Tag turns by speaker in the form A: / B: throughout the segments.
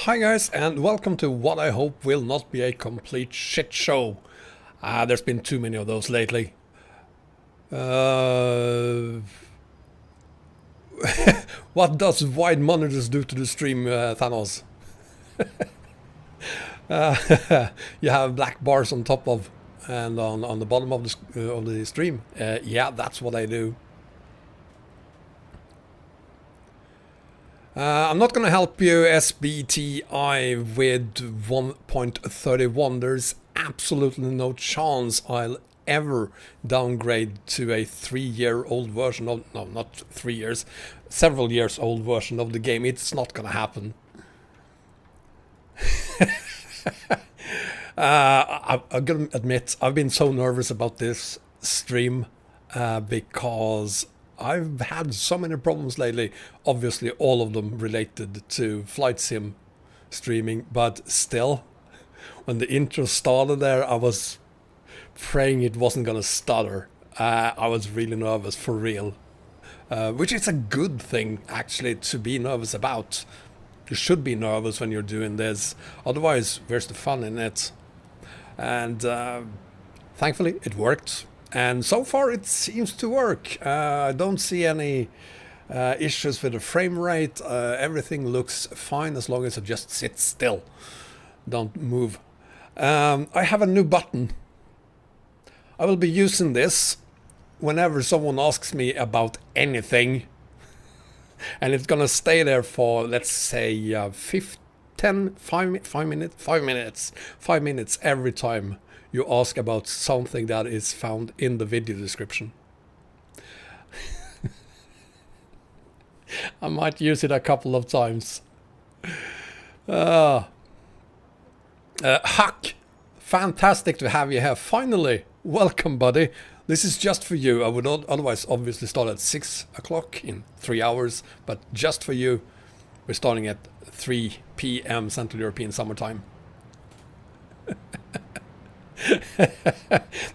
A: Hi guys, and welcome to what I hope will not be a complete shit show. There's been too many of those lately. What does wide monitors do to the stream, Thanos? You have black bars on top of and on the bottom of the stream. Yeah, that's what I do. I'm not going to help you SBTI with 1.31. There's absolutely no chance I'll ever downgrade to a 3-year-old version of, no, not 3 years, several years old version of the game. It's not going to happen. I'm going to admit, I've been so nervous about this stream because I've had so many problems lately, obviously all of them related to flight sim streaming, but still, when the intro started there, I was praying it wasn't gonna stutter. I was really nervous, for real. Which is a good thing, actually, to be nervous about. You should be nervous when you're doing this, otherwise where's the fun in it? And thankfully it worked. And so far it seems to work. I don't see any issues with the frame rate. Everything looks fine as long as it just sits still. Don't move. I have a new button. I will be using this whenever someone asks me about anything. And it's gonna stay there for, let's say, 5 minutes every time you ask about something that is found in the video description. I might use it a couple of times. Huck, fantastic to have you here. Finally, welcome, buddy. This is just for you. I would otherwise obviously start at 6 o'clock in 3 hours, but just for you, we're starting at 3 p.m. Central European Summertime.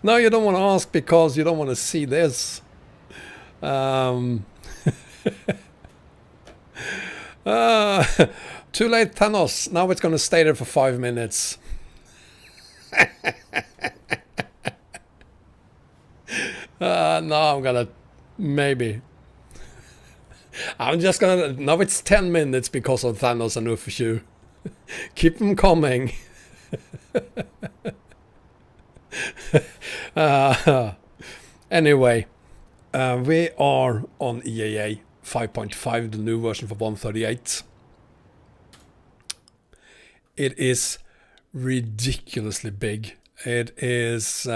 A: No, you don't want to ask because you don't want to see this. Too late, Thanos. Now it's going to stay there for 5 minutes. No, I'm gonna maybe. I'm just gonna. Now it's 10 minutes because of Thanos and Ufushu. Keep them coming. Anyway, we are on EAA 5.5, the new version for 138. It is ridiculously big. It is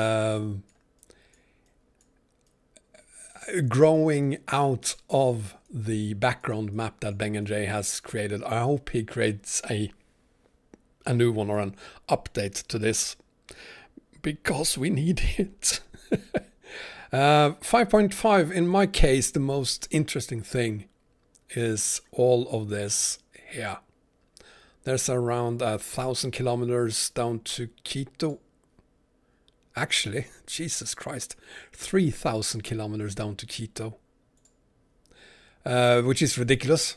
A: growing out of the background map that Beng and Jay has created. I hope he creates a new one or an update to this, because we need it. 5.5, in my case, the most interesting thing is all of this here. There's around 1,000 kilometers down to Quito. Actually, Jesus Christ, 3,000 kilometers down to Quito. Which is ridiculous.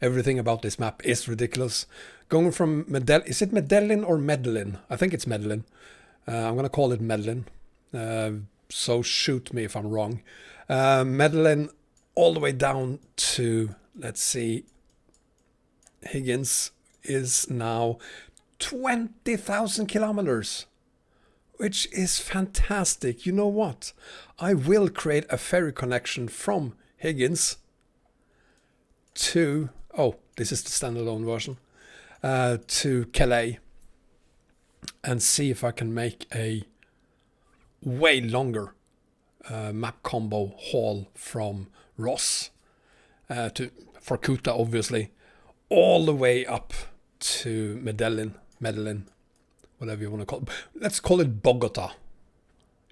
A: Everything about this map is ridiculous. Going from Medellin, is it Medellin or Medellin? I think it's Medellin. I'm going to call it Medellin. So shoot me if I'm wrong. Medellin all the way down to, let's see, Higgins is now 20,000 kilometers. Which is fantastic. You know what? I will create a ferry connection from Higgins to, oh, this is the standalone version, to Calais, and see if I can make a way longer map combo haul from Ross for Kuta, obviously, all the way up to Medellin, whatever you want to call it. Let's call it Bogota.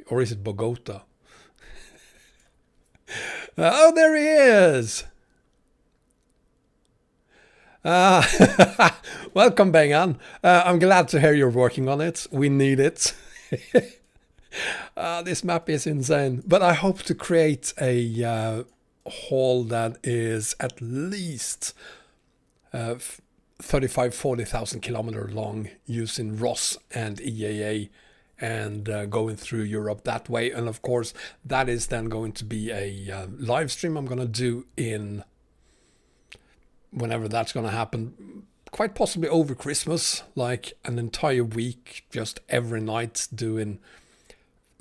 A: Or is it Bogota? Oh, there he is! Welcome, Bengan. I'm glad to hear you're working on it. We need it. This map is insane. But I hope to create a haul that is at least 40,000 kilometer long using ROS and EAA and going through Europe that way. And of course, that is then going to be a live stream I'm going to do in whenever that's going to happen. Quite possibly over Christmas, like an entire week, just every night doing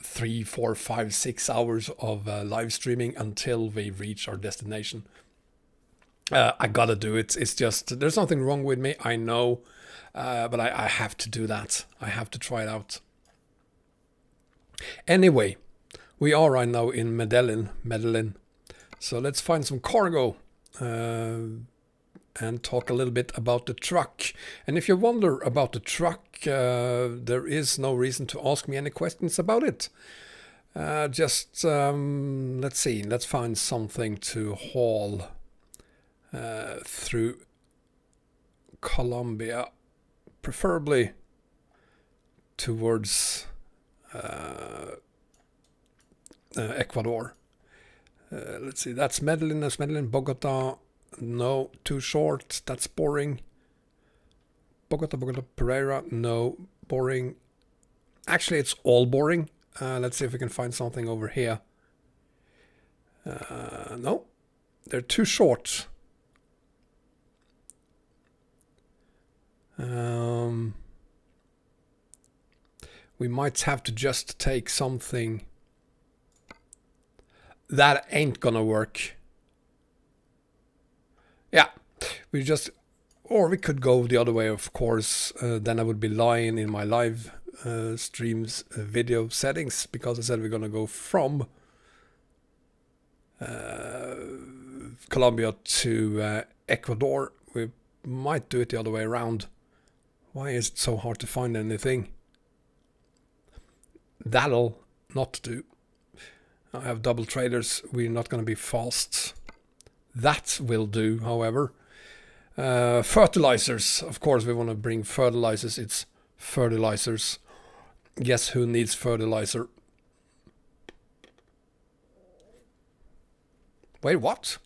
A: 3, 4, 5, 6 hours of live streaming until we reach our destination. I gotta do it. It's just, there's nothing wrong with me, I know, but I have to do that. I have to try it out. Anyway, we are right now in Medellin. So let's find some cargo and talk a little bit about the truck. And if you wonder about the truck, there is no reason to ask me any questions about it. Let's see, let's find something to haul through Colombia, preferably towards Ecuador. Let's see, that's Medellin, Bogota. No, too short, that's boring. Bogota, Pereira, no, boring. Actually, it's all boring. Let's see if we can find something over here. No, they're too short. We might have to just take something that ain't gonna work. Yeah, or we could go the other way, of course. Then I would be lying in my live streams video settings, because I said we're gonna go from Colombia to Ecuador. We might do it the other way around. Why is it so hard to find anything? That'll not do. I have double trailers. We're not going to be fast. That will do, however. Fertilizers. Of course, we want to bring fertilizers. It's fertilizers. Guess who needs fertilizer? Wait, what?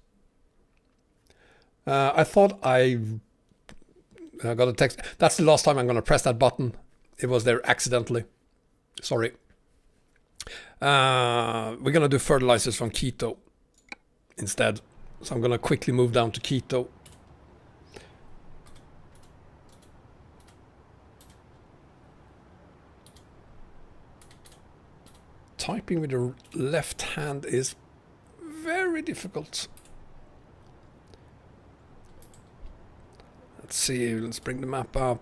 A: I thought I got a text. That's the last time I'm going to press that button. It was there accidentally. Sorry. We're going to do fertilizers from Quito instead. So I'm going to quickly move down to Quito. Typing with the left hand is very difficult. Let's see, let's bring the map up.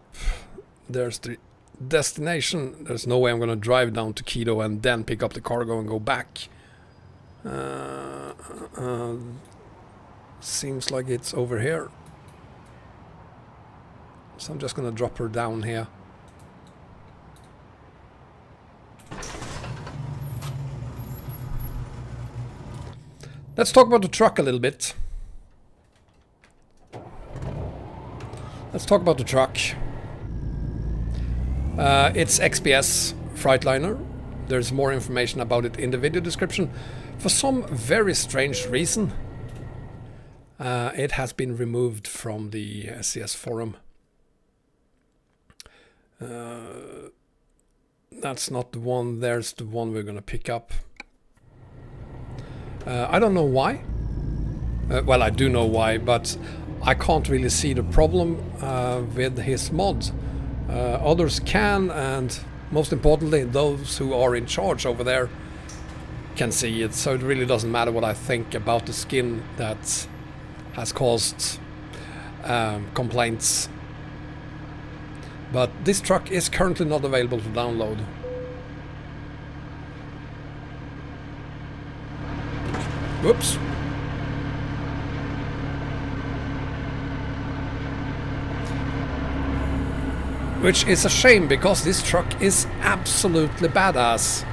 A: There's the destination. There's no way I'm going to drive down to Quito and then pick up the cargo and go back. Seems like it's over here. So I'm just going to drop her down here. Let's talk about the truck a little bit. Let's talk about the truck. It's XPS Freightliner. There's more information about it in the video description. For some very strange reason, it has been removed from the SCS forum. That's not the one. There's the one we're going to pick up. I don't know why. Well, I do know why, but I can't really see the problem with his mod. Others can, and most importantly, those who are in charge over there can see it. So it really doesn't matter what I think about the skin that has caused complaints. But this truck is currently not available to download. Whoops. Which is a shame, because this truck is absolutely badass.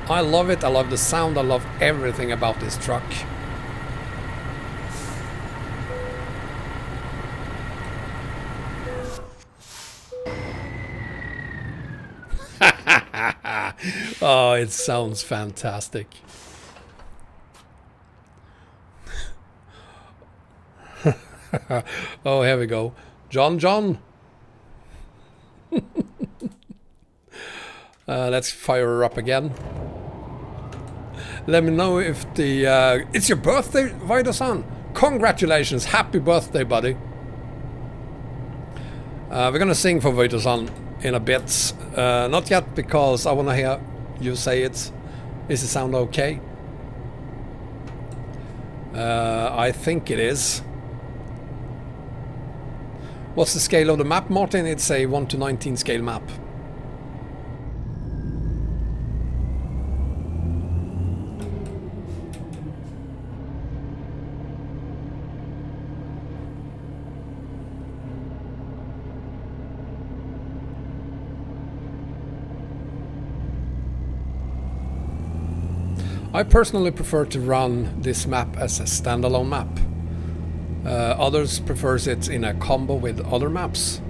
A: I love it, I love the sound, I love everything about this truck. Oh, it sounds fantastic. Oh, here we go. John. Let's fire her up again. Let me know if the... it's your birthday, Vaido-san. Congratulations. Happy birthday, buddy. We're gonna sing for Vaido-san in a bit. Not yet, because I want to hear you say it. Does it sound okay? I think it is. What's the scale of the map, Martin? It's a 1 to 19 scale map. I personally prefer to run this map as a standalone map. Others prefers it in a combo with other maps.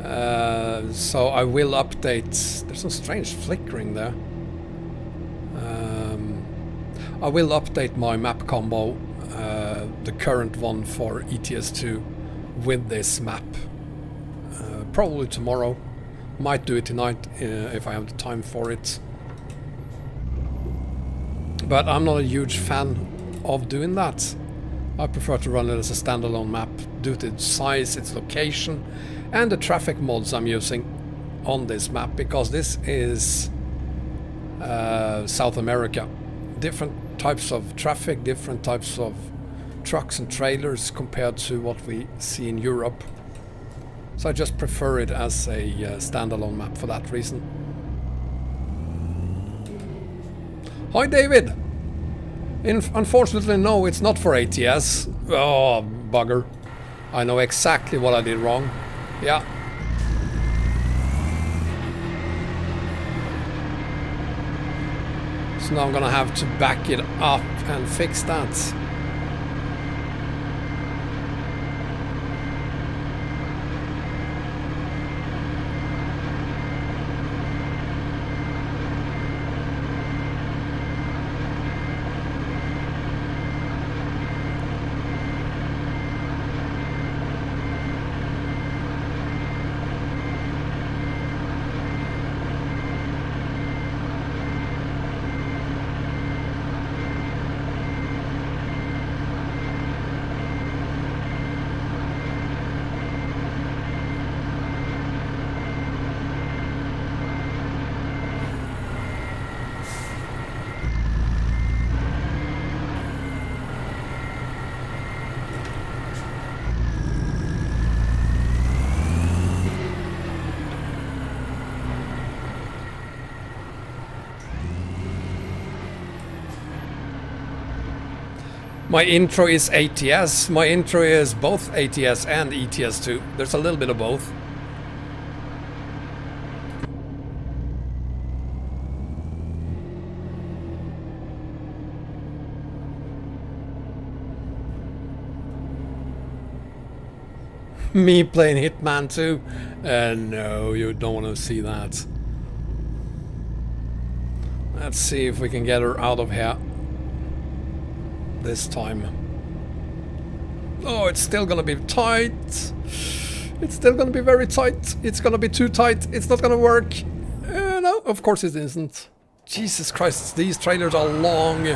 A: So I will update... There's some strange flickering there. I will update my map combo, the current one for ETS2, with this map. Probably tomorrow. Might do it tonight if I have the time for it. But I'm not a huge fan of doing that. I prefer to run it as a standalone map due to its size, its location, and the traffic mods I'm using on this map, because this is South America. Different types of traffic, different types of trucks and trailers compared to what we see in Europe. So I just prefer it as a standalone map for that reason. Hi David! Unfortunately no, it's not for ATS. Oh, bugger. I know exactly what I did wrong. Yeah. So now I'm gonna have to back it up and fix that. My intro is ATS. My intro is both ATS and ETS2. There's a little bit of both. Me playing Hitman 2? No, you don't want to see that. Let's see if we can get her out of here this time. Oh, it's still gonna be tight. It's still gonna be very tight. It's gonna be too tight. It's not gonna work. No, of course it isn't. Jesus Christ, these trailers are long.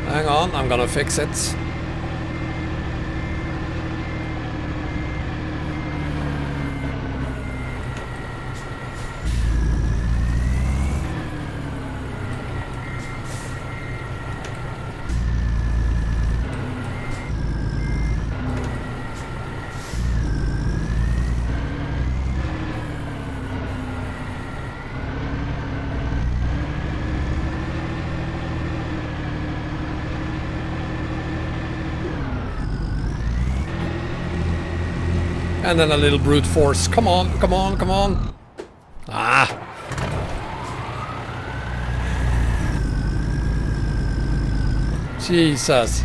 A: Hang on, I'm gonna fix it. And then a little brute force. Come on, come on, come on. Ah. Jesus.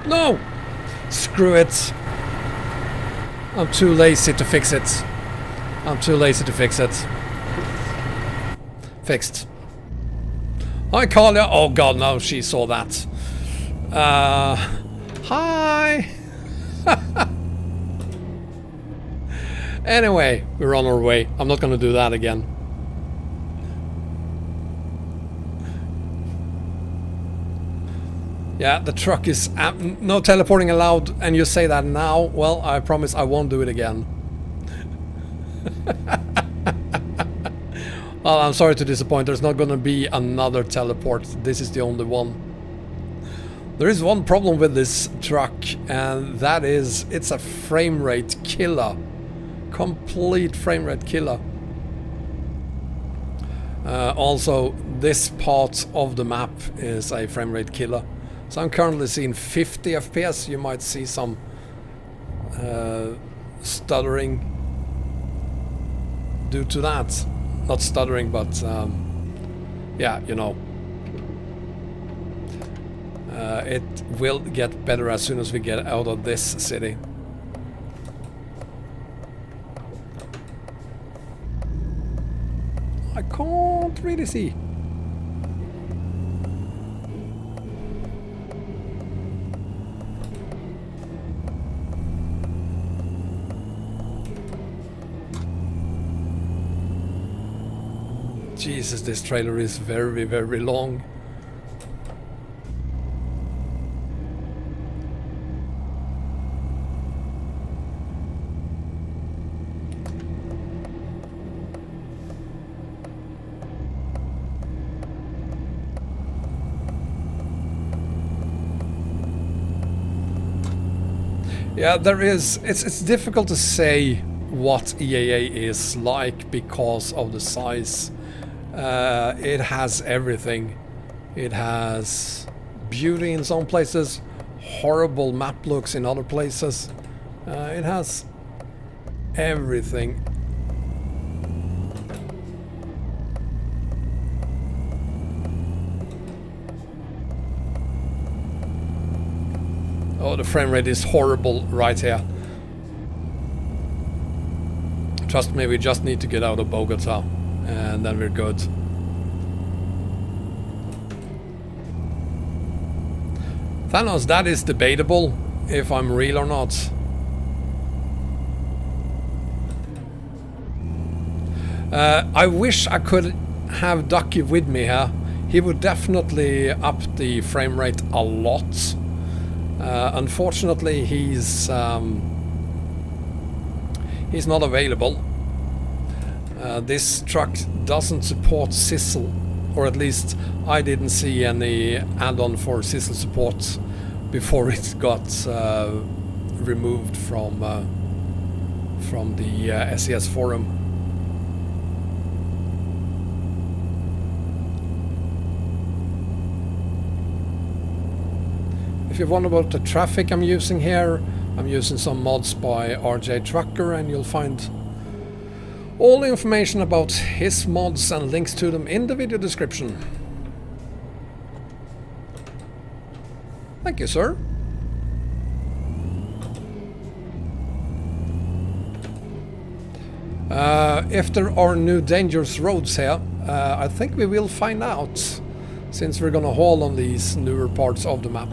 A: No. screw it. I'm too lazy to fix it. I'm too lazy to fix it. Fixed. Hi, Carlia. Oh god, no, she saw that. Hi. Anyway, we're on our way. I'm not gonna do that again. Yeah, the truck is no teleporting allowed, and you say that now. Well, I promise I won't do it again. Well, I'm sorry to disappoint. There's not gonna be another teleport. This is the only one. There is one problem with this truck, and that is it's a frame rate killer. Complete frame rate killer. Also, this part of the map is a frame rate killer. So I'm currently seeing 50 FPS. You might see some stuttering due to that. Not stuttering, but yeah, you know. It will get better as soon as we get out of this city. I can't really see. Jesus, this trailer is very, very long. Yeah, there is. It's difficult to say what EAA is like because of the size. It has everything. It has beauty in some places, horrible map looks in other places. It has everything. Oh, the frame rate is horrible right here. Trust me, we just need to get out of Bogota and then we're good. Thanos, that is debatable if I'm real or not. I wish I could have Ducky with me here. He would definitely up the frame rate a lot. Unfortunately, he's not available. This truck doesn't support Sizzle, or at least I didn't see any add-on for Sizzle support before it got removed from the SES forum. If you wonder about the traffic I'm using here, I'm using some mods by Eyetracker, and you'll find all the information about his mods and links to them in the video description. Thank you, sir. If there are new dangerous roads here, I think we will find out, since we're gonna haul on these newer parts of the map.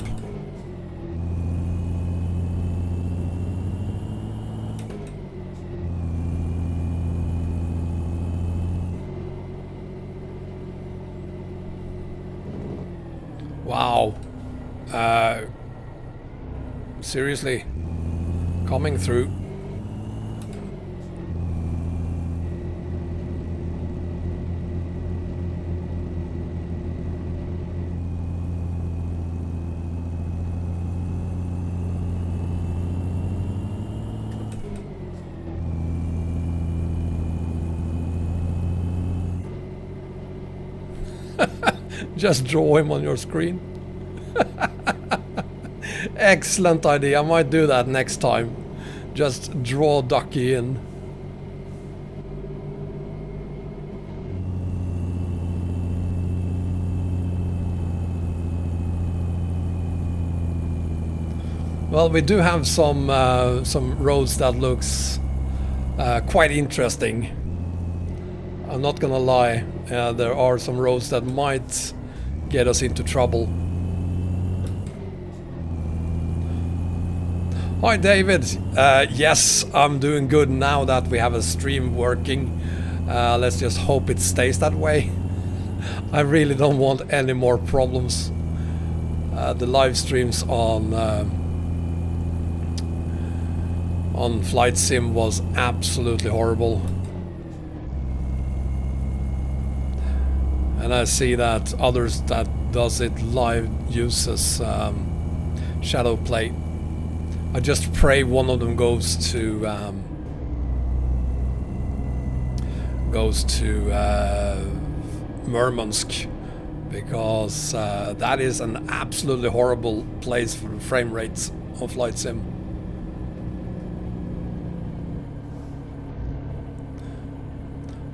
A: Wow. Seriously. Coming through. Just draw him on your screen. Excellent idea. I might do that next time. Just draw Ducky in. Well, we do have some roads that looks quite interesting. I'm not gonna lie, there are some roads that might get us into trouble. Hi David, yes, I'm doing good now that we have a stream working. Let's just hope it stays that way. I really don't want any more problems. The live streams on Flight Sim was absolutely horrible. And I see that others that does it live uses shadow play. I just pray one of them goes to Murmansk, because that is an absolutely horrible place for the frame rates on Flight Sim.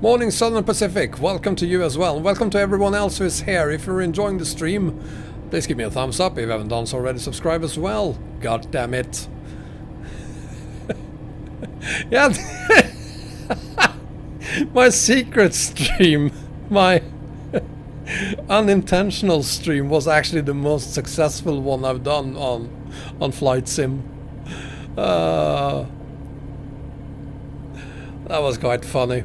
A: Morning Southern Pacific, welcome to you as well. Welcome to everyone else who is here. If you're enjoying the stream, please give me a thumbs up. If you haven't done so already, subscribe as well. God damn it. Yeah. My secret stream, my unintentional stream, was actually the most successful one I've done on Flight Sim. That was quite funny.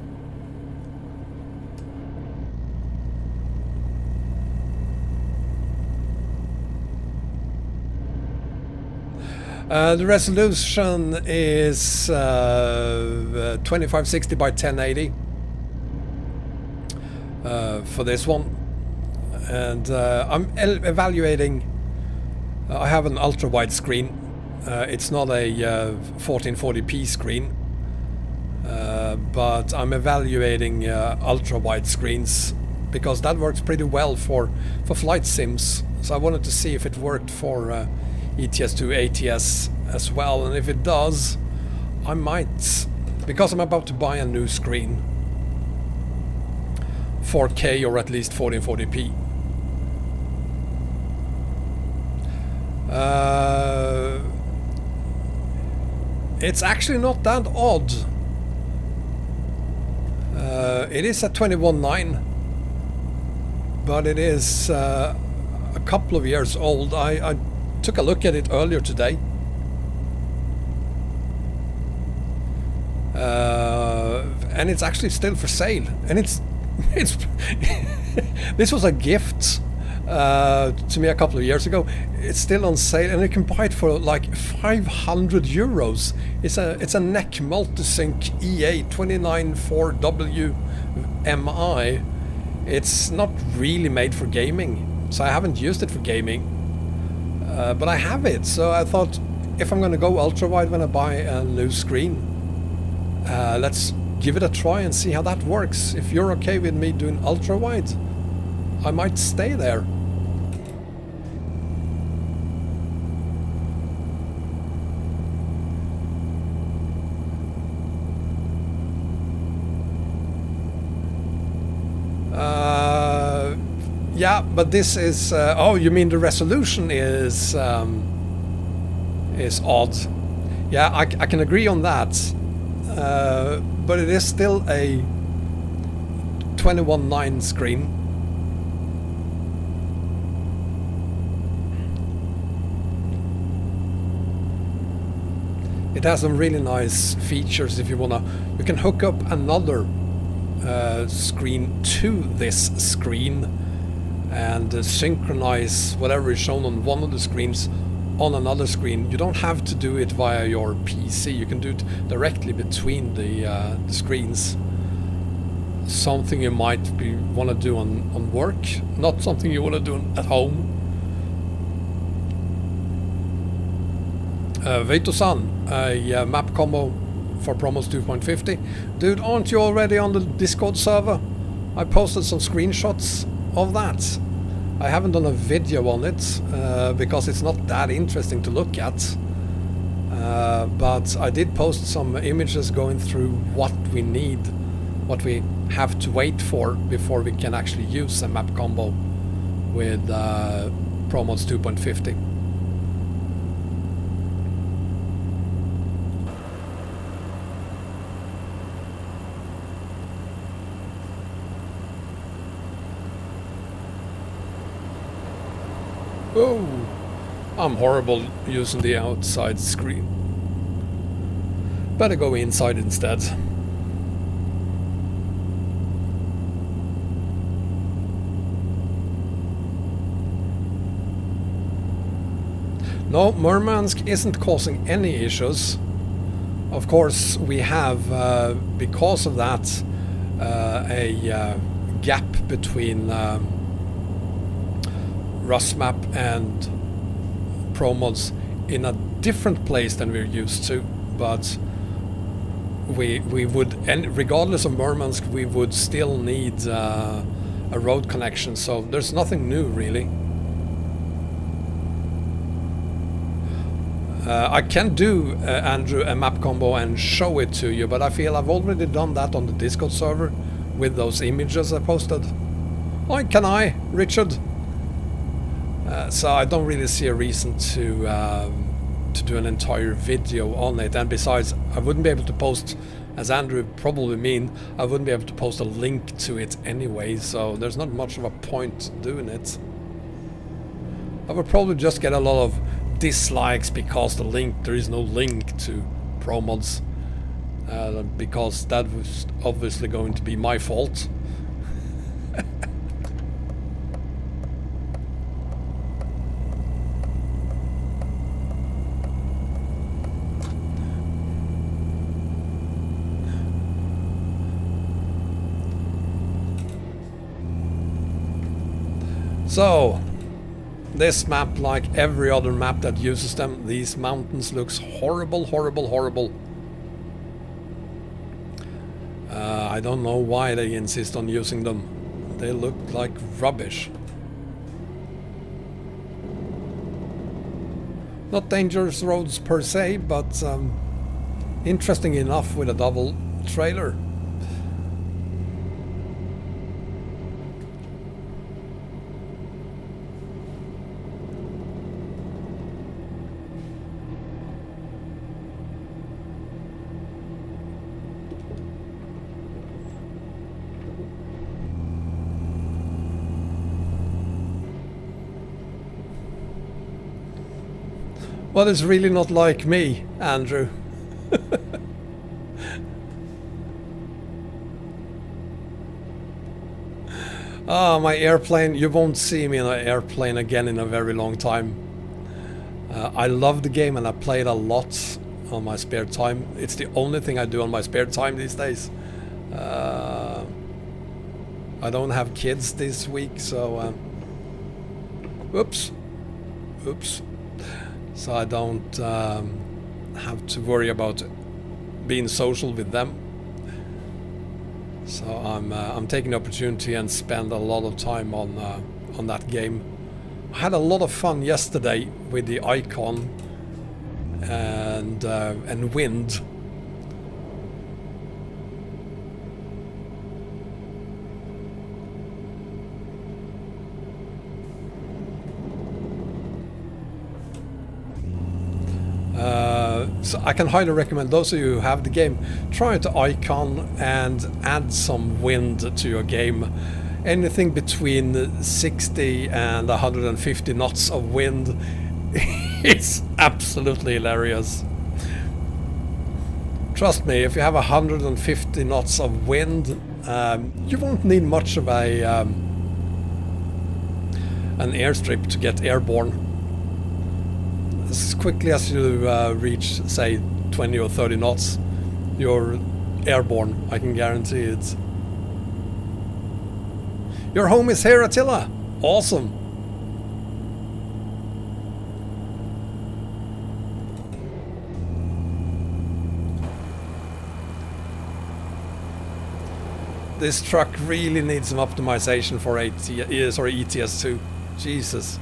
A: The resolution is 2560 by 1080 for this one, and I'm evaluating. I have an ultra wide screen. It's not a 1440p screen, but I'm evaluating ultra wide screens because that works pretty well for flight sims. So I wanted to see if it worked for ETS2 ATS as well, and if it does, I might, because I'm about to buy a new screen, 4K or at least 1440p. It's actually not that odd. It is at 21.9, but it is a couple of years old. I took a look at it earlier today. And it's actually still for sale. And it's this was a gift to me a couple of years ago. It's still on sale, and you can buy it for like 500 euros. It's a neck multisync EA 294WMI. It's not really made for gaming, so I haven't used it for gaming. But I have it, so I thought if I'm going to go ultra wide when I buy a new screen, let's give it a try and see how that works. If you're okay with me doing ultra wide, I might stay there. Yeah, but this is oh, you mean the resolution is odd. Yeah, I can agree on that, but it is still a 21.9 screen. It has some really nice features. If you wanna, you can hook up another screen to this screen and synchronize whatever is shown on one of the screens on another screen. You don't have to do it via your PC. You can do it directly between the screens. Something you might want to do on work, not something you want to do at home. Vito-san, a map combo for Promos 2.50. Dude, aren't you already on the Discord server? I posted some screenshots of that. I haven't done a video on it because it's not that interesting to look at, but I did post some images going through what we need, what we have to wait for before we can actually use a map combo with Promos 2.50. Oh, I'm horrible using the outside screen. Better go inside instead. No, Murmansk isn't causing any issues. Of course, we have, because of that, a gap between Rustmap and ProMods in a different place than we're used to, but we would, and regardless of Murmansk, we would still need a road connection, so there's nothing new really. I can do, Andrew, a map combo and show it to you, but I feel I've already done that on the Discord server with those images I posted. Oh, can I, Richard? So I don't really see a reason to do an entire video on it, and besides, I wouldn't be able to post, as Andrew probably mean, I wouldn't be able to post a link to it anyway, so there's not much of a point doing it. I would probably just get a lot of dislikes because there is no link to ProMods, because that was obviously going to be my fault. So this map, like every other map that uses them, these mountains looks horrible, horrible, horrible. I don't know why they insist on using them. They look like rubbish. Not dangerous roads per se, but interesting enough with a double trailer. Well, it's really not like me, Andrew. Ah, my airplane. You won't see me in an airplane again in a very long time. I love the game and I play it a lot on my spare time. It's the only thing I do on my spare time these days. I don't have kids this week, so... Oops. So I don't have to worry about being social with them. So I'm taking the opportunity and spend a lot of time on that game. I had a lot of fun yesterday with the icon and wind. So I can highly recommend those of you who have the game, try the icon and add some wind to your game. Anything between 60 and 150 knots of wind is absolutely hilarious. Trust me, if you have 150 knots of wind, you won't need much of an airstrip to get airborne. As quickly as you reach, say, 20 or 30 knots, you're airborne, I can guarantee it. Your home is here, Attila! Awesome! This truck really needs some optimization for ETS2. Jesus.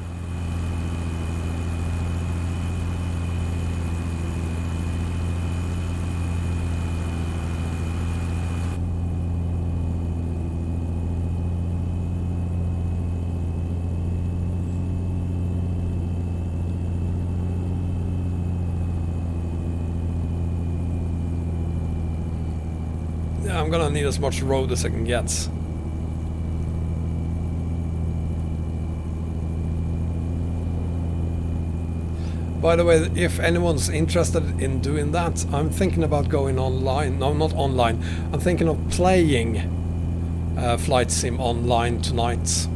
A: I'm gonna need as much road as I can get. By the way, if anyone's interested in doing that, I'm thinking about going online. No, not online. I'm thinking of playing Flight Sim online tonight.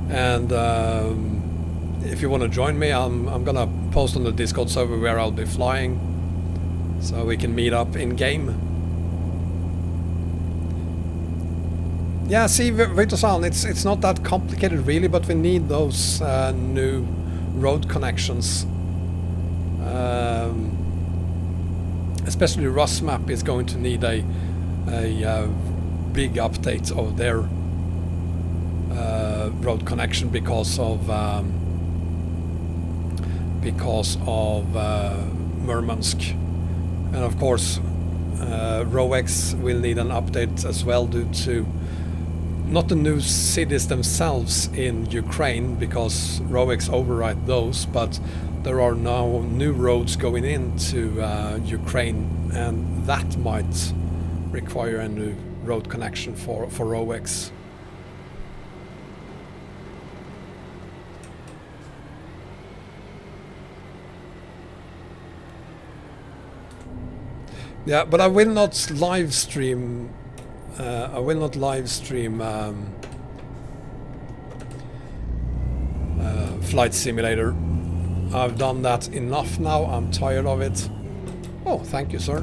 A: And if you want to join me, I'm gonna post on the Discord server where I'll be flying, so we can meet up in game. Yeah, see, Vitosan, it's not that complicated really, but we need those new road connections. Especially Rust map is going to need a big update of their road connection because of Murmansk, and of course RoX will need an update as well due to not the new cities themselves in Ukraine, because RoX override those, but there are now new roads going into Ukraine, and that might require a new road connection for RoX. Yeah, but I will not live stream. Flight Simulator. I've done that enough now. I'm tired of it. Oh, thank you, sir.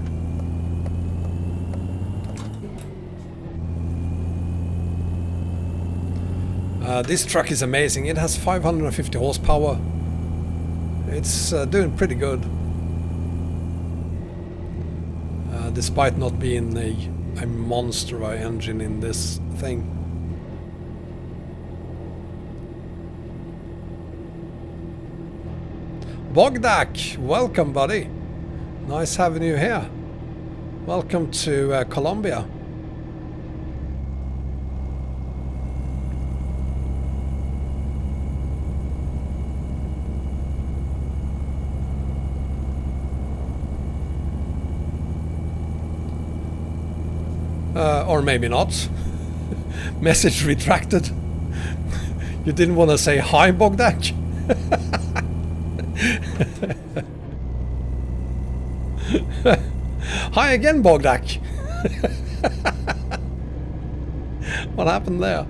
A: This truck is amazing. It has 550 horsepower. It's doing pretty good. Despite not being a monster engine in this thing. Bogdak, welcome buddy. Nice having you here. Welcome to Colombia. Or maybe not. Message retracted. You didn't want to say hi, Bogdak? Hi again, Bogdak. What happened there?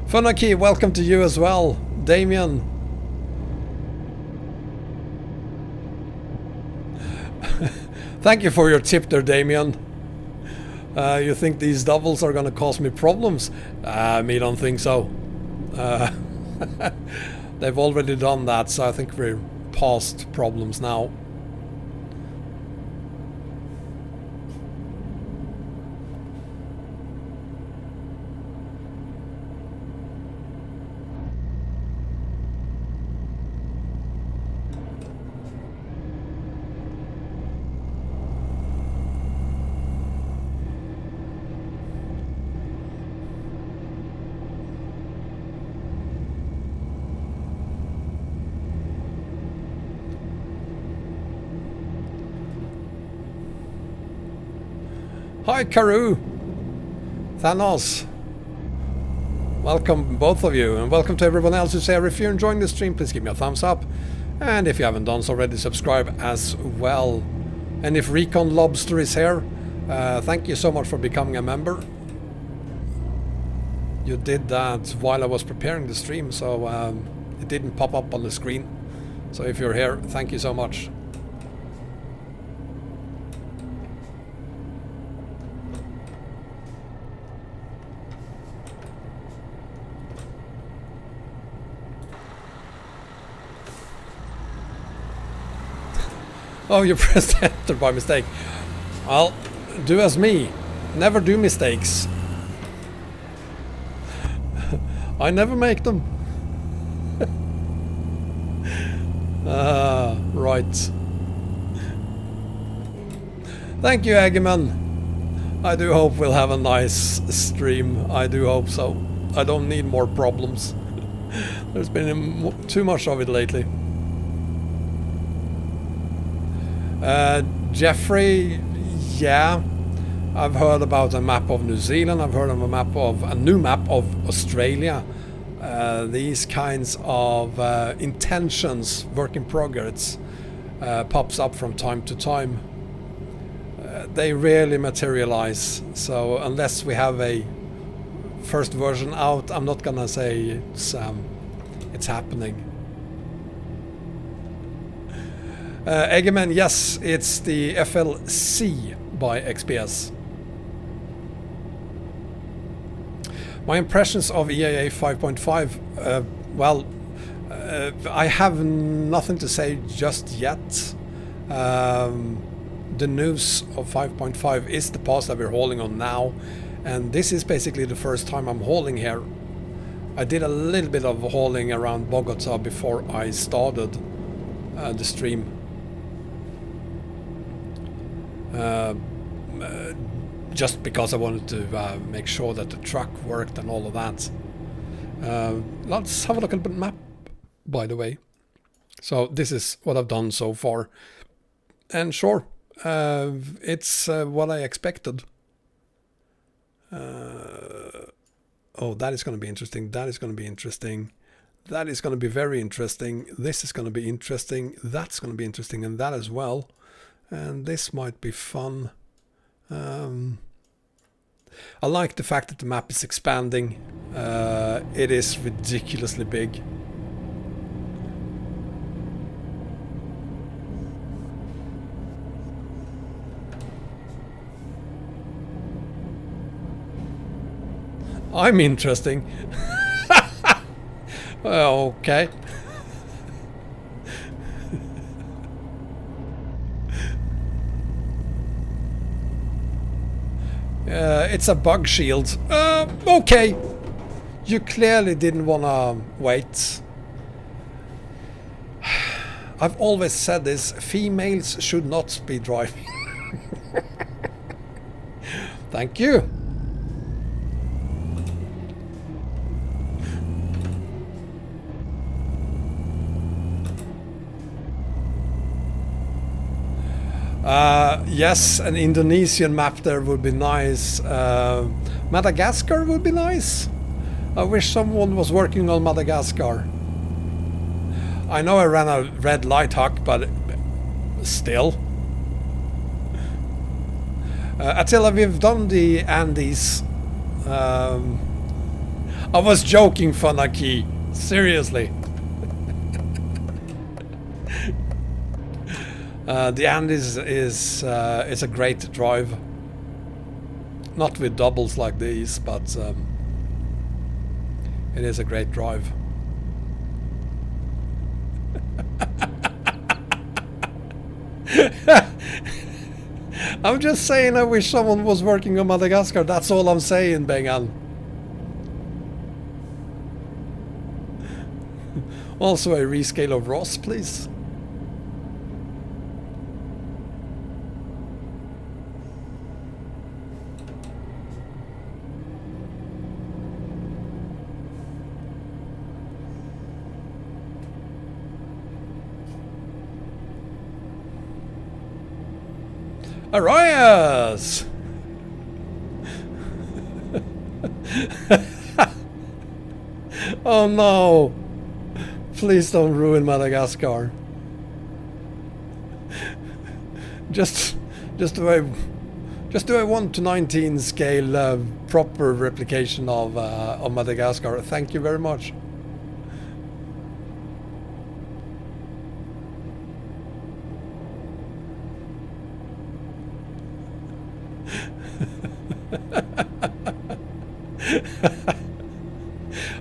A: Funaki, welcome to you as well. Damien. Thank you for your tip there, Damien. You think these doubles are gonna cause me problems? Me don't think so. They've already done that, so I think we're past problems now. Hi Karu, Thanos, welcome both of you, and welcome to everyone else who's here. If you're enjoying the stream, please give me a thumbs up, and if you haven't done so already, subscribe as well. And if Recon Lobster is here, thank you so much for becoming a member. You did that while I was preparing the stream, so it didn't pop up on the screen. So if you're here, thank you so much. Oh, you pressed enter by mistake. Well, do as me. Never do mistakes. I never make them. Right. Thank you, Eggman. I do hope we'll have a nice stream. I do hope so. I don't need more problems. There's been too much of it lately. Jeffrey, yeah. I've heard about a map of New Zealand. I've heard of a new map of Australia. These kinds of intentions, work in progress, pops up from time to time. They rarely materialize. So unless we have a first version out, I'm not gonna say it's happening. Eggman, yes, it's the FLC by XPS. My impressions of EAA 5.5, well, I have nothing to say just yet. The news of 5.5 is the pass that we're hauling on now, and this is basically the first time I'm hauling here. I did a little bit of hauling around Bogota before I started the stream. Just because I wanted to make sure that the truck worked and all of that. Let's have a look at the map, by the way. So this is what I've done so far. And sure, it's what I expected. Oh, that is going to be interesting. That is going to be interesting. That is going to be very interesting. This is going to be interesting. That's going to be interesting. And that as well. And this might be fun. I like the fact that the map is expanding. It is ridiculously big. I'm interesting. Okay. It's a bug shield. Okay. You clearly didn't wanna wait. I've always said this, females should not be driving. Thank you. Yes, an Indonesian map there would be nice. Madagascar would be nice. I wish someone was working on Madagascar. I know I ran a red light huck, but still. Attila, we've done the Andes. I was joking, Funaki. Seriously. The Andes is a great drive. Not with doubles like these, but it is a great drive. I'm just saying I wish someone was working on Madagascar. That's all I'm saying, Bengan. Also a rescale of Ross, please. Arias! Oh no! Please don't ruin Madagascar. Just do a 1:19 scale proper replication of Madagascar. Thank you very much.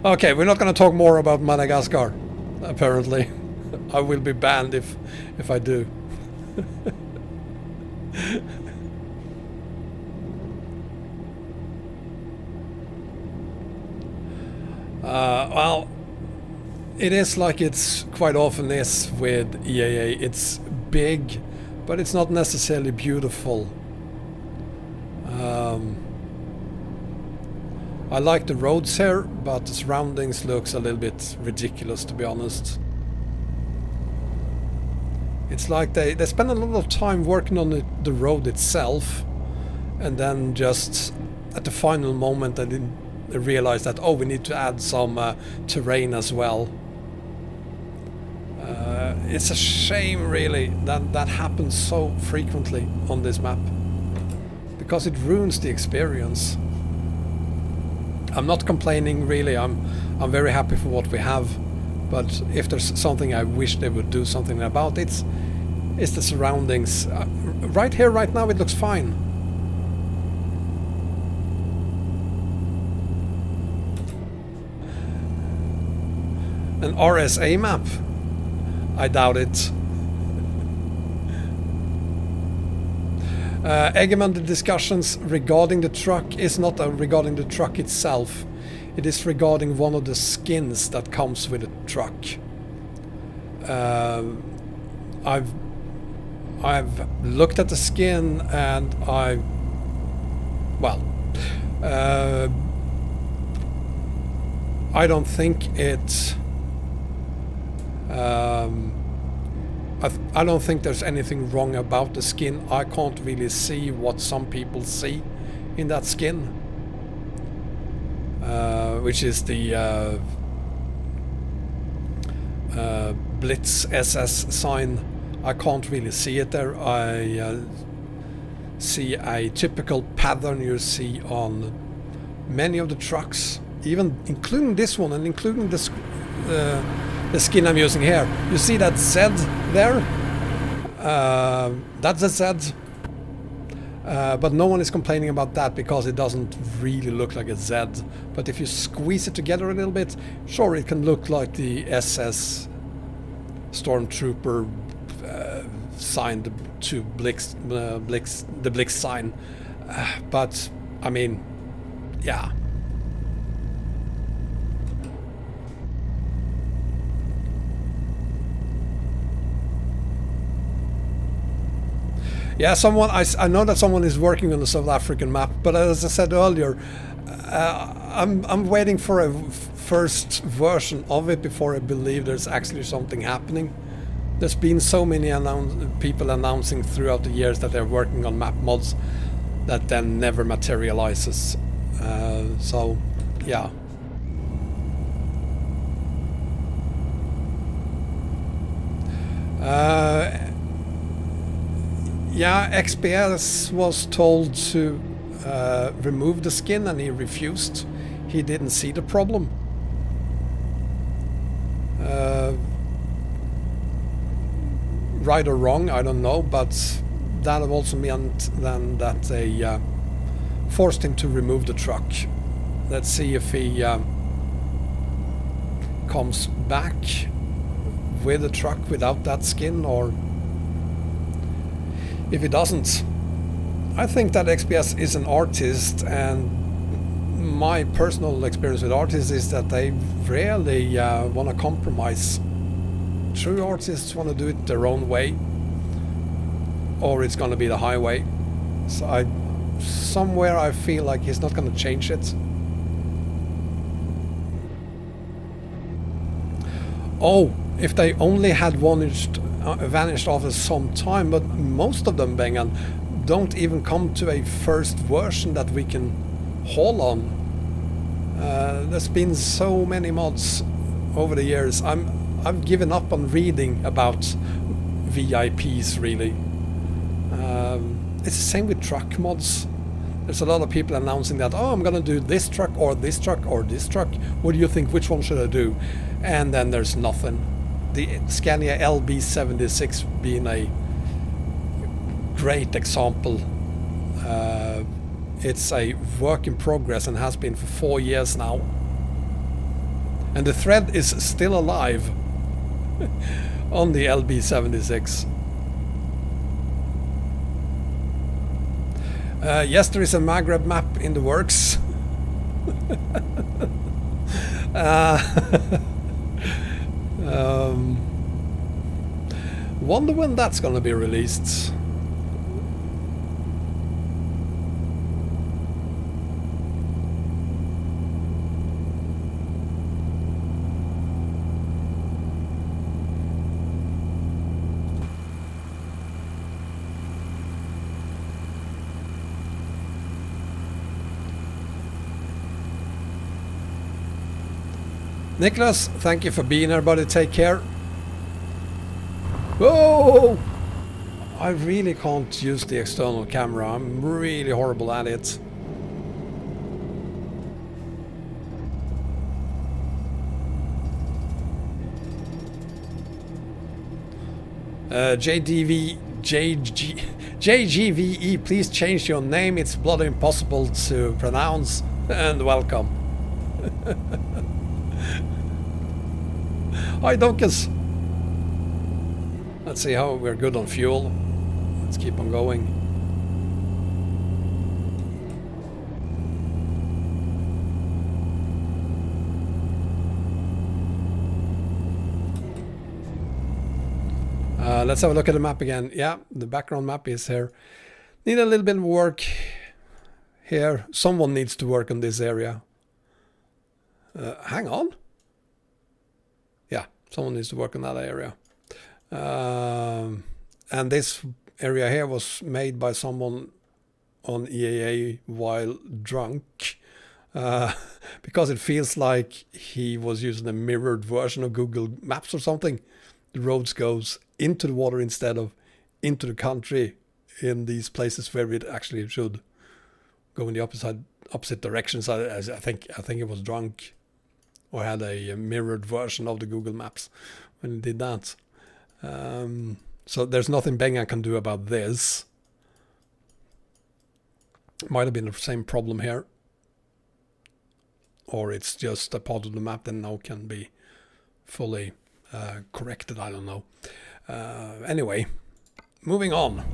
A: Okay, we're not going to talk more about Madagascar, apparently. I will be banned if I do. Well, it is like it's quite often is with EAA. It's big, but it's not necessarily beautiful. I like the roads here, but the surroundings looks a little bit ridiculous, to be honest. It's like they spend a lot of time working on the road itself, And then just at the final moment I didn't realize that, oh, we need to add some terrain as well. It's a shame really that that happens so frequently on this map, because it ruins the experience. I'm not complaining really, I'm very happy for what we have, but if there's something I wish they would do something about, it's the surroundings. Right here, right now, it looks fine. An RSA map? I doubt it. Egeman, the discussions regarding the truck is not regarding the truck itself. It is regarding one of the skins that comes with the truck. I've looked at the skin and I don't think it. I don't think there's anything wrong about the skin. I can't really see what some people see in that skin, which is the Blitz SS sign. I can't really see it there. I see a typical pattern you see on many of the trucks, even including this one and including the skin I'm using here. You see that Z there? That's a Z. But no one is complaining about that because it doesn't really look like a Z. But if you squeeze it together a little bit, sure, it can look like the SS Stormtrooper signed to Blix, the Blix sign. But, I mean, yeah. Yeah, I know that someone is working on the South African map, but as I said earlier, I'm waiting for a first version of it before I believe there's actually something happening. There's been so many people announcing throughout the years that they're working on map mods that then never materializes. So, yeah. Yeah, XPS was told to remove the skin and he refused. He didn't see the problem. Right or wrong, I don't know, but that also meant then that they forced him to remove the truck. Let's see if he comes back with the truck without that skin, or if he doesn't. I think that XPS is an artist, and my personal experience with artists is that they rarely want to compromise. True artists want to do it their own way, or it's going to be the highway. So somewhere I feel like he's not going to change it. Oh, if they only had vanished after some time, but most of them, Bengan, don't even come to a first version that we can haul on. There's been so many mods over the years. I've given up on reading about VIPs really. It's the same with truck mods. There's a lot of people announcing that, oh, I'm gonna do this truck or this truck or this truck. What do you think? Which one should I do? And then there's nothing. The Scania LB76 being a great example. It's a work in progress and has been for 4 years now. And the thread is still alive on the LB76. Yes, there is a Maghreb map in the works. Wonder when that's gonna be released. Nicholas, thank you for being here, buddy. Take care. Whoa! I really can't use the external camera. I'm really horrible at it. JGVE, please change your name. It's bloody impossible to pronounce. And welcome. Hi, Duncan. Let's see how we're good on fuel. Let's keep on going. Let's have a look at the map again. Yeah, the background map is here. Need a little bit of work here. Someone needs to work on this area. Hang on. Yeah, someone needs to work on that area. And this area here was made by someone on EAA while drunk. Because it feels like he was using a mirrored version of Google Maps or something. The roads goes into the water instead of into the country in these places where it actually should go in the opposite direction. So I think it was drunk or had a mirrored version of the Google Maps when he did that. So there's nothing Benga can do about this. Might have been the same problem here. Or it's just a part of the map that now can be fully corrected. I don't know. Anyway, moving on.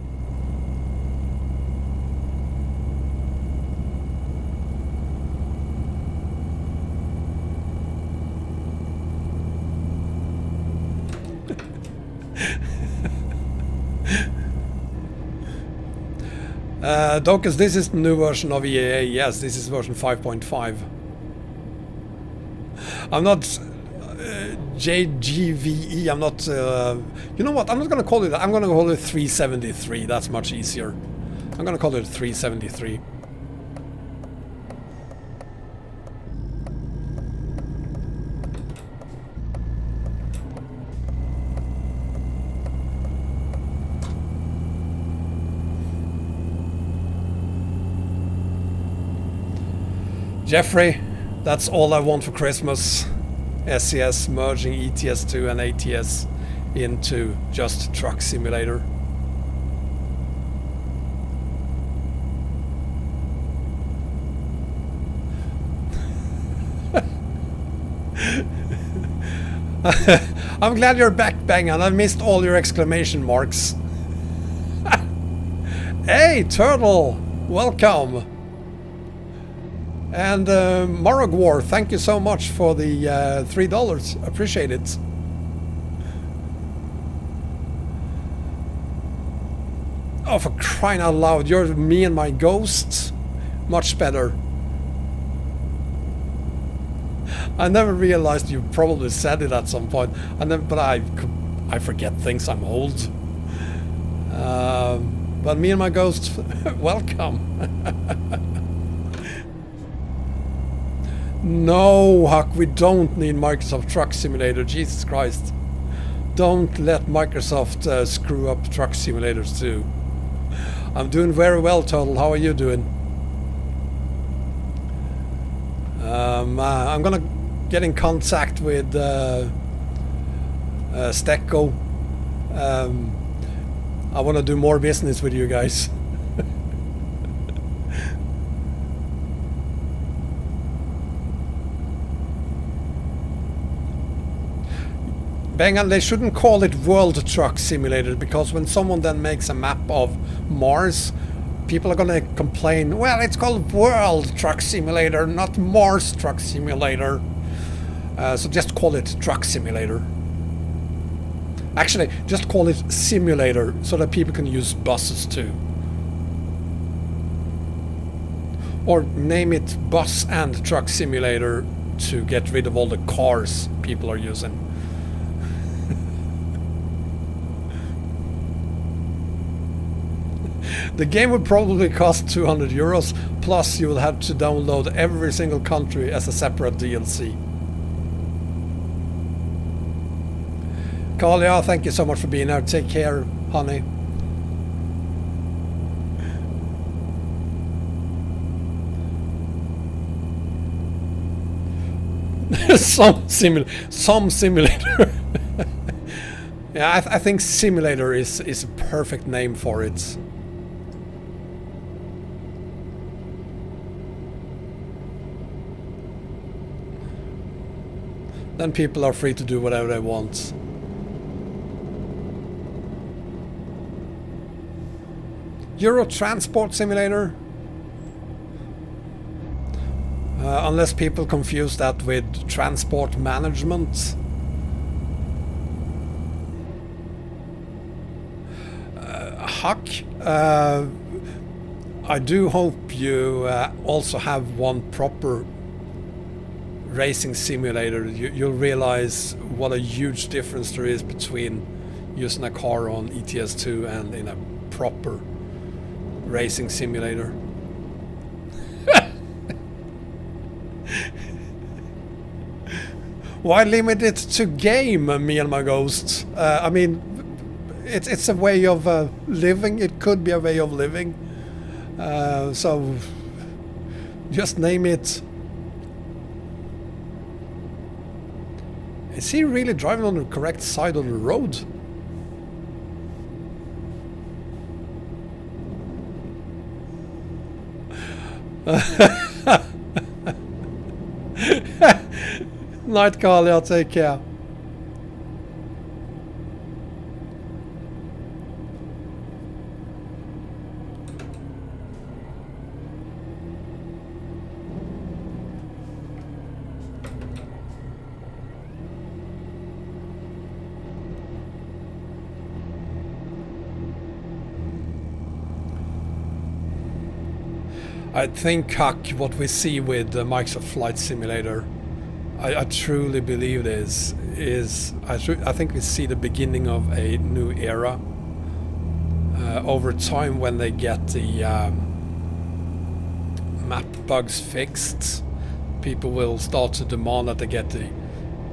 A: Docus, this is the new version of EAA. Yes, this is version 5.5. I'm not JGVE. I'm not. You know what? I'm not going to call it that. I'm going to call it 373. That's much easier. I'm going to call it 373. Jeffrey, that's all I want for Christmas. SCS merging ETS2 and ATS into just Truck Simulator. I'm glad you're back, Bang, and I missed all your exclamation marks. Hey, Turtle! Welcome! And Moragwar, thank you so much for the $3. Appreciate it. Oh, for crying out loud, you're me and my ghost. Much better. I never realized you probably said it at some point. But I forget things, I'm old. But me and my ghost, welcome. No, Huck, we don't need Microsoft Truck Simulator. Jesus Christ. Don't let Microsoft screw up Truck Simulators too. I'm doing very well, Total. How are you doing? I'm gonna get in contact with Stecco. I want to do more business with you guys. Bang on, they shouldn't call it World Truck Simulator, because when someone then makes a map of Mars, people are gonna complain, well, it's called World Truck Simulator, not Mars Truck Simulator. So just call it Truck Simulator. Actually, just call it Simulator, so that people can use buses too. Or name it Bus and Truck Simulator to get rid of all the cars people are using. The game would probably cost 200 euros, plus you will have to download every single country as a separate DLC. Kalia, thank you so much for being here. Take care, honey. some simulator. Yeah, I think simulator is a perfect name for it. Then people are free to do whatever they want. Euro Transport Simulator? Unless people confuse that with transport management. Huck, I do hope you also have one proper racing simulator. You'll realize what a huge difference there is between using a car on ETS2 and in a proper racing simulator. Why limit it to game, me and my ghost? I mean, it's a way of living. It could be a way of living. So just name it. Is he really driving on the correct side of the road? Night, Carly, I'll take care. I think, Huck, what we see with the Microsoft Flight Simulator, I truly believe this is I think we see the beginning of a new era. Over time, when they get the map bugs fixed, people will start to demand that they get the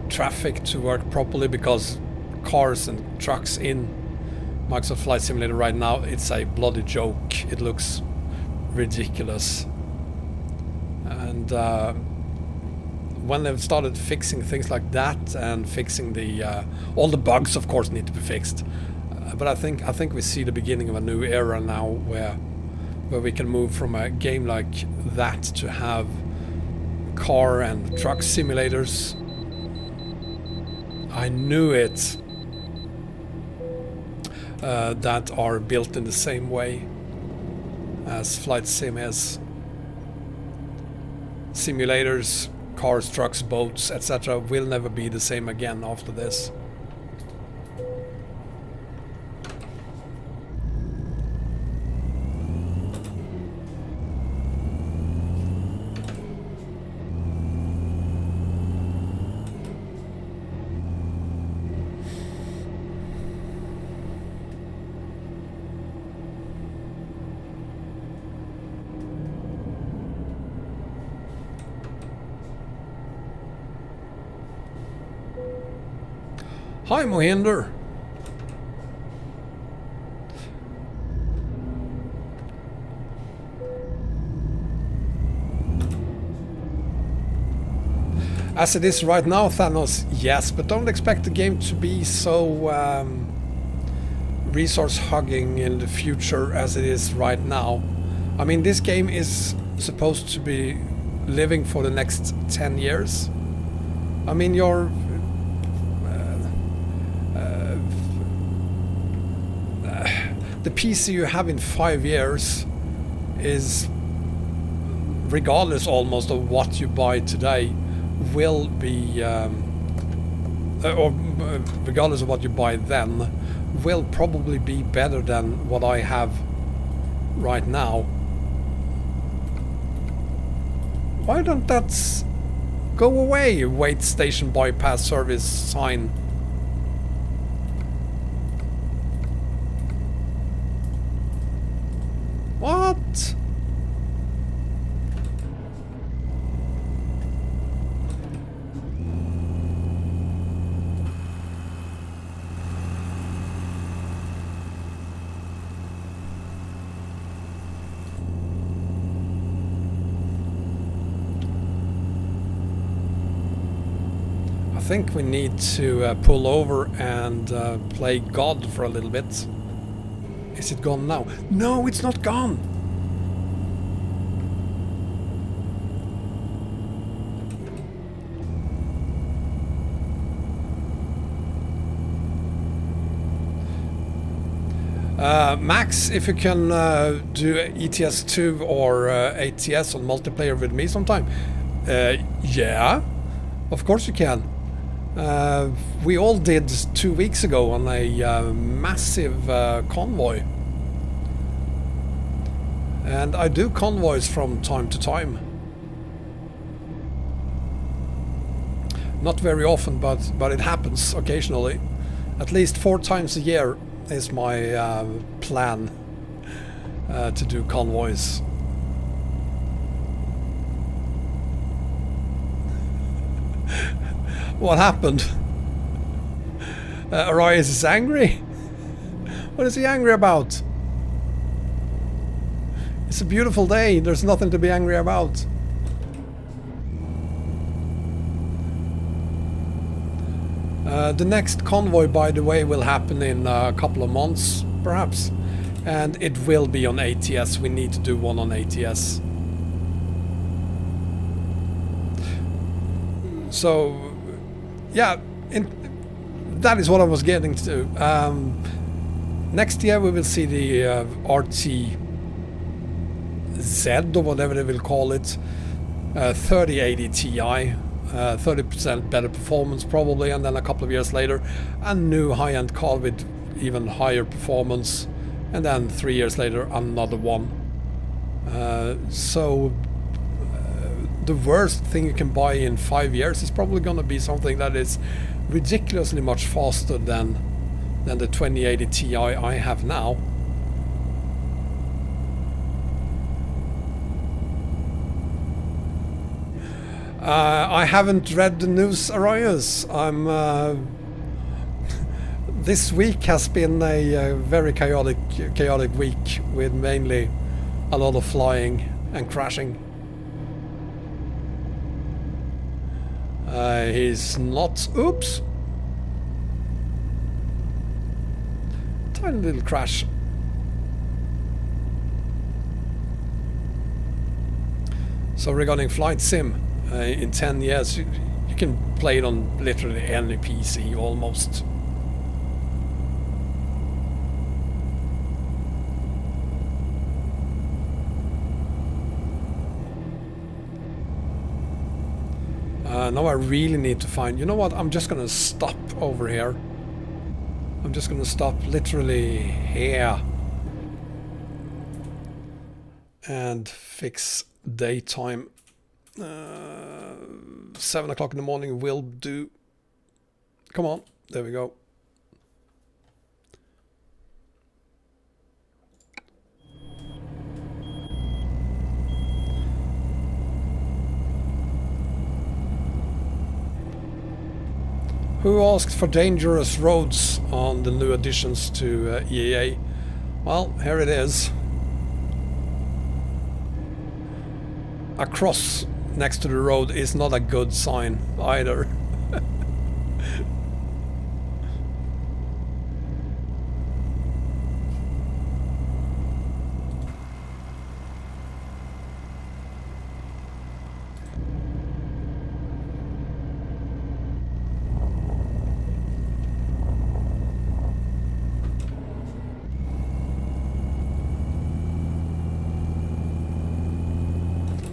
A: traffic to work properly, because cars and trucks in Microsoft Flight Simulator right now, it's a bloody joke. It looks ridiculous. And when they've started fixing things like that and fixing the all the bugs, of course, need to be fixed. But I think we see the beginning of a new era now, where we can move from a game like that to have car and truck simulators. I knew it. That are built in the same way as Flight Sim is. Simulators, cars, trucks, boats, etc. will never be the same again after this. Hi, Mohinder. As it is right now, Thanos, yes, but don't expect the game to be so resource-hugging in the future as it is right now. I mean, this game is supposed to be living for the next 10 years. I mean, you're... the PC you have in 5 years is, regardless almost of what you buy today, will be, or regardless of what you buy then, will probably be better than what I have right now. Why don't that go away, wait station bypass service sign? What? think we need to pull over and play God for a little bit. Is it gone now? No, it's not gone! Max, if you can do ETS2 or ATS on multiplayer with me sometime. Yeah, of course you can. We all did 2 weeks ago on a massive convoy. And I do convoys from time to time. Not very often, but it happens occasionally. At least 4 times a year is my plan to do convoys. What happened? Arias is angry? What is he angry about? It's a beautiful day, there's nothing to be angry about. The next convoy, by the way, will happen in a couple of months, perhaps. And it will be on ATS. We need to do one on ATS. So, yeah, that is what I was getting to. Next year we will see the RTZ, or whatever they will call it, 3080 Ti. 30% better performance probably, and then a couple of years later a new high-end car with even higher performance, and then 3 years later another one. The worst thing you can buy in 5 years is probably going to be something that is ridiculously much faster than the 2080 Ti I have now. I haven't read the news, Arias. This week has been a very chaotic week, with mainly a lot of flying and crashing. He's not... Oops! Tiny little crash. So regarding flight sim, in 10 years you can play it on literally any PC almost. Now I really need to find... You know what? I'm just gonna stop over here. I'm just gonna stop literally here. And fix daytime. 7 o'clock in the morning will do. Come on, there we go. Who asked for dangerous roads on the new additions to EAA? Well, here it is. A cross next to the road is not a good sign either.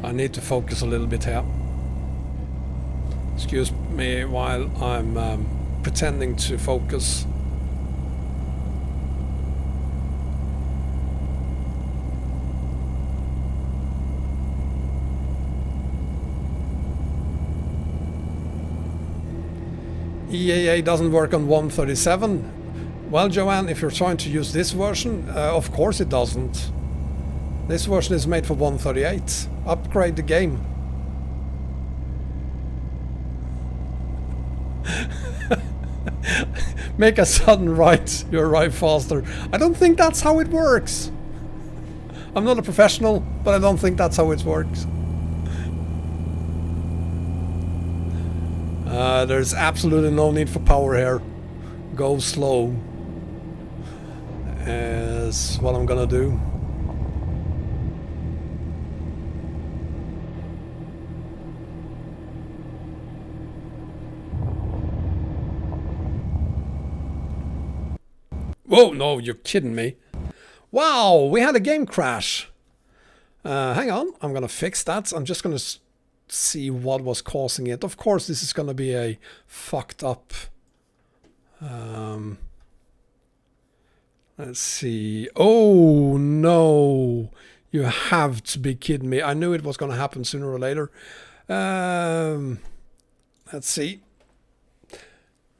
A: I need to focus a little bit here. Excuse me while I'm pretending to focus. EAA doesn't work on 137. Well, Joanne, if you're trying to use this version, of course it doesn't. This version is made for 138. Upgrade the game. Make a sudden right, you arrive faster. I don't think that's how it works. I'm not a professional, but I don't think that's how it works. There's absolutely no need for power here. Go slow is what I'm gonna do. Whoa, no, you're kidding me. Wow, we had a game crash. Hang on, I'm gonna fix that. I'm just gonna see what was causing it. Of course, this is gonna be a fucked up. Let's see. Oh no, you have to be kidding me. I knew it was gonna happen sooner or later. Let's see.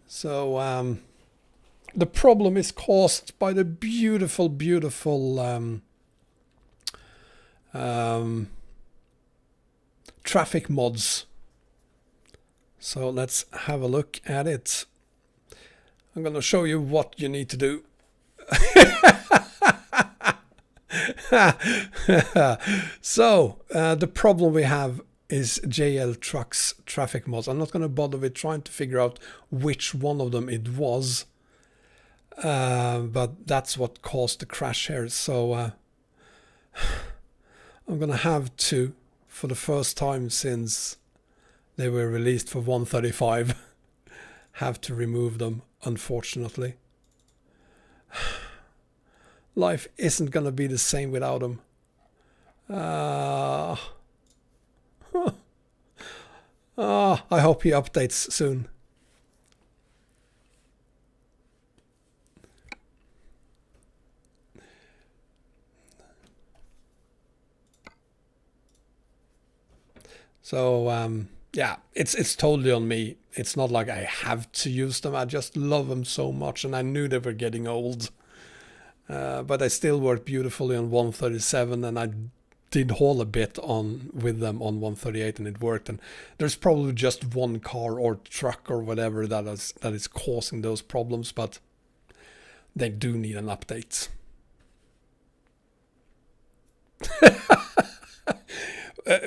A: So the problem is caused by the beautiful, beautiful traffic mods. So let's have a look at it. I'm going to show you what you need to do. So the problem we have is JL Trucks traffic mods. I'm not going to bother with trying to figure out which one of them it was. But that's what caused the crash here. So I'm gonna have to, for the first time since they were released for 135, have to remove them, unfortunately. Life isn't gonna be the same without them. I hope he updates soon. So yeah, it's totally on me. It's not like I have to use them. I just love them so much, and I knew they were getting old. But they still work beautifully on 137, and I did haul a bit on with them on 138, and it worked. And there's probably just one car or truck or whatever that is causing those problems, but they do need an update.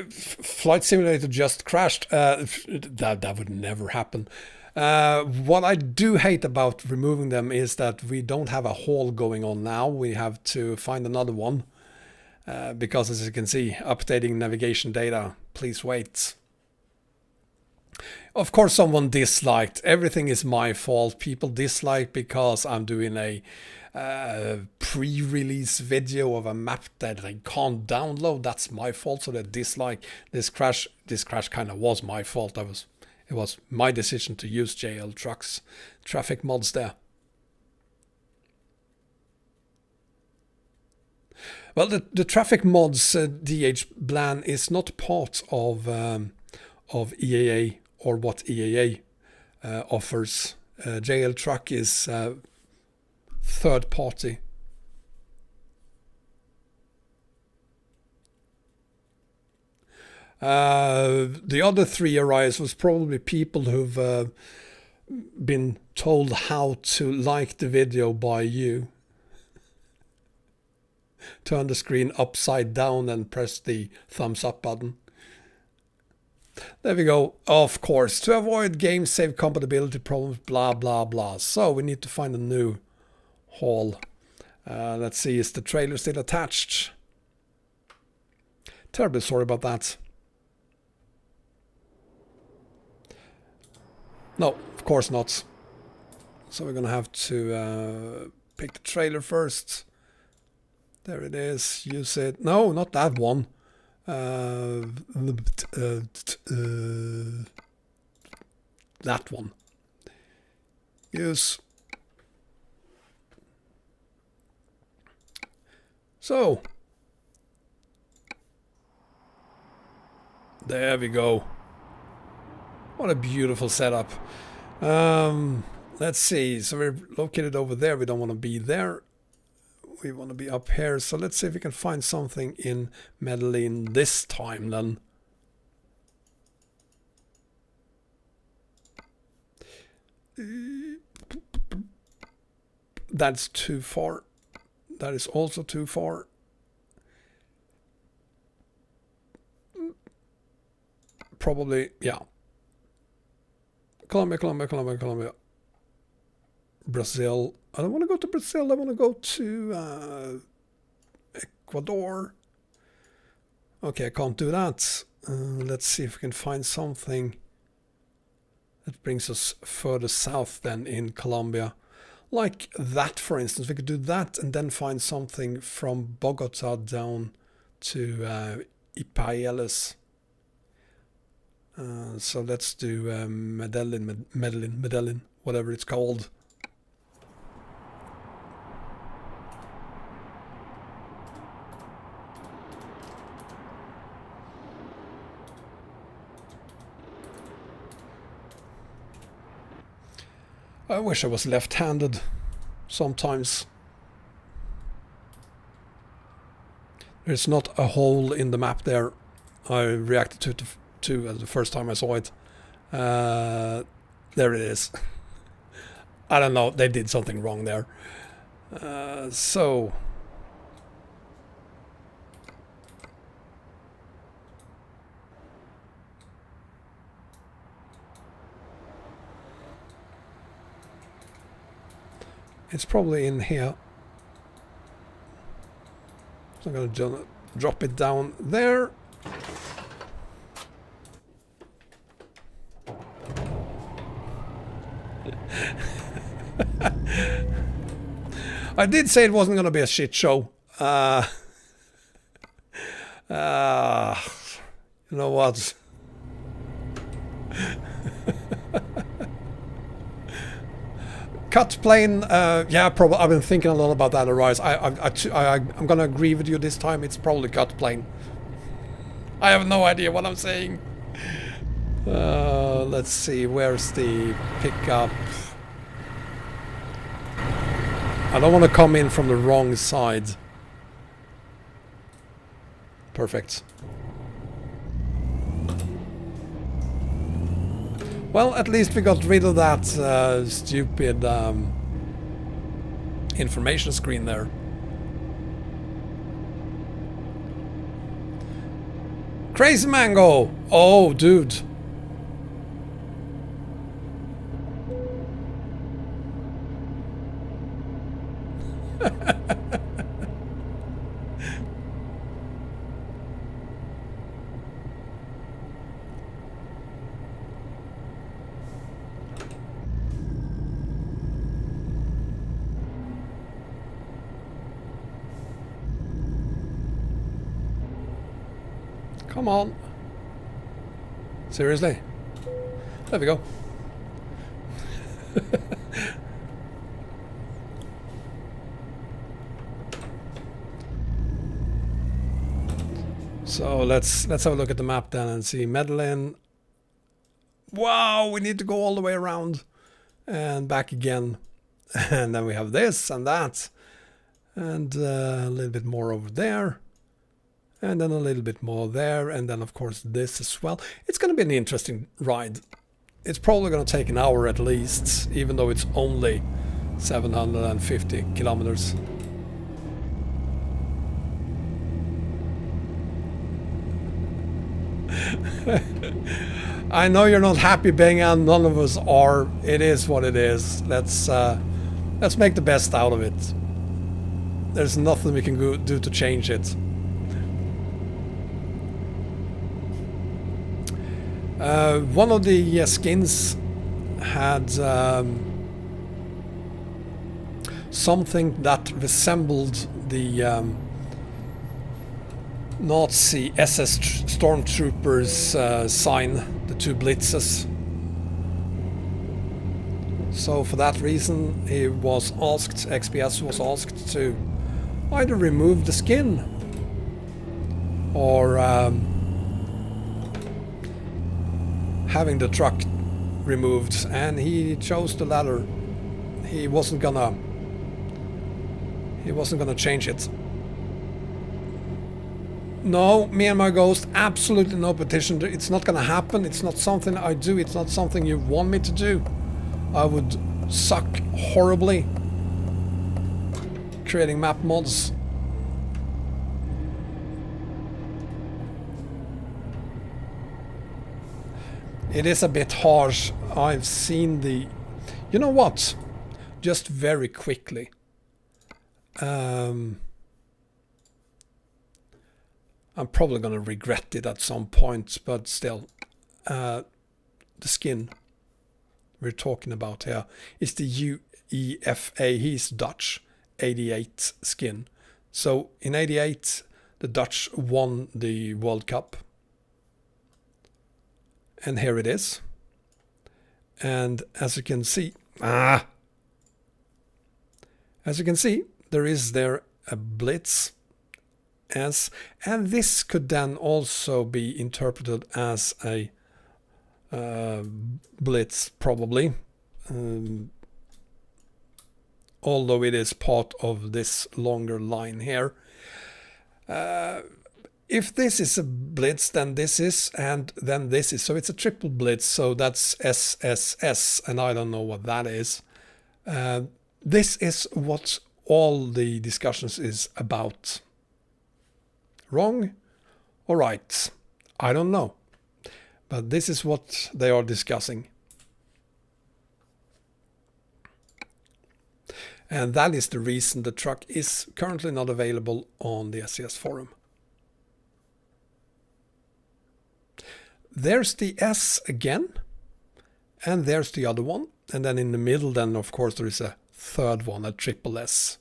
A: Flight Simulator just crashed. That would never happen. What I do hate about removing them is that we don't have a haul going on now. We have to find another one. Because as you can see, updating navigation data, please wait. Of course someone disliked. Everything is my fault. People dislike because I'm doing a pre-release video of a map that they can't download. That's my fault, so they dislike. This crash kind of was my fault. It was my decision to use JL Trucks traffic mods there. Well, the traffic mods DH Blan is not part of EAA or what EAA offers. JL Truck is third party. The other three arise was probably people who've been told how to like the video by you. Turn the screen upside down and press the thumbs up button. There we go. Of course, to avoid game save compatibility problems, blah blah blah. So we need to find a new haul. Let's see, is the trailer still attached? Terribly sorry about that. No, of course not. So we're gonna have to pick the trailer first. There it is. Use it. No, not that one. That one. Use. So. There we go. What a beautiful setup. Let's see. So we're located over there. We don't want to be there. We want to be up here. So let's see if we can find something in Medellin this time then. That's too far. That is also too far. Probably, yeah. Colombia. Brazil. I don't want to go to Brazil. I want to go to Ecuador. Okay, I can't do that. Let's see if we can find something that brings us further south than in Colombia. Like that, for instance. We could do that and then find something from Bogota down to EAA. So let's do Medellin, whatever it's called. I wish I was left-handed sometimes. There's not a hole in the map there. I reacted to the first time I saw it. There it is. I don't know, they did something wrong there. So... it's probably in here. So I'm going to drop it down there. I did say it wasn't going to be a shit show. You know what? Cut plane, yeah, probably. I've been thinking a lot about that, Arise. I'm gonna agree with you this time. It's probably cut plane. I have no idea what I'm saying. Let's see, where's the pickup? I don't want to come in from the wrong side. Perfect. Well, at least we got rid of that stupid information screen there. Crazy Mango! Oh, dude. Come on. Seriously? There we go. So let's have a look at the map then and see Medellin. Wow, we need to go all the way around and back again. And then we have this and that. And a little bit more over there. And then a little bit more there, and then of course this as well. It's going to be an interesting ride. It's probably going to take an hour at least, even though it's only 750 kilometers. I know you're not happy, Bengan. None of us are. It is what it is. Let's make the best out of it. There's nothing we can do to change it. One of the skins had something that resembled the Nazi SS stormtroopers sign, the two blitzes. So for that reason he was asked, XPS was asked to either remove the skin or having the truck removed, and he chose the latter. He wasn't gonna change it. No, me and my ghost, absolutely no petition. It's not gonna happen. It's not something I do. It's not something you want me to do. I would suck horribly creating map mods. It is a bit harsh. I've seen the... You know what? Just very quickly. I'm probably going to regret it at some point, but still. The skin we're talking about here is the UEFA. He's Dutch. 88 skin. So in 88, the Dutch won the World Cup. And here it is. And as you can see, there is there a blitz as, and this could then also be interpreted as a blitz probably, although it is part of this longer line here. If this is a blitz, then this is, and then this is. So it's a triple blitz, so that's SSS, and I don't know what that is. This is what all the discussions is about. Wrong or right? I don't know. But this is what they are discussing. And that is the reason the truck is currently not available on the SCS forum. There's the S again, and there's the other one. And then in the middle, then of course there is a third one, a triple S.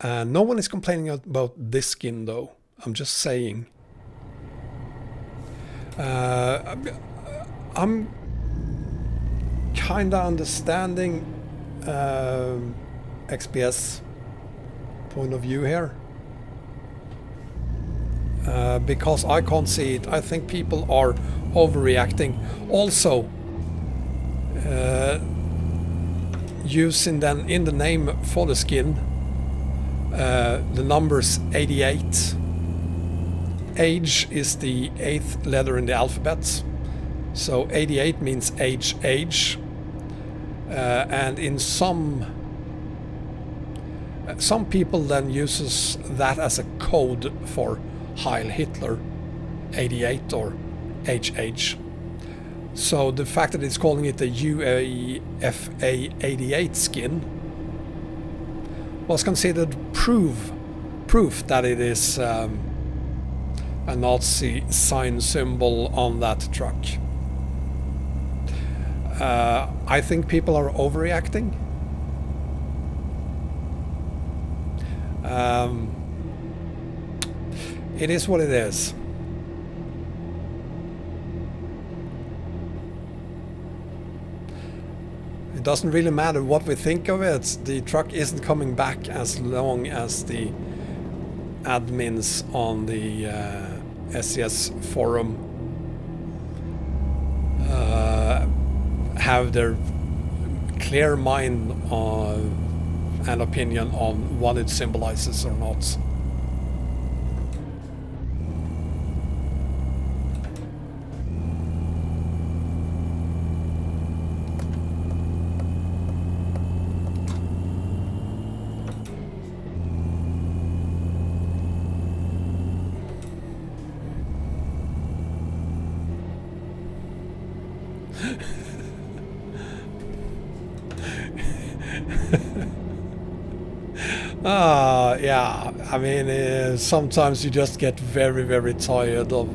A: No one is complaining about this skin though. I'm just saying. I'm kinda understanding XPS point of view here. Because I can't see it. I think people are overreacting. Also, using then in the name for the skin the numbers 88. Age is the 8th letter in the alphabet. So 88 means age. And in some people then uses that as a code for Heil Hitler 88 or HH. So the fact that it's calling it the UEFA 88 skin was considered proof that it is a Nazi sign symbol on that truck. I think people are overreacting. It is what it is. It doesn't really matter what we think of it. The truck isn't coming back as long as the admins on the SCS forum have their clear mind and opinion on what it symbolizes or not. Yeah, I mean, sometimes you just get very, very tired of...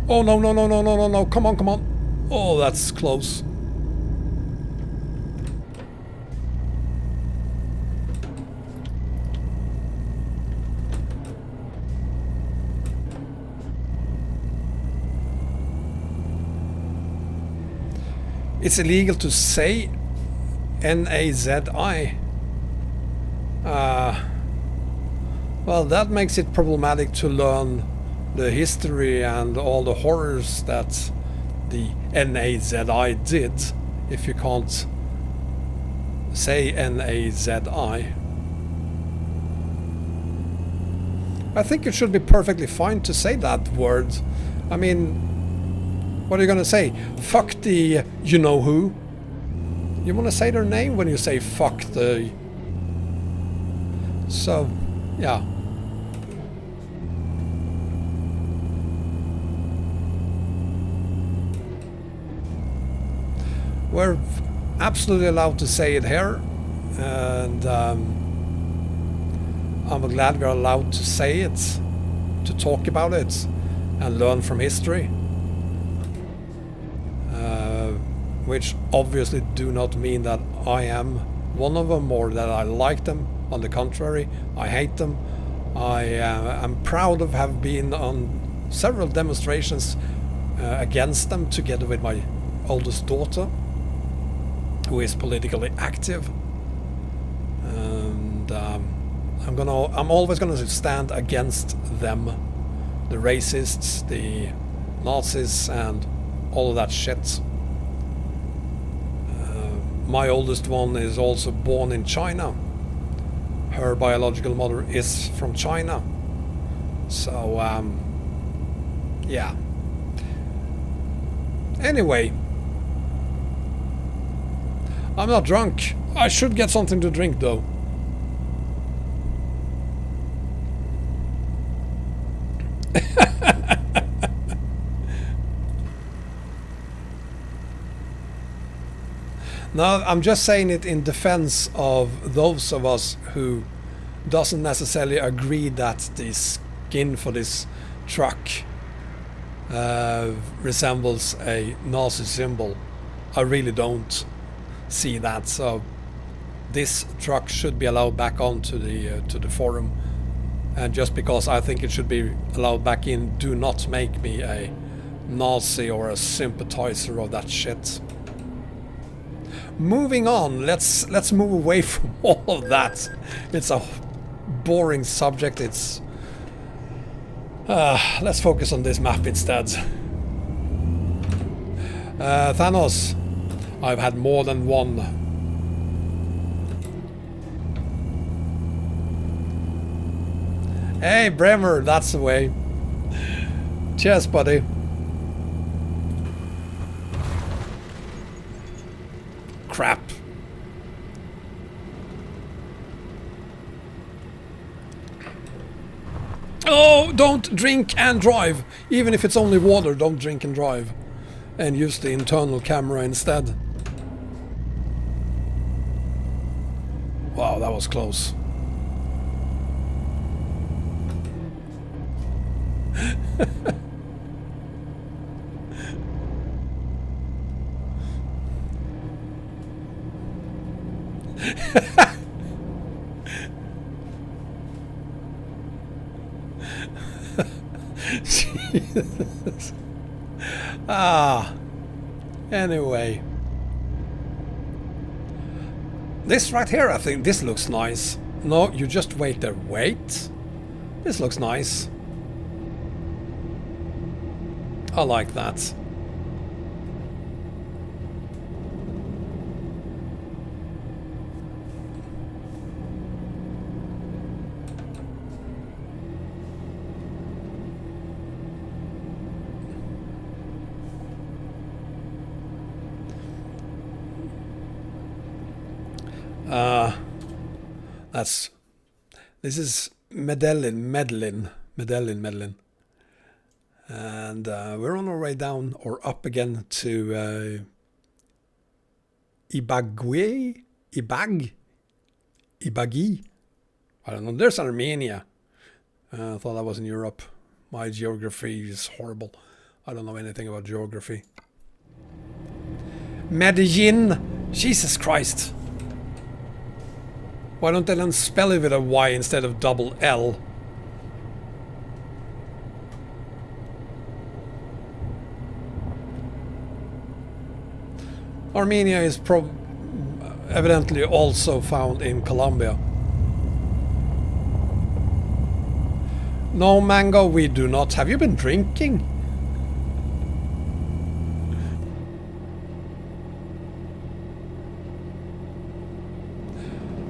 A: Oh, no, come on. Oh, that's close. It's illegal to say N-A-Z-I. Well, that makes it problematic to learn the history and all the horrors that the N-A-Z-I did if you can't say N-A-Z-I. I think it should be perfectly fine to say that word. I mean, what are you gonna say? Fuck the you-know-who? You want to say their name when you say fuck the... So, yeah. We're absolutely allowed to say it here, and I'm glad we're allowed to say it, to talk about it, and learn from history. Which obviously do not mean that I am one of them or that I like them. On the contrary, I hate them. I am proud of have been on several demonstrations against them, together with my oldest daughter, who is politically active. And I'm always gonna stand against them, the racists, the Nazis, and all of that shit. My oldest one is also born in China. Her biological mother is from China. So, yeah. Anyway. I'm not drunk. I should get something to drink though. No, I'm just saying it in defense of those of us who doesn't necessarily agree that the skin for this truck resembles a Nazi symbol. I really don't see that. So this truck should be allowed back onto the forum. And just because I think it should be allowed back in, do not make me a Nazi or a sympathizer of that shit. Moving on, let's move away from all of that. It's a boring subject. It's let's focus on this map instead. Thanos, I've had more than one. Hey Bremer, that's the way. Cheers, buddy. Crap. Oh, don't drink and drive. Even if it's only water, don't drink and drive. And use the internal camera instead. Wow, that was close. Jesus. Anyway, this right here, I think this looks nice. No, you just wait there. Wait, this looks nice. I like that. This is Medellin, and we're on our way down or up again to Ibagi. I don't know. There's Armenia. I thought that was in Europe. My geography is horrible. I don't know anything about geography. Medellin. Jesus Christ. Why don't they then spell it with a Y instead of double L? Armenia is evidently also found in Colombia. No, Mango, we do not. Have you been drinking?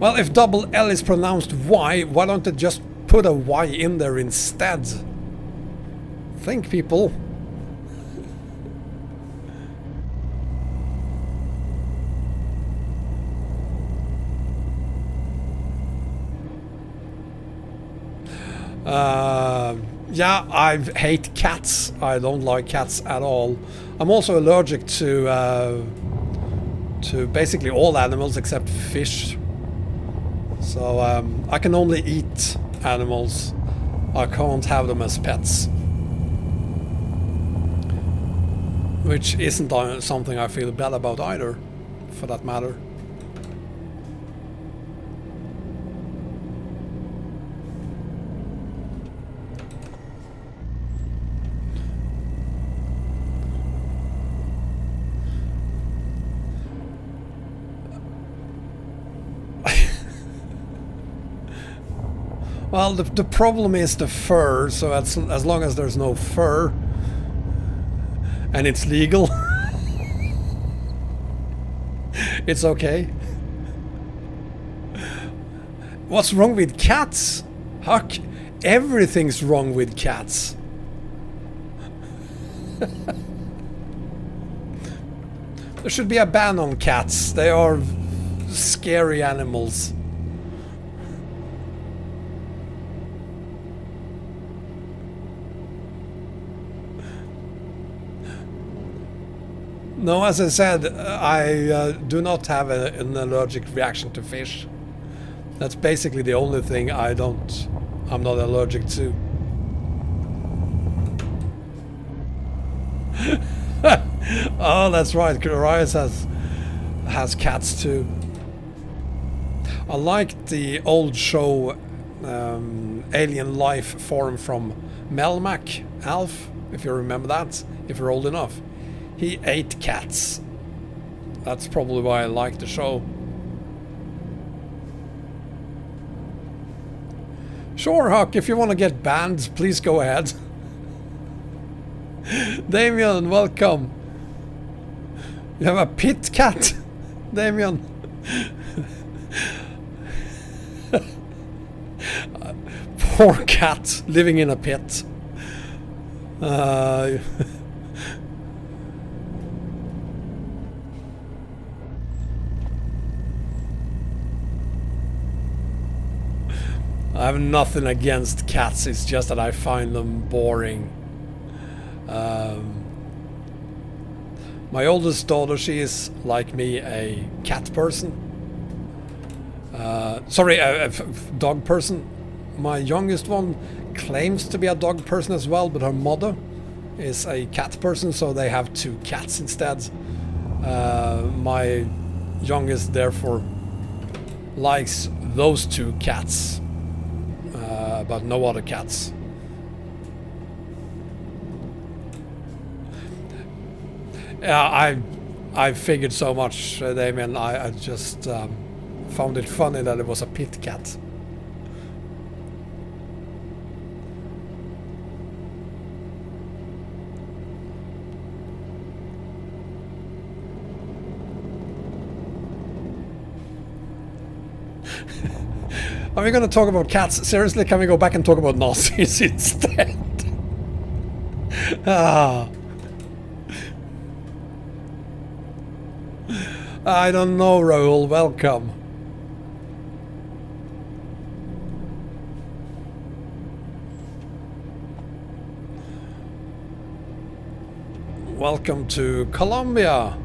A: Well, if double L is pronounced Y, why don't they just put a Y in there instead? Think, people. Yeah, I hate cats. I don't like cats at all. I'm also allergic to to basically all animals except fish. So I can only eat animals. I can't have them as pets. Which isn't something I feel bad about either, for that matter. Well, the problem is the fur, so as long as there's no fur and it's legal, it's okay. What's wrong with cats? Huck, everything's wrong with cats. There should be a ban on cats. They are scary animals. No, as I said, I do not have an allergic reaction to fish. That's basically the only thing I'm not allergic to. Oh, that's right. Arias has cats too. I like the old show Alien Life Form from Melmac, Alf, if you remember that, if you're old enough. He ate cats. That's probably why I like the show. Sure, Huck, if you want to get banned, please go ahead. Damien, welcome. You have a pit cat, Damien. Poor cat living in a pit. I have nothing against cats, it's just that I find them boring. My oldest daughter, she is, like me, a cat person. Sorry, a dog person. My youngest one claims to be a dog person as well, but her mother is a cat person, so they have 2 cats instead. My youngest, therefore, likes those 2 cats. But no other cats. Yeah, I figured so much, Damien. I just found it funny that it was a pit cat. Are we going to talk about cats? Seriously, can we go back and talk about Nazis instead? Ah. I don't know, Raoul. Welcome. Welcome to Colombia.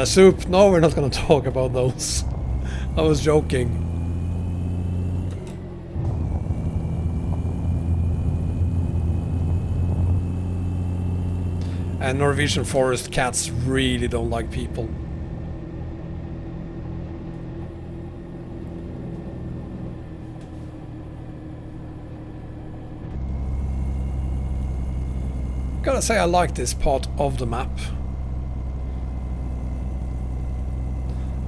A: Soup, no, we're not going to talk about those. I was joking. And Norwegian forest cats really don't like people. Gotta say, I like this part of the map.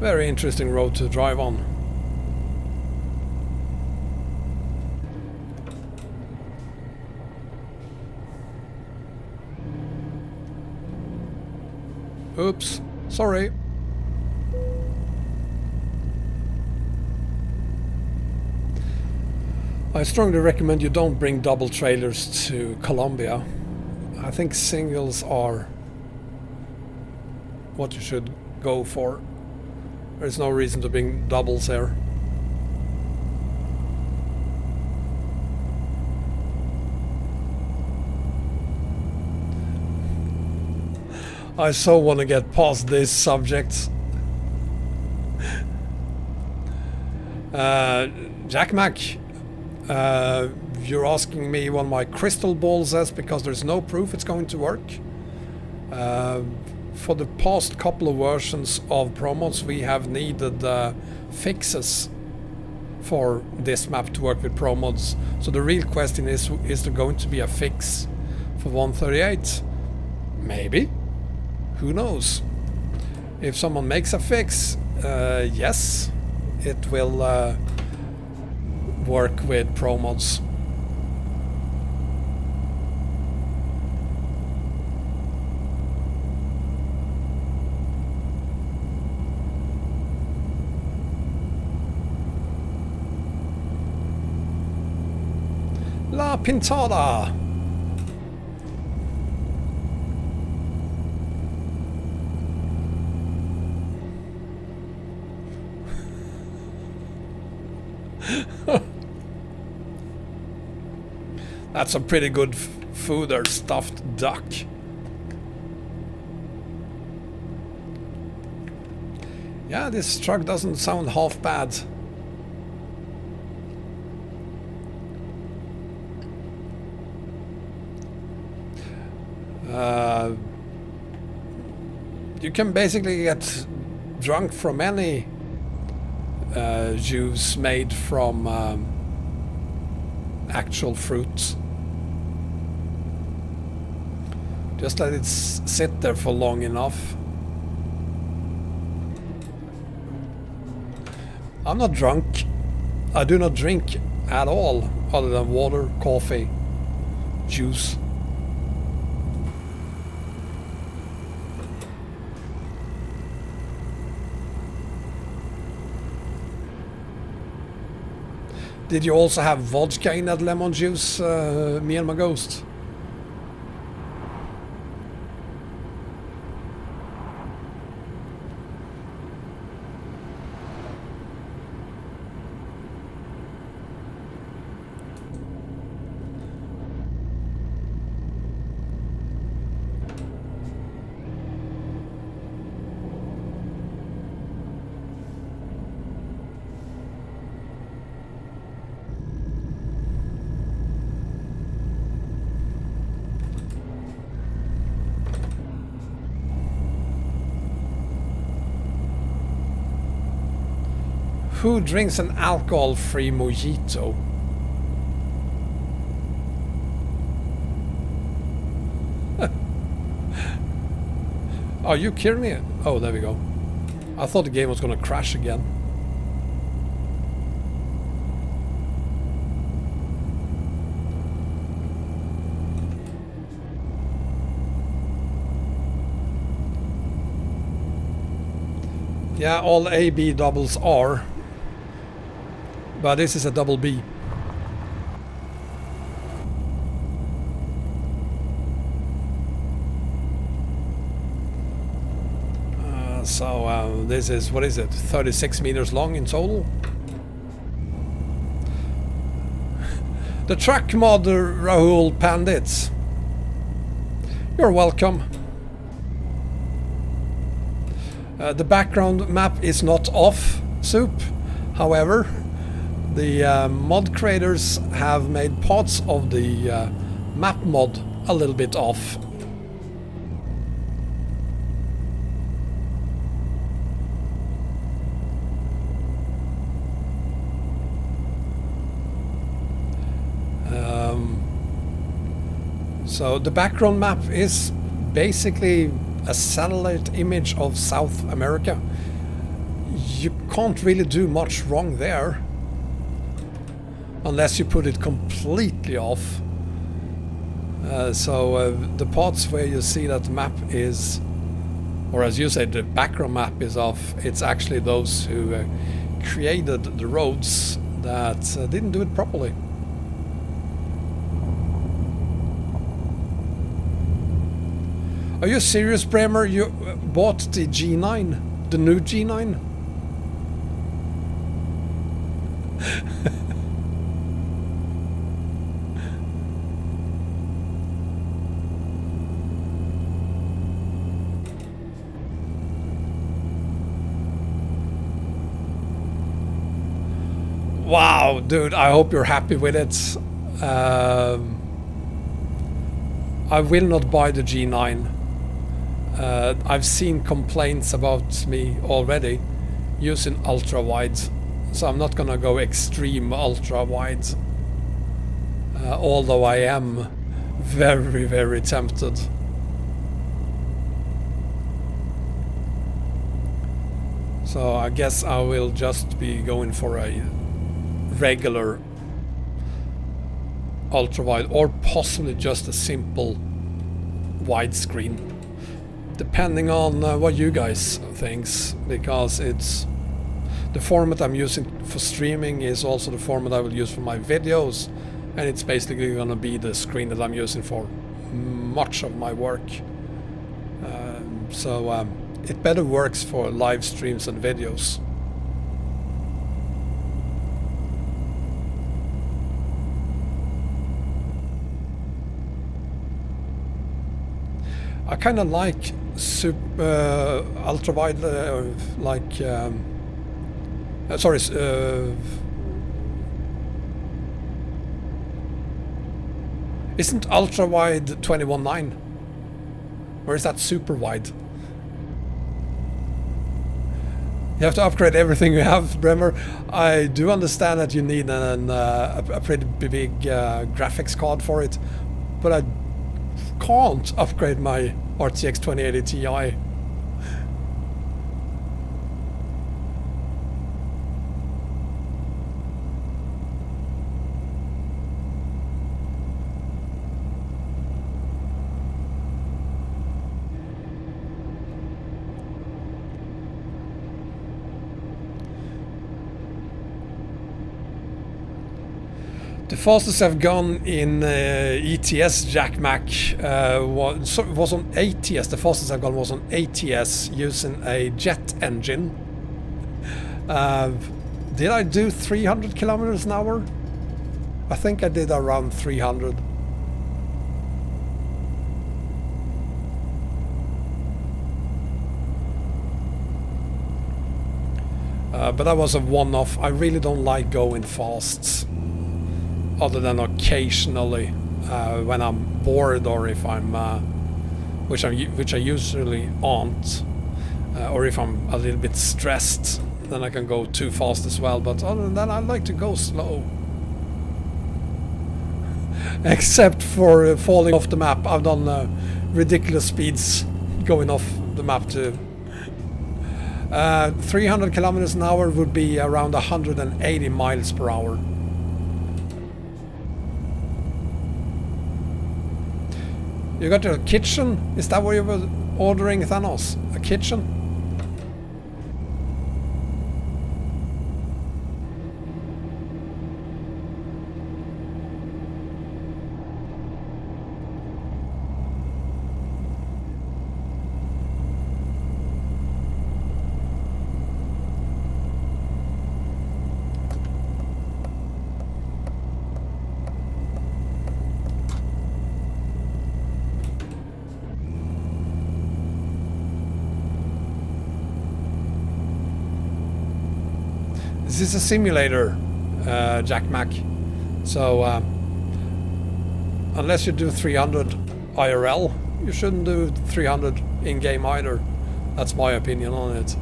A: Very interesting road to drive on. Oops, sorry. I strongly recommend you don't bring double trailers to Colombia. I think singles are what you should go for. There's no reason to bring doubles here. I so want to get past this subject. Jack Mac, you're asking me what my crystal ball says because there's no proof it's going to work. For the past couple of versions of Pro Mods, we have needed fixes for this map to work with Pro Mods. So the real question is there going to be a fix for 138? Maybe. Who knows? If someone makes a fix, yes, it will work with Pro Mods. La Pintada! That's a pretty good food there, stuffed duck. Yeah, this truck doesn't sound half bad. You can basically get drunk from any juice made from actual fruits. Just let it sit there for long enough. I'm not drunk. I do not drink at all other than water, coffee, juice. Did you also have vodka in that lemon juice, me and my ghost? Who drinks an alcohol-free mojito? Are you kidding me? Oh, there we go. I thought the game was gonna crash again. Yeah, all AB doubles are. But this is a double B. So this is, what is it, 36 meters long in total? The track mod, Rahul Pandits. You're welcome. The background map is not off, Soup. However, the mod creators have made parts of the map mod a little bit off. So the background map is basically a satellite image of South America. You can't really do much wrong there. Unless you put it completely off. So the parts where you see that the map is, or as you said, the background map is off, it's actually those who created the roads that didn't do it properly. Are you serious, Bremer? You bought the G9? the new G9? Wow, dude, I hope you're happy with it. I will not buy the G9. I've seen complaints about me already using ultra wide, so I'm not gonna go extreme ultra wide. Although I am very, very tempted. So I guess I will just be going for a regular ultra wide, or possibly just a simple widescreen, depending on what you guys thinks, because it's the format I'm using for streaming is also the format I will use for my videos, and it's basically gonna be the screen that I'm using for much of my work. So it better works for live streams and videos. I kind of like ultra wide, sorry, isn't ultra wide 21.9, or is that super wide? You have to upgrade everything you have, Bremer. I do understand that you need a pretty big graphics card for it, but I can't upgrade my RTX 2080 Ti. The fastest I've gone in ETS Jack Mac was on ATS. The fastest I've gone was on ATS using a jet engine. Did I do 300 kilometers an hour? I think I did around 300. But that was a one-off. I really don't like going fast, other than occasionally when I'm bored, or if I'm which I usually aren't, or if I'm a little bit stressed, then I can go too fast as well. But other than that, I like to go slow. Except for falling off the map. I've done ridiculous speeds going off the map too. 300 kilometers an hour would be around 180 miles per hour. You got a kitchen? Is that where you were ordering, Thanos? A kitchen? This is a simulator, Jack Mac. So unless you do 300 IRL, you shouldn't do 300 in-game either. That's my opinion on it.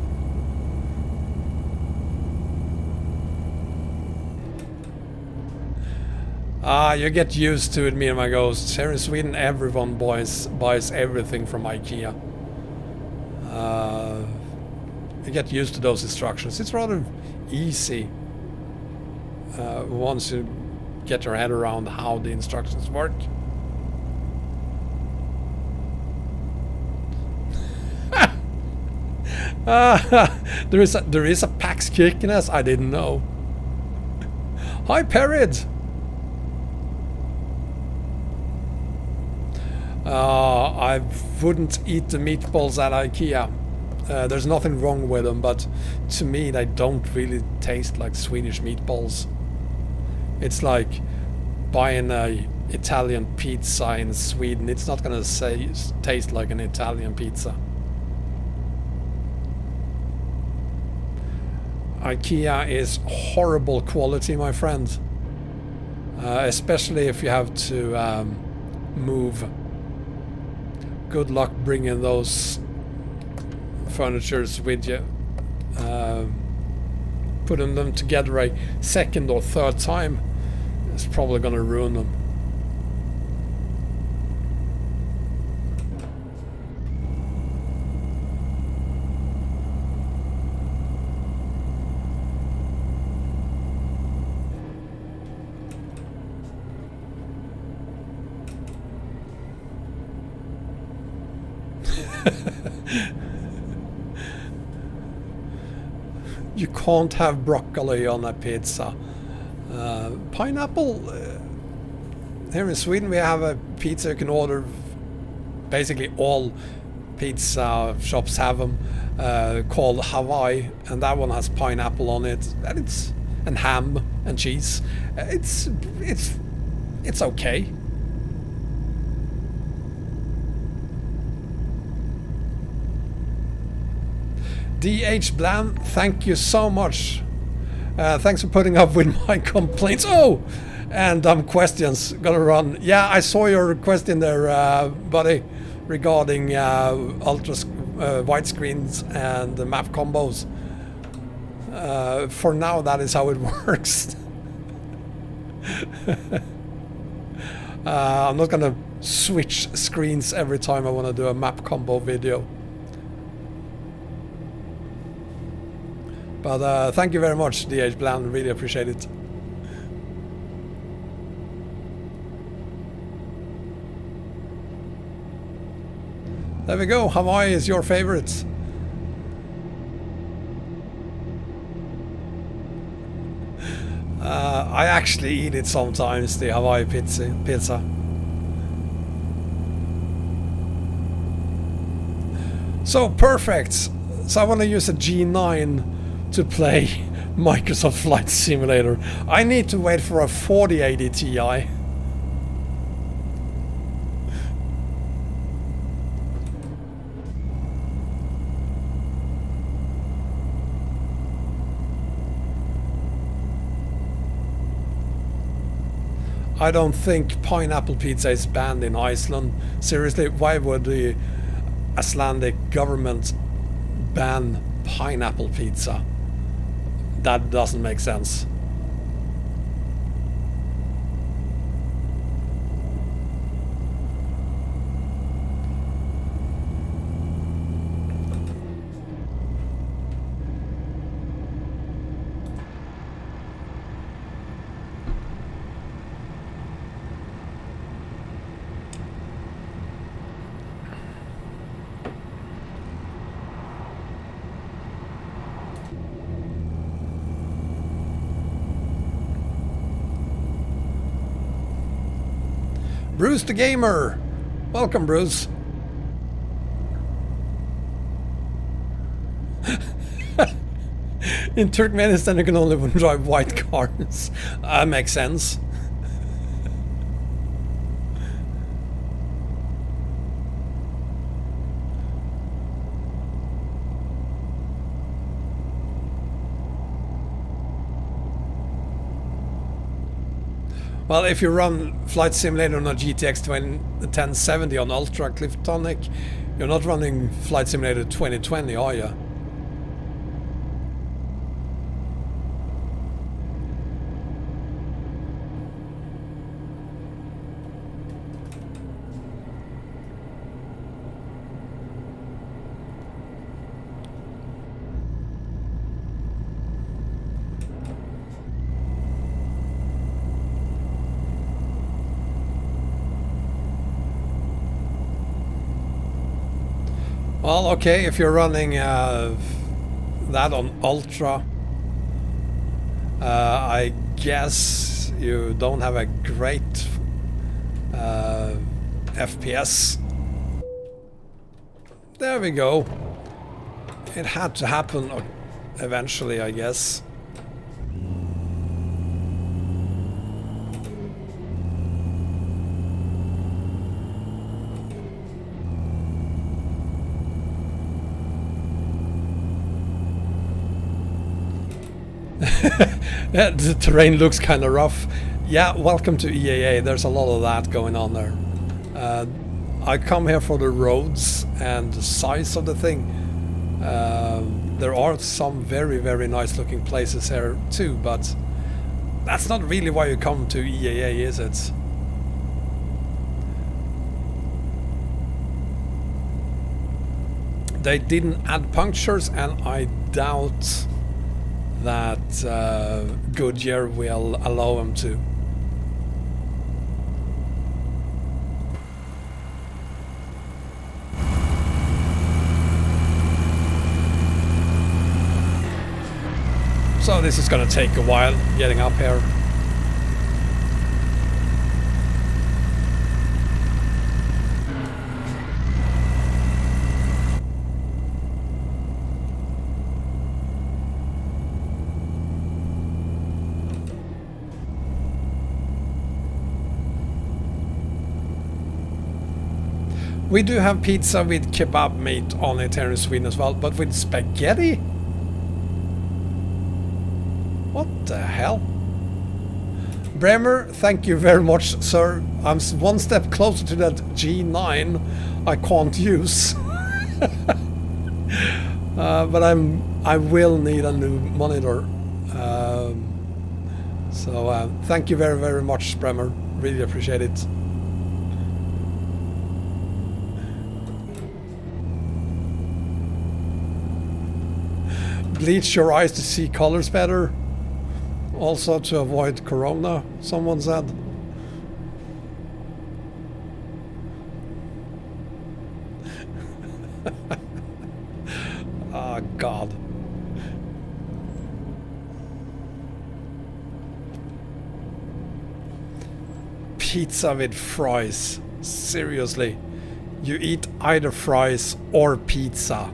A: You get used to it, me and my ghosts. Here in Sweden, everyone buys everything from IKEA. You get used to those instructions. It's rather easy once you get your head around how the instructions work. There is a PAX kicking us. I didn't know. Hi, Perid. I wouldn't eat the meatballs at IKEA. There's nothing wrong with them, but to me they don't really taste like Swedish meatballs. It's like buying a Italian pizza in Sweden. It's not gonna taste like an Italian pizza. IKEA is horrible quality, my friend. Especially if you have to move. Good luck bringing those furnitures with you. Putting them together a second or third time is probably gonna ruin them. You can't have broccoli on a pizza. Pineapple. Here in Sweden we have a pizza you can order. Basically all pizza shops have them, called Hawaii, and that one has pineapple on it, and ham and cheese. It's okay. DH Bland, thank you so much. Thanks for putting up with my complaints. Oh, and questions gonna run. Yeah, I saw your question there, buddy, regarding ultra widescreens and the map combos. For now, that is how it works. I'm not gonna switch screens every time I want to do a map combo video. But thank you very much, DH Bland. Really appreciate it. There we go. Hawaii is your favorite. I actually eat it sometimes, the Hawaii pizza. So perfect. So I want to use a G9 to play Microsoft Flight Simulator. I need to wait for a 4080 Ti. I don't think pineapple pizza is banned in Iceland. Seriously, why would the Icelandic government ban pineapple pizza? That doesn't make sense. Bruce the Gamer! Welcome, Bruce. In Turkmenistan you can only drive white cars. That makes sense. Well, if you run Flight Simulator on a GTX 1070 on Ultra Cliftonic, you're not running Flight Simulator 2020, are you? Well, okay, if you're running that on Ultra, I guess you don't have a great FPS. There we go. It had to happen eventually, I guess. Yeah, the terrain looks kind of rough. Yeah, welcome to EAA. There's a lot of that going on there. I come here for the roads and the size of the thing. There are some very, very nice looking places here too, but that's not really why you come to EAA, is it? They didn't add punctures, and I doubt that Goodyear will allow them to. So this is gonna take a while getting up here. We do have pizza with kebab meat on it here in Sweden as well, but with spaghetti? What the hell? Bremer, thank you very much, sir. I'm one step closer to that G9 I can't use. But I will need a new monitor. So thank you very, very much, Bremer. Really appreciate it. Bleach your eyes to see colors better. Also to avoid corona, someone said. Oh God. Pizza with fries. Seriously. You eat either fries or pizza.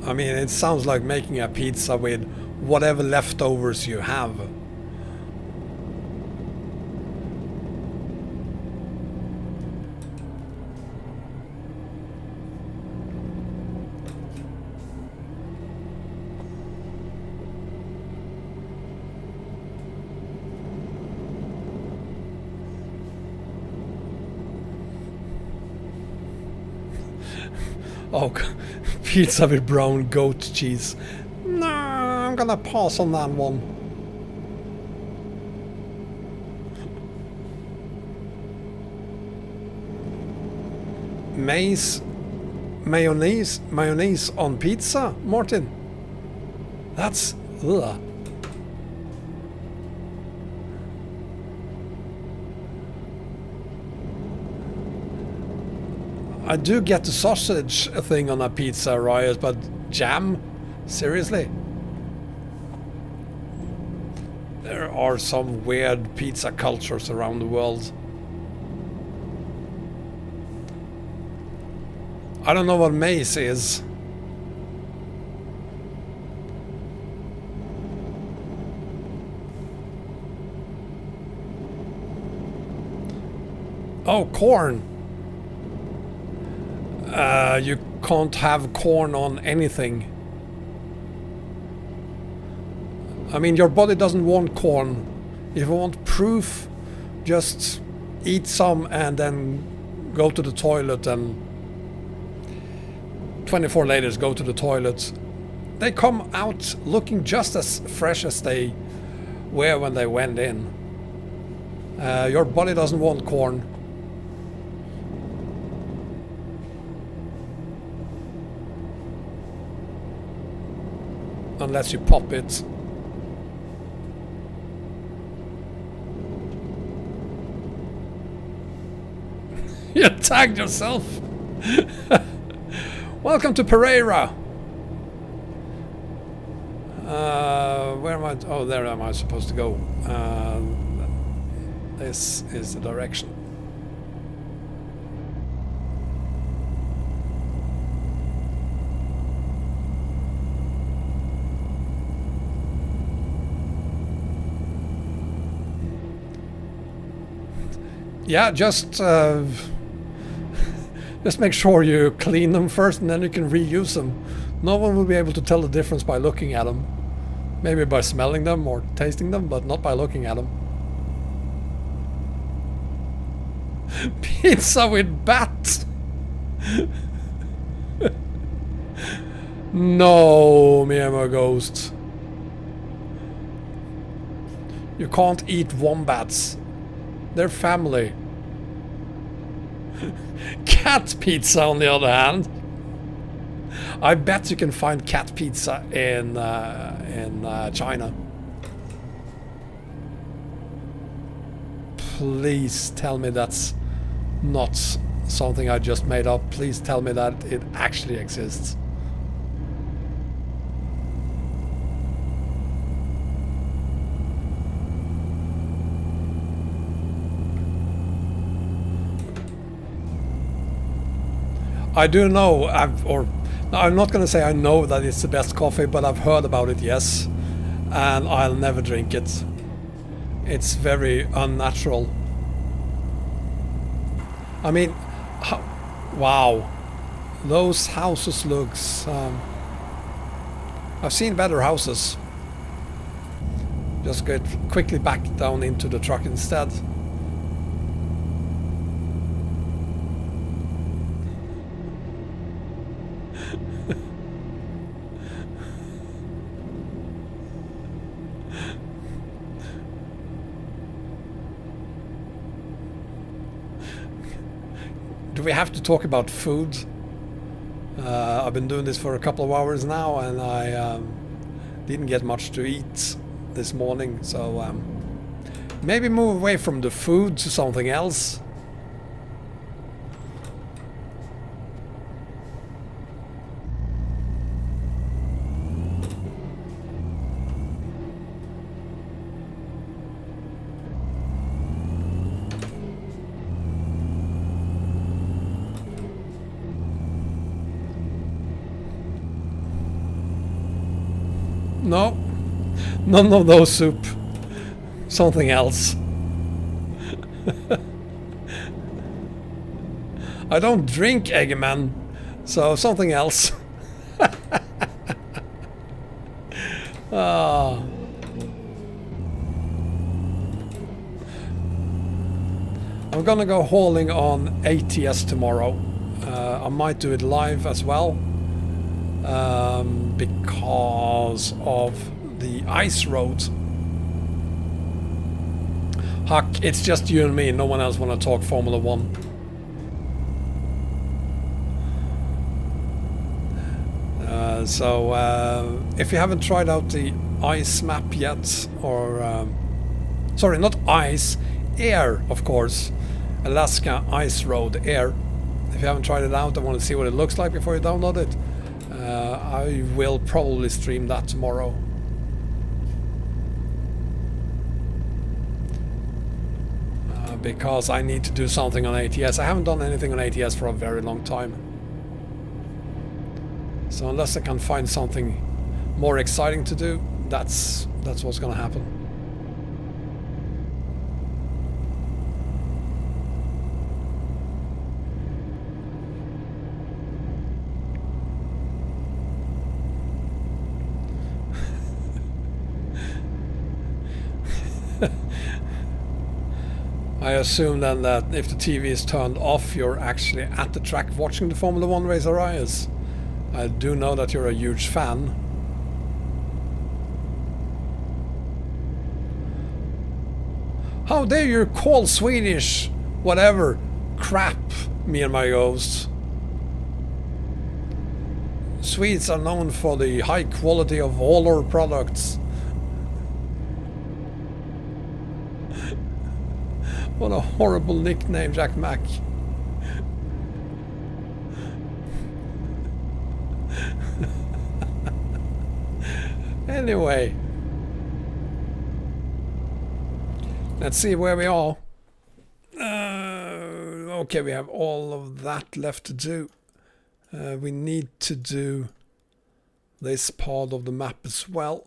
A: I mean, it sounds like making a pizza with whatever leftovers you have. Oh, pizza with brown goat cheese. Nah, I'm gonna pass on that one. Mayonnaise on pizza, Martin. That's ugh. I do get the sausage thing on a pizza, Riot, but jam? Seriously? There are some weird pizza cultures around the world. I don't know what maize is. Oh, corn. You can't have corn on anything. I mean, your body doesn't want corn. If you want proof, just eat some and then go to the toilet, and 24 later go to the toilet. They come out looking just as fresh as they were when they went in. Your body doesn't want corn. Unless you pop it. You tagged yourself. Welcome to Pereira. Where am I? Oh, there am I supposed to go. This is the direction. yeah, just make sure you clean them first and then you can reuse them. No one will be able to tell the difference by looking at them. Maybe by smelling them or tasting them, but not by looking at them. Pizza with bats! No, me and my ghost. You can't eat wombats. They're family. Cat pizza, on the other hand. I bet you can find cat pizza in China. Please tell me that's not something I just made up. Please tell me that it actually exists. I do know, I'm not going to say I know that it's the best coffee, but I've heard about it, yes. And I'll never drink it. It's very unnatural. I mean, wow. Those houses looks... I've seen better houses. Just get quickly back down into the truck instead. Do we have to talk about food? I've been doing this for a couple of hours now and I didn't get much to eat this morning, so maybe move away from the food to something else. No, none of those soup. Something else. I don't drink Eggman, so something else. Ah. I'm gonna go hauling on ETS tomorrow. I might do it live as well. Because of the ice road. Huck, it's just you and me, no one else want to talk Formula 1. So if you haven't tried out the ice map yet, or sorry, not ice, air, of course, Alaska Ice Road Air. If you haven't tried it out and want to see what it looks like before you download it, I will probably stream that tomorrow. Because I need to do something on ATS. I haven't done anything on ATS for a very long time. So unless I can find something more exciting to do, that's what's gonna happen. I assume then that if the TV is turned off, you're actually at the track watching the Formula 1 race, Arias. I do know that you're a huge fan. How dare you call Swedish whatever crap, me and my ghosts. Swedes are known for the high quality of all our products. What a horrible nickname, Jack Mac. Anyway. Let's see where we are. Okay, we have all of that left to do. We need to do this part of the map as well.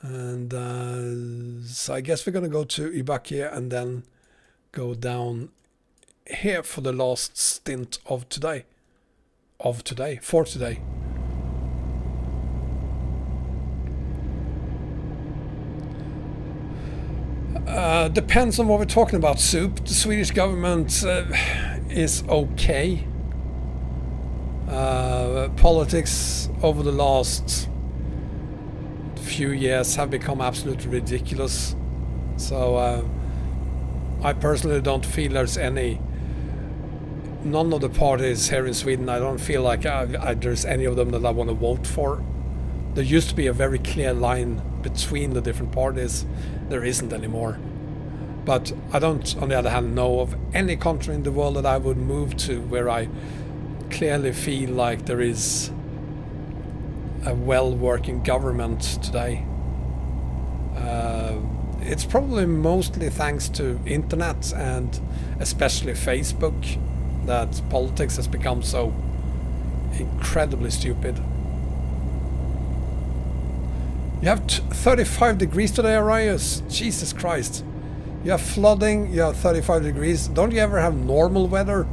A: And so I guess we're going to go to Ibaque and then go down here for the last stint of today. For today. Depends on what we're talking about, Soup. The Swedish government is okay. Politics over the last few years have become absolutely ridiculous. So I personally don't feel there's none of the parties here in Sweden, I don't feel like there's any of them that I want to vote for. There used to be a very clear line between the different parties. There isn't anymore. But I don't, on the other hand, know of any country in the world that I would move to where I clearly feel like there is a well-working government today. It's probably mostly thanks to internet and especially Facebook that politics has become so incredibly stupid. You have 35 degrees today, Arias. Jesus Christ. You have flooding, you have 35 degrees. Don't you ever have normal weather?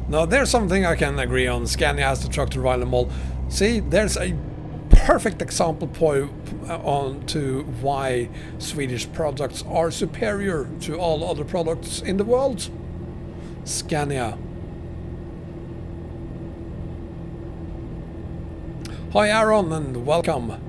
A: Now there's something I can agree on. Scania has the truck to rival them all. See, there's a perfect example on to why Swedish products are superior to all other products in the world. Scania. Hi Aaron and welcome.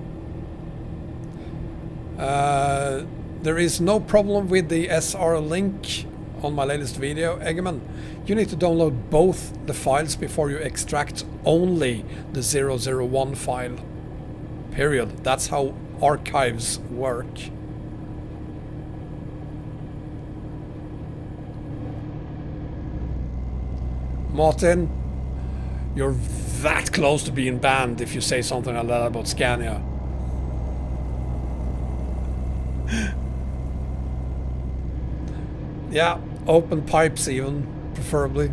A: There is no problem with the SR link on my latest video, Egeman. You need to download both the files before you extract only the 001 file. Period. That's how archives work. Martin, you're that close to being banned if you say something like that about Scania. Yeah, open pipes even, preferably.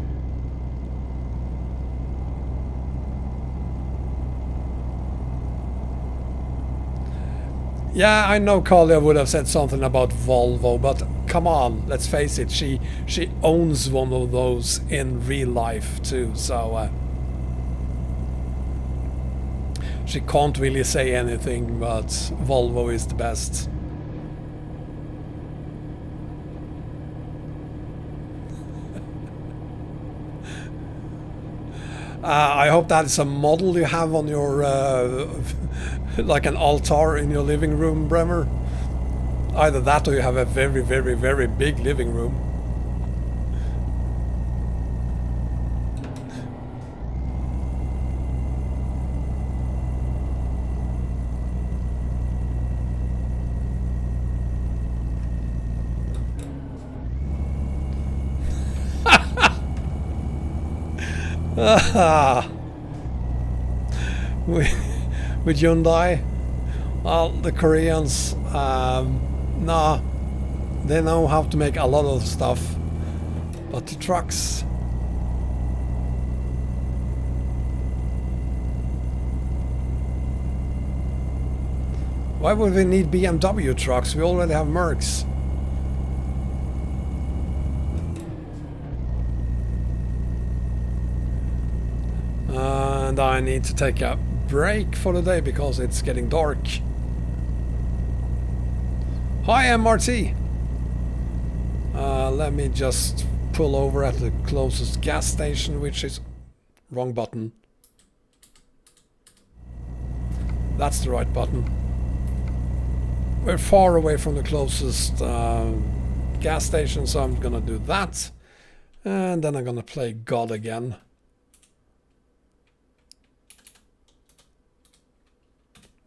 A: Yeah, I know Kalia would have said something about Volvo, but come on, let's face it, she owns one of those in real life too, so she can't really say anything, but Volvo is the best. I hope that's a model you have on your, like an altar in your living room, Bremer. Either that or you have a very, very, very big living room. With Hyundai, well, the Koreans, nah, they know how to make a lot of stuff, but the trucks, why would we need BMW trucks? We already have Mercs. And I need to take a break for the day because it's getting dark. Hi MRT. Let me just pull over at the closest gas station, which is wrong button. That's the right button. We're far away from the closest gas station, so I'm gonna do that, and then I'm gonna play God again.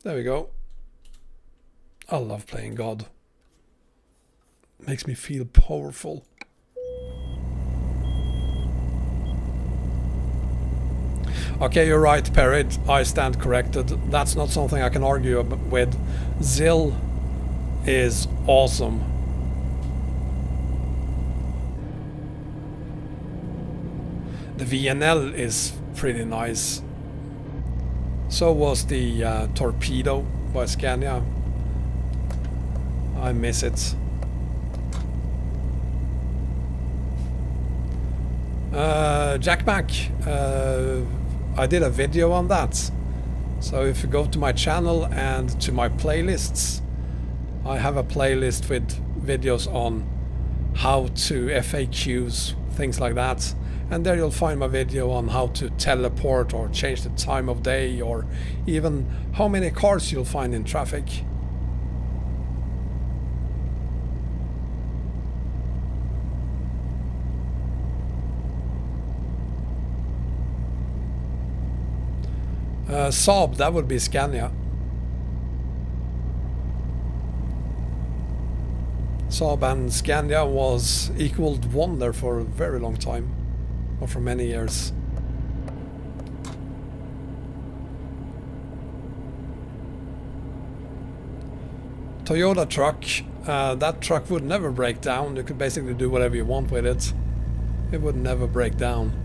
A: There we go. I love playing God. Makes me feel powerful. Okay, you're right, Perit. I stand corrected. That's not something I can argue with. Zill is awesome. The VNL is pretty nice. So was the Torpedo by Scania. I miss it. Jack Mac, I did a video on that. So if you go to my channel and to my playlists, I have a playlist with videos on how to FAQs, things like that. And there you'll find my video on how to teleport or change the time of day, or even how many cars you'll find in traffic. Saab, that would be Scania. Saab and Scania was equaled one there for a very long time, or for many years. Toyota truck, that truck would never break down. You could basically do whatever you want with it. It would never break down.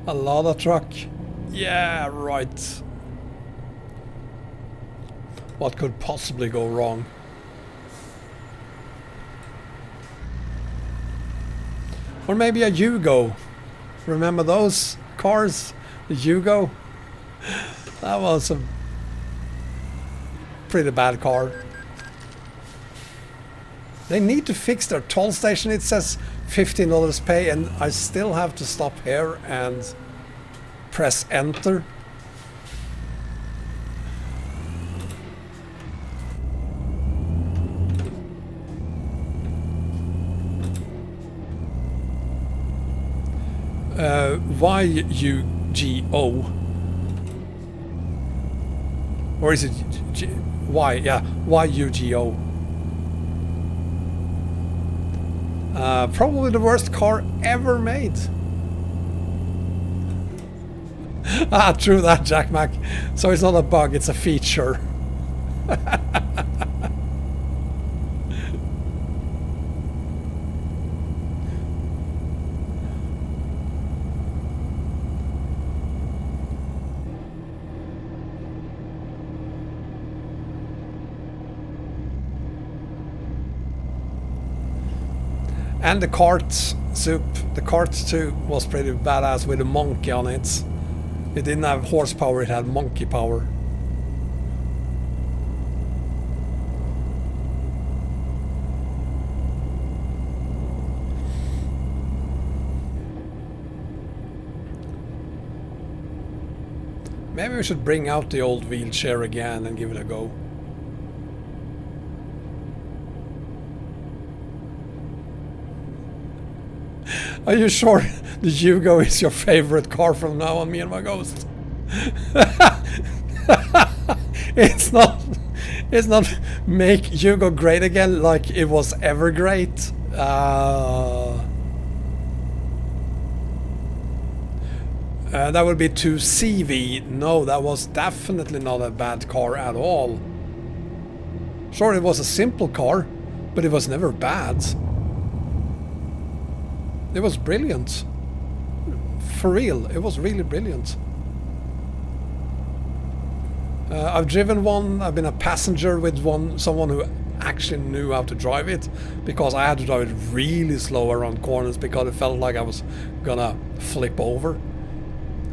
A: A Lada truck. Yeah, right. What could possibly go wrong? Or maybe a Yugo. Remember those cars? The Yugo? That was a pretty bad car. They need to fix their toll station. It says $15 pay, and I still have to stop here and press enter. YUGO, or is it Y? Yeah, YUGO. Probably the worst car ever made. Ah, true that, Jack Mac. So it's not a bug, it's a feature. And the cart soup, the cart too, was pretty badass with a monkey on it. It didn't have horsepower, it had monkey power. Maybe we should bring out the old wheelchair again and give it a go. Are you sure the Yugo is your favorite car from now on, me and my ghost? It's not make Yugo great again like it was ever great. That would be 2CV. No, that was definitely not a bad car at all. Sure, it was a simple car, but it was never bad. It was brilliant. For real, it was really brilliant. I've driven one, I've been a passenger with someone who actually knew how to drive it, because I had to drive it really slow around corners because it felt like I was gonna flip over.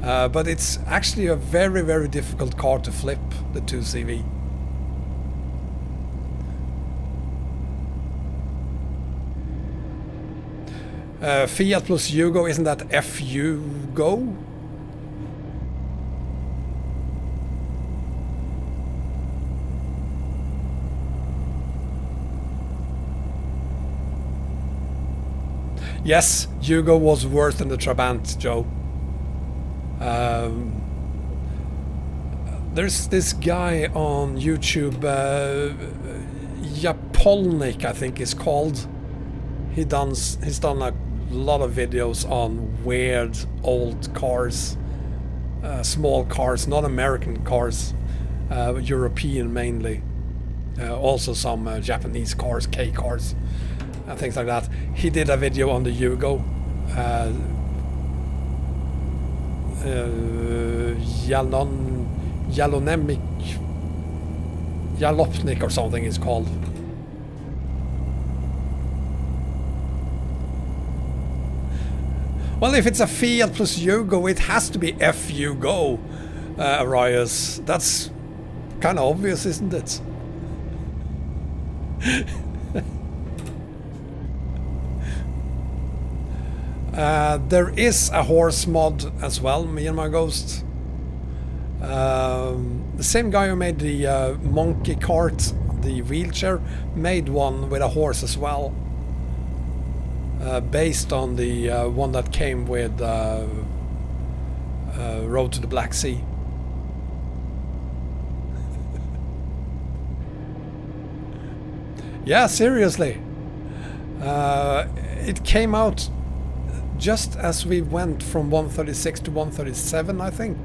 A: But it's actually a very, very difficult car to flip, the 2CV. Fiat plus Yugo, isn't that FUGO? Yes, Hugo was worse than the Trabant, Joe. There's this guy on YouTube, Japolnik, I think he's called. He's done a lot of videos on weird old cars, small cars, not American cars, European mainly. Also some Japanese cars, K cars, things like that. He did a video on the Yugo, Jalopnik or something it's called. Well, if it's a Fiat plus Yugo, it has to be F-Yugo, Arias. That's kind of obvious, isn't it? There is a horse mod as well, me and my ghost. The same guy who made the monkey cart, the wheelchair, made one with a horse as well. Based on the one that came with Road to the Black Sea. Yeah, seriously. It came out just as we went from 136 to 137, I think.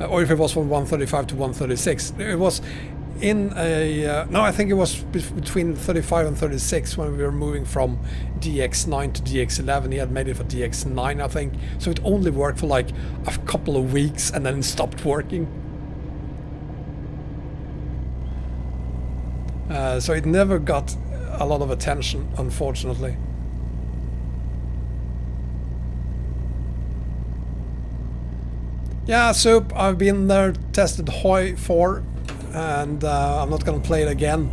A: Or if it was from 135 to 136. It was in a... no, I think it was between 35 and 36 when we were moving from DX9 to DX11. He had made it for DX9, I think. So it only worked for like a couple of weeks and then stopped working. So it never got a lot of attention, unfortunately. Yeah, Soup, I've been there, tested Hoi 4, and I'm not gonna play it again.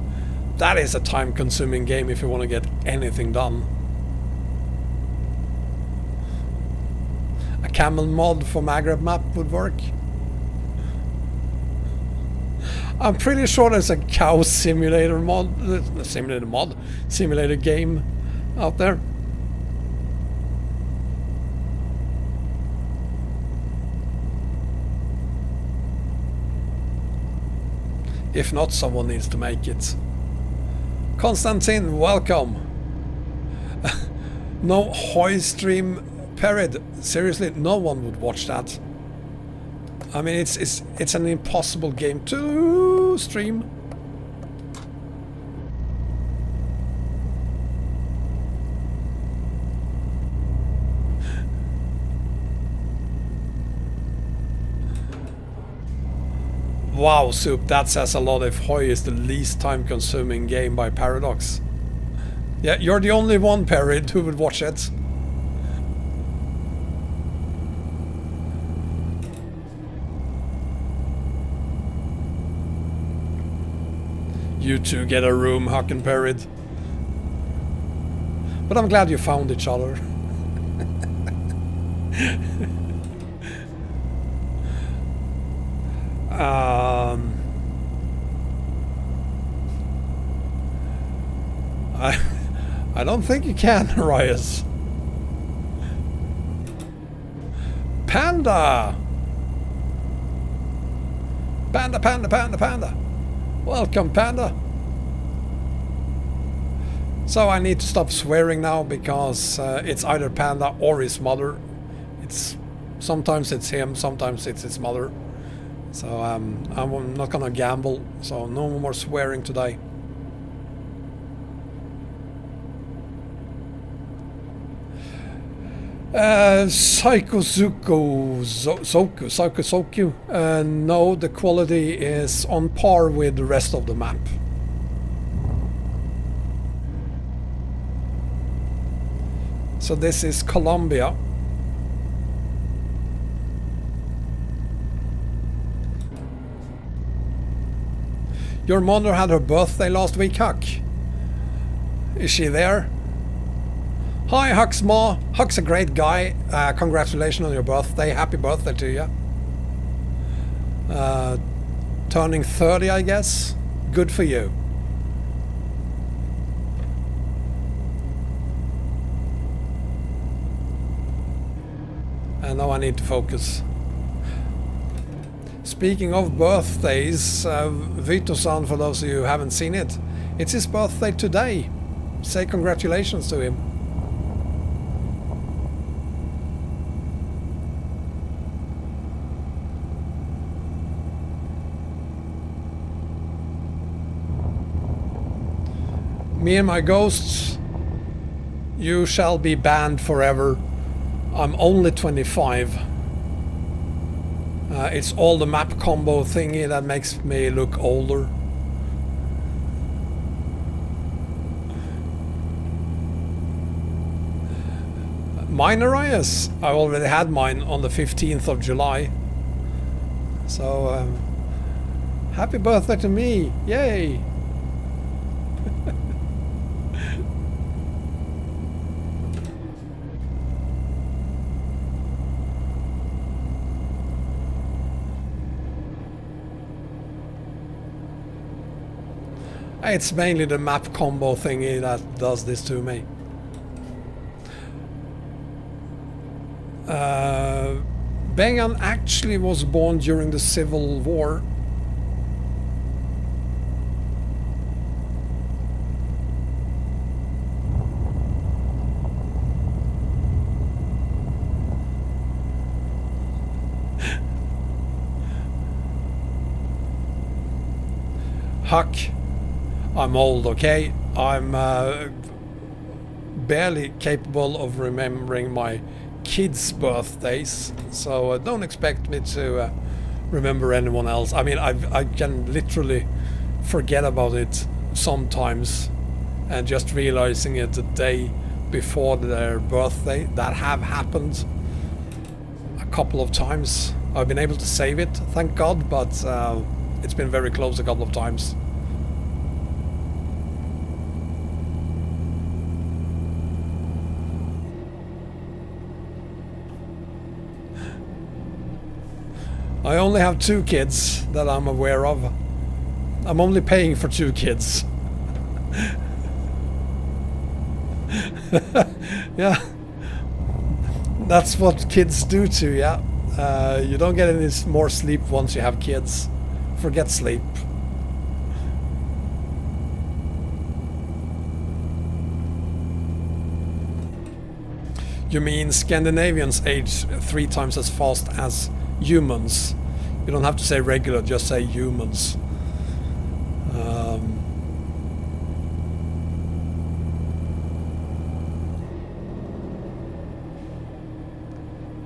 A: That is a time-consuming game if you want to get anything done. A camel mod for Maghreb map would work. I'm pretty sure there's a cow simulator simulator game out there. If not, someone needs to make it. Konstantin, welcome. No Hoi stream, Perid. Seriously, no one would watch that. I mean, it's an impossible game to stream. Wow, Soup, that says a lot if Hoi is the least time-consuming game by Paradox. Yeah, you're the only one, Perid, who would watch it. You two get a room, Huck and Perid. But I'm glad you found each other. I don't think you can, Arias. Panda! Panda, panda, panda, panda. Welcome, Panda. So I need to stop swearing now because it's either Panda or his mother. Sometimes it's him, sometimes it's his mother. So I'm not gonna gamble, so no more swearing today. Soku. No, the quality is on par with the rest of the map. So this is Colombia. Your mother had her birthday last week, Huck. Is she there? Hi, Huck's ma. Huck's a great guy. Congratulations on your birthday. Happy birthday to you. Turning 30, I guess. Good for you. And now I need to focus. Speaking of birthdays, Vito-san, for those of you who haven't seen it, it's his birthday today. Say congratulations to him. Me and my ghosts, you shall be banned forever. I'm only 25. It's all the map combo thingy that makes me look older. Mine, Arias. I already had mine on the 15th of July. So, happy birthday to me. Yay! It's mainly the map combo thingy that does this to me. Bengan actually was born during the Civil War. Huck. I'm old, okay? I'm barely capable of remembering my kids' birthdays, so don't expect me to remember anyone else. I mean, I can literally forget about it sometimes, and just realizing it the day before their birthday. That have happened a couple of times. I've been able to save it, thank God, but it's been very close a couple of times. I only have 2 kids that I'm aware of. I'm only paying for 2 kids. Yeah. That's what kids do to you, yeah. You don't get any more sleep once you have kids. Forget sleep. You mean Scandinavians age 3 times as fast as humans? You don't have to say regular, just say humans.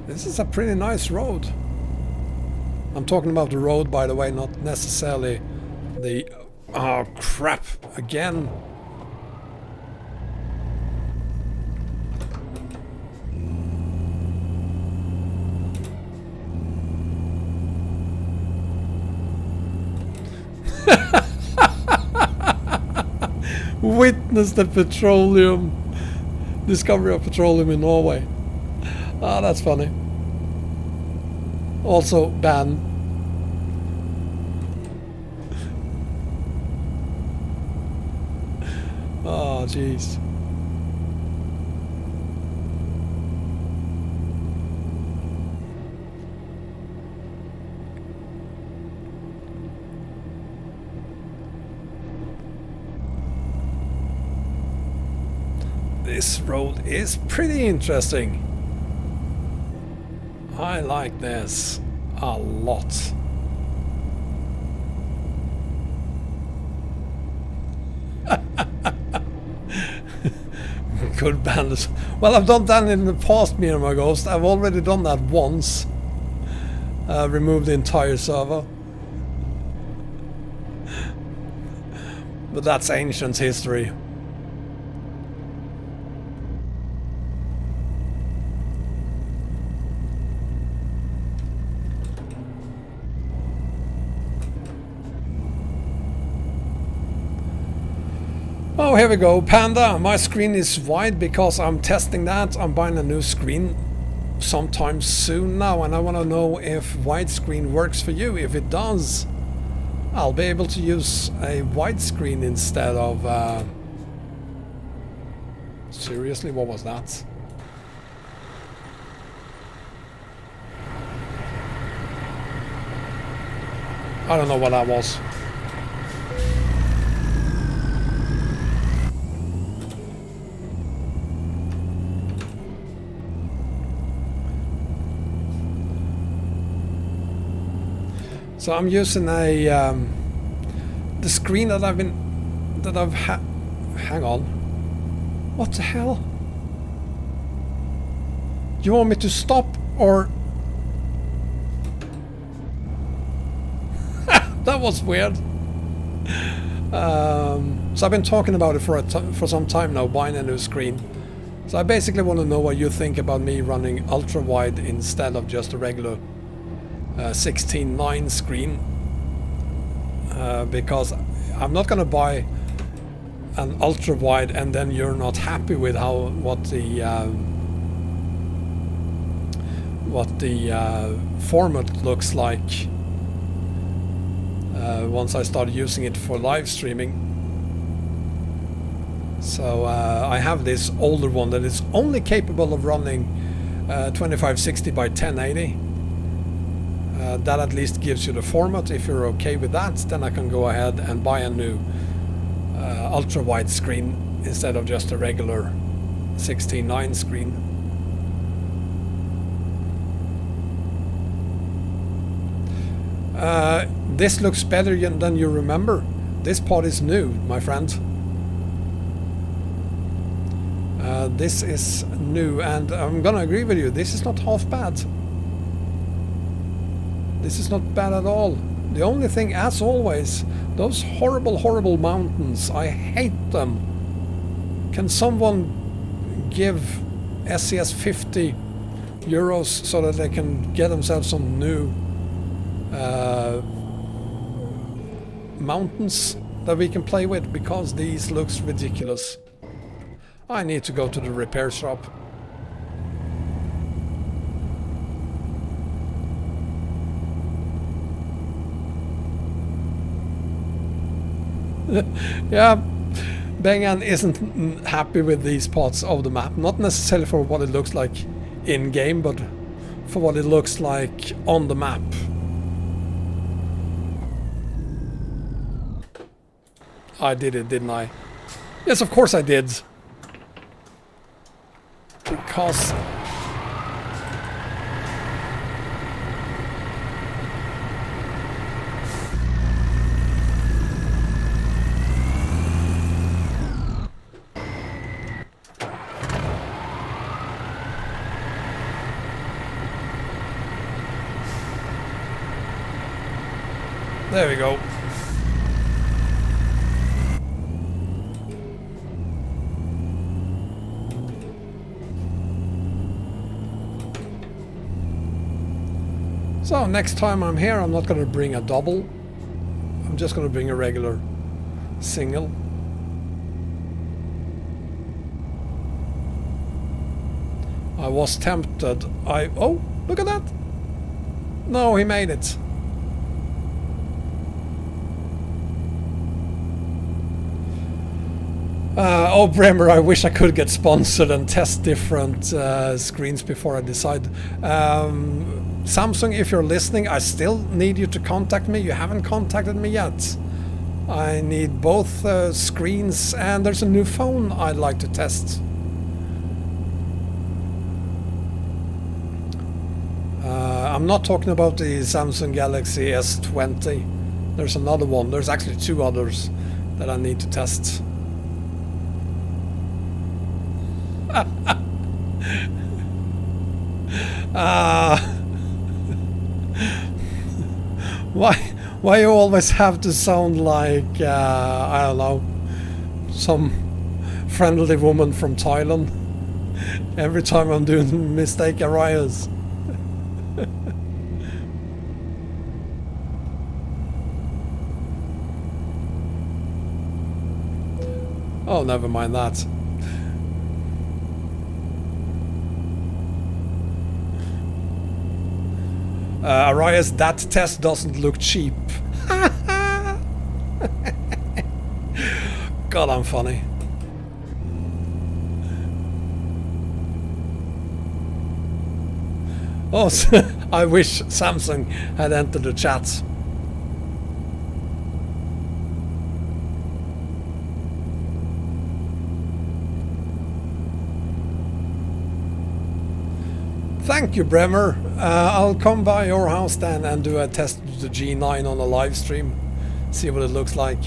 A: This is a pretty nice road. I'm talking about the road, by the way, not necessarily the... Oh, crap. Again. Witness the petroleum discovery of petroleum in Norway. Ah, that's funny. Also ban. Oh jeez. This road is pretty interesting. I like this a lot. Good bandits. Well, I've done that in the past, me and my ghost. I've already done that once. Removed the entire server. But that's ancient history. Oh, here we go. Panda, my screen is wide because I'm testing that. I'm buying a new screen sometime soon now, and I want to know if widescreen works for you. If it does, I'll be able to use a widescreen instead of... Seriously, what was that? I don't know what that was. So I'm using a the screen that hang on. What the hell? You want me to stop or? That was weird. So I've been talking about it for some time now, buying a new screen. So I basically want to know what you think about me running ultra wide instead of just a regular 16:9 screen, because I'm not going to buy an ultra wide and then you're not happy with what the format looks like once I start using it for live streaming. So I have this older one that is only capable of running 2560 by 1080. That at least gives you the format. If you're okay with that, then I can go ahead and buy a new ultra wide screen instead of just a regular 16:9 screen. This looks better than you remember. This part is new, my friend. This is new, and I'm gonna agree with you, this is not half bad. This is not bad at all. The only thing, as always, those horrible mountains, I hate them. Can someone give SES 50 euros so that they can get themselves some new mountains that we can play with, because these looks ridiculous. I need to go to the repair shop. Yeah, Bengan isn't happy with these parts of the map. Not necessarily for what it looks like in game, but for what it looks like on the map. I did it, didn't I? Yes, of course I did. Because... there we go. So next time I'm here, I'm not going to bring a double. I'm just going to bring a regular single. I was tempted. Oh, look at that. No, he made it. Oh, Bremer, I wish I could get sponsored and test different screens before I decide. Samsung, if you're listening, I still need you to contact me. You haven't contacted me yet. I need both screens, and there's a new phone I'd like to test. I'm not talking about the Samsung Galaxy S20. There's another one. There's actually two others that I need to test. Why you always have to sound like I don't know, some friendly woman from Thailand every time I'm doing mistake areas. Oh, never mind that. Arias, that test doesn't look cheap. God, I'm funny. Oh, I wish Samsung had entered the chat. Thank you, Bremer. I'll come by your house then and do a test of the G9 on a live stream. See what it looks like.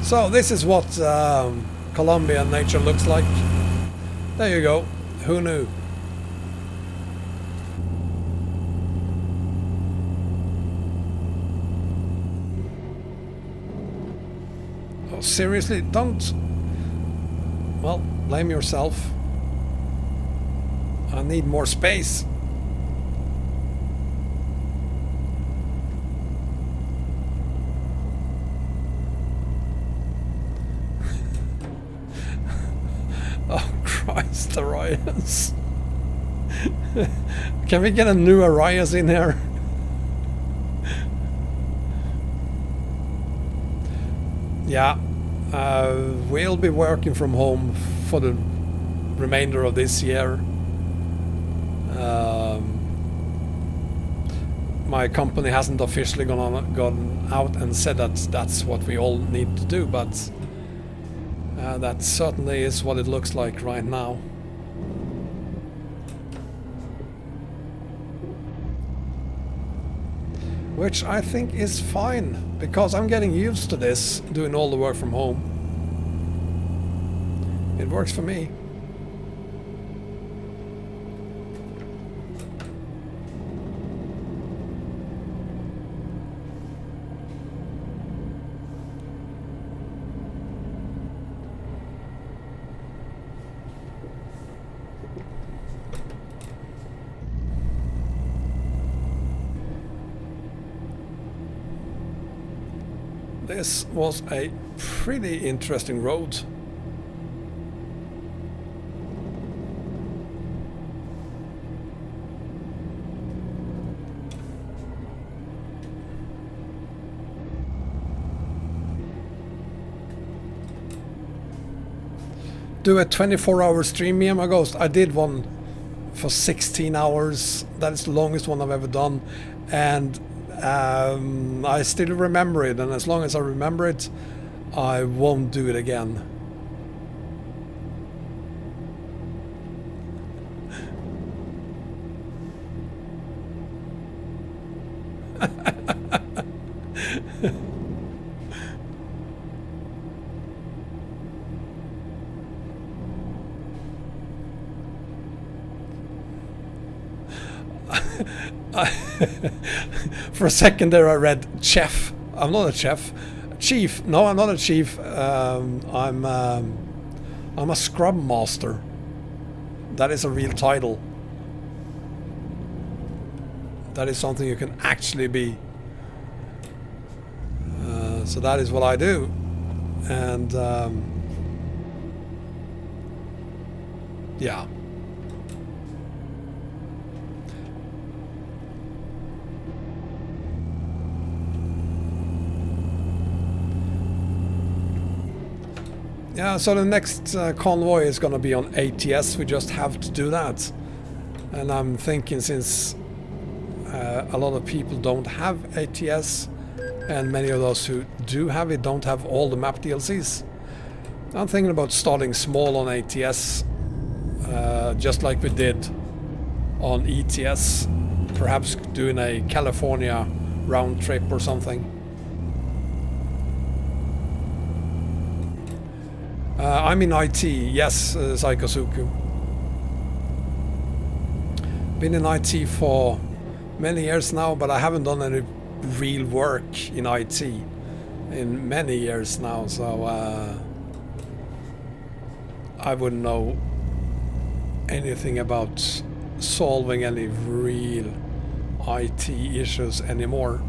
A: So this is what Colombian nature looks like. There you go. Who knew? Oh, seriously, don't. Well, blame yourself. I need more space. Oh Christ, Arias. Can we get a new Arias in here? Yeah, we'll be working from home for the remainder of this year. My company hasn't officially gone out and said that that's what we all need to do, but that certainly is what it looks like right now. Which I think is fine, because I'm getting used to this, doing all the work from home. It works for me. This was a pretty interesting road. Do a 24-hour stream, me and my ghost. I did one for 16 hours. That is the longest one I've ever done. And I still remember it, and as long as I remember it, I won't do it again. For a second there I read chef. I'm not a chef. Chief. No, I'm not a chief. I'm a scrum master. That is a real title. That is something you can actually be. So that is what I do. And yeah. Yeah, so the next convoy is going to be on ATS. We just have to do that. And I'm thinking, since a lot of people don't have ATS, and many of those who do have it don't have all the map DLCs, I'm thinking about starting small on ATS, just like we did on ETS. Perhaps doing a California round trip or something. I'm in IT, yes, Saikosuku. Been in IT for many years now, but I haven't done any real work in IT in many years now, so I wouldn't know anything about solving any real IT issues anymore.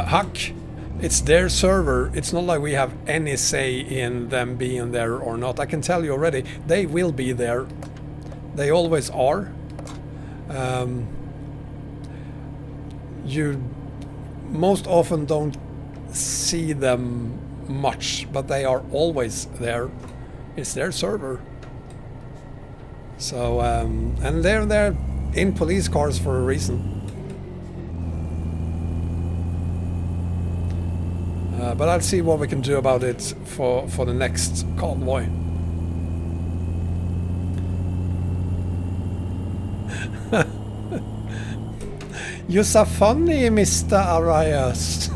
A: Huck, it's their server. It's not like we have any say in them being there or not. I can tell you already, they will be there. They always are. You most often don't see them much, but they are always there. It's their server. So, and they're in police cars for a reason. But I'll see what we can do about it for the next convoy. You're so funny, Mr. Arias.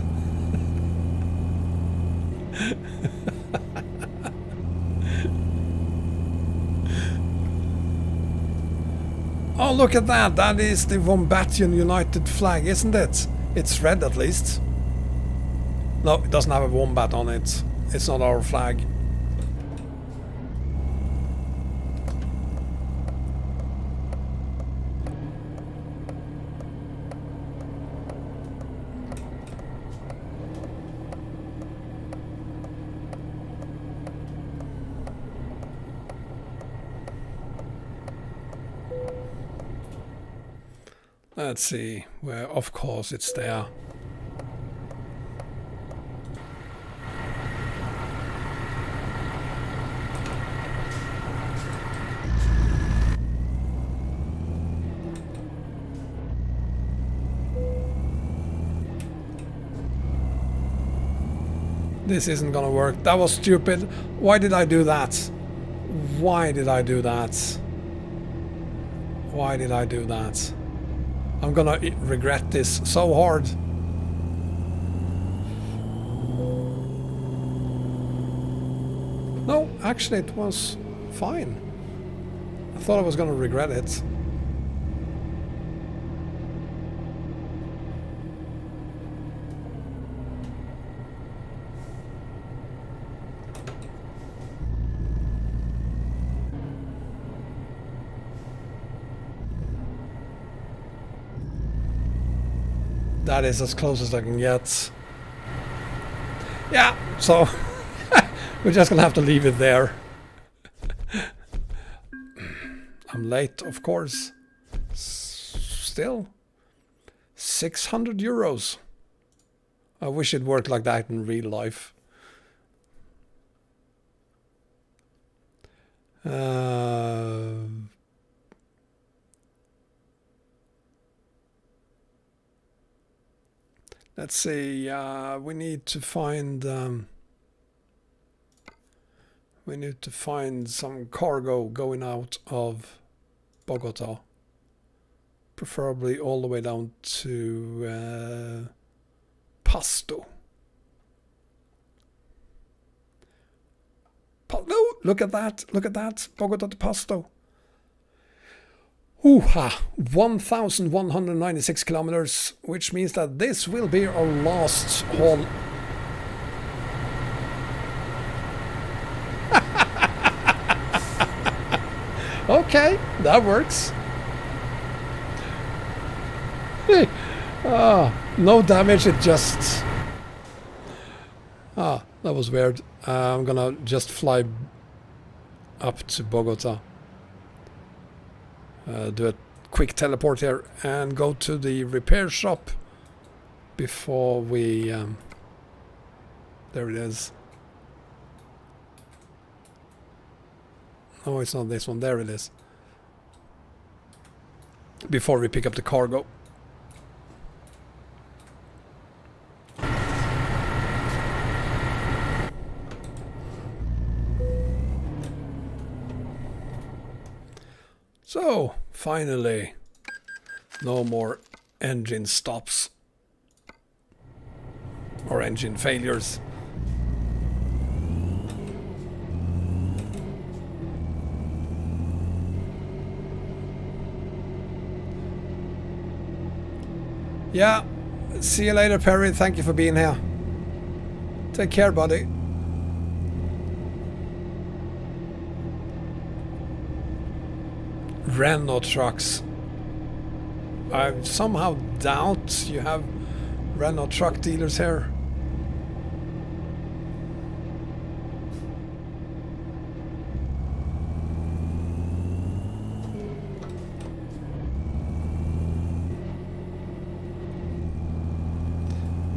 A: Oh, look at that. That is the Wombatian United flag, isn't it? It's red at least. No, it doesn't have a wombat on it. It's not our flag. Let's see. Well, of course it's there. This isn't gonna work. That was stupid. Why did I do that? Why did I do that? Why did I do that? I'm gonna regret this so hard. No, actually it was fine. I thought I was gonna regret it. That is as close as I can get. Yeah, so we're just gonna have to leave it there. I'm late, of course. Still 600 euros. I wish it worked like that in real life. Let's see, we need to find some cargo going out of Bogota, preferably all the way down to Pasto. No, look at that, Bogota to Pasto. Ooh-ha, 1,196 kilometers, which means that this will be our last haul. Okay, that works. No damage, it just... that was weird. I'm gonna just fly up to Bogota. Do a quick teleport here and go to the repair shop before we... there it is. Oh, it's not this one. There it is. Before we pick up the cargo. So, finally, no more engine stops or engine failures. Yeah, see you later, Perry. Thank you for being here. Take care, buddy. Renault trucks. I somehow doubt you have Renault truck dealers here.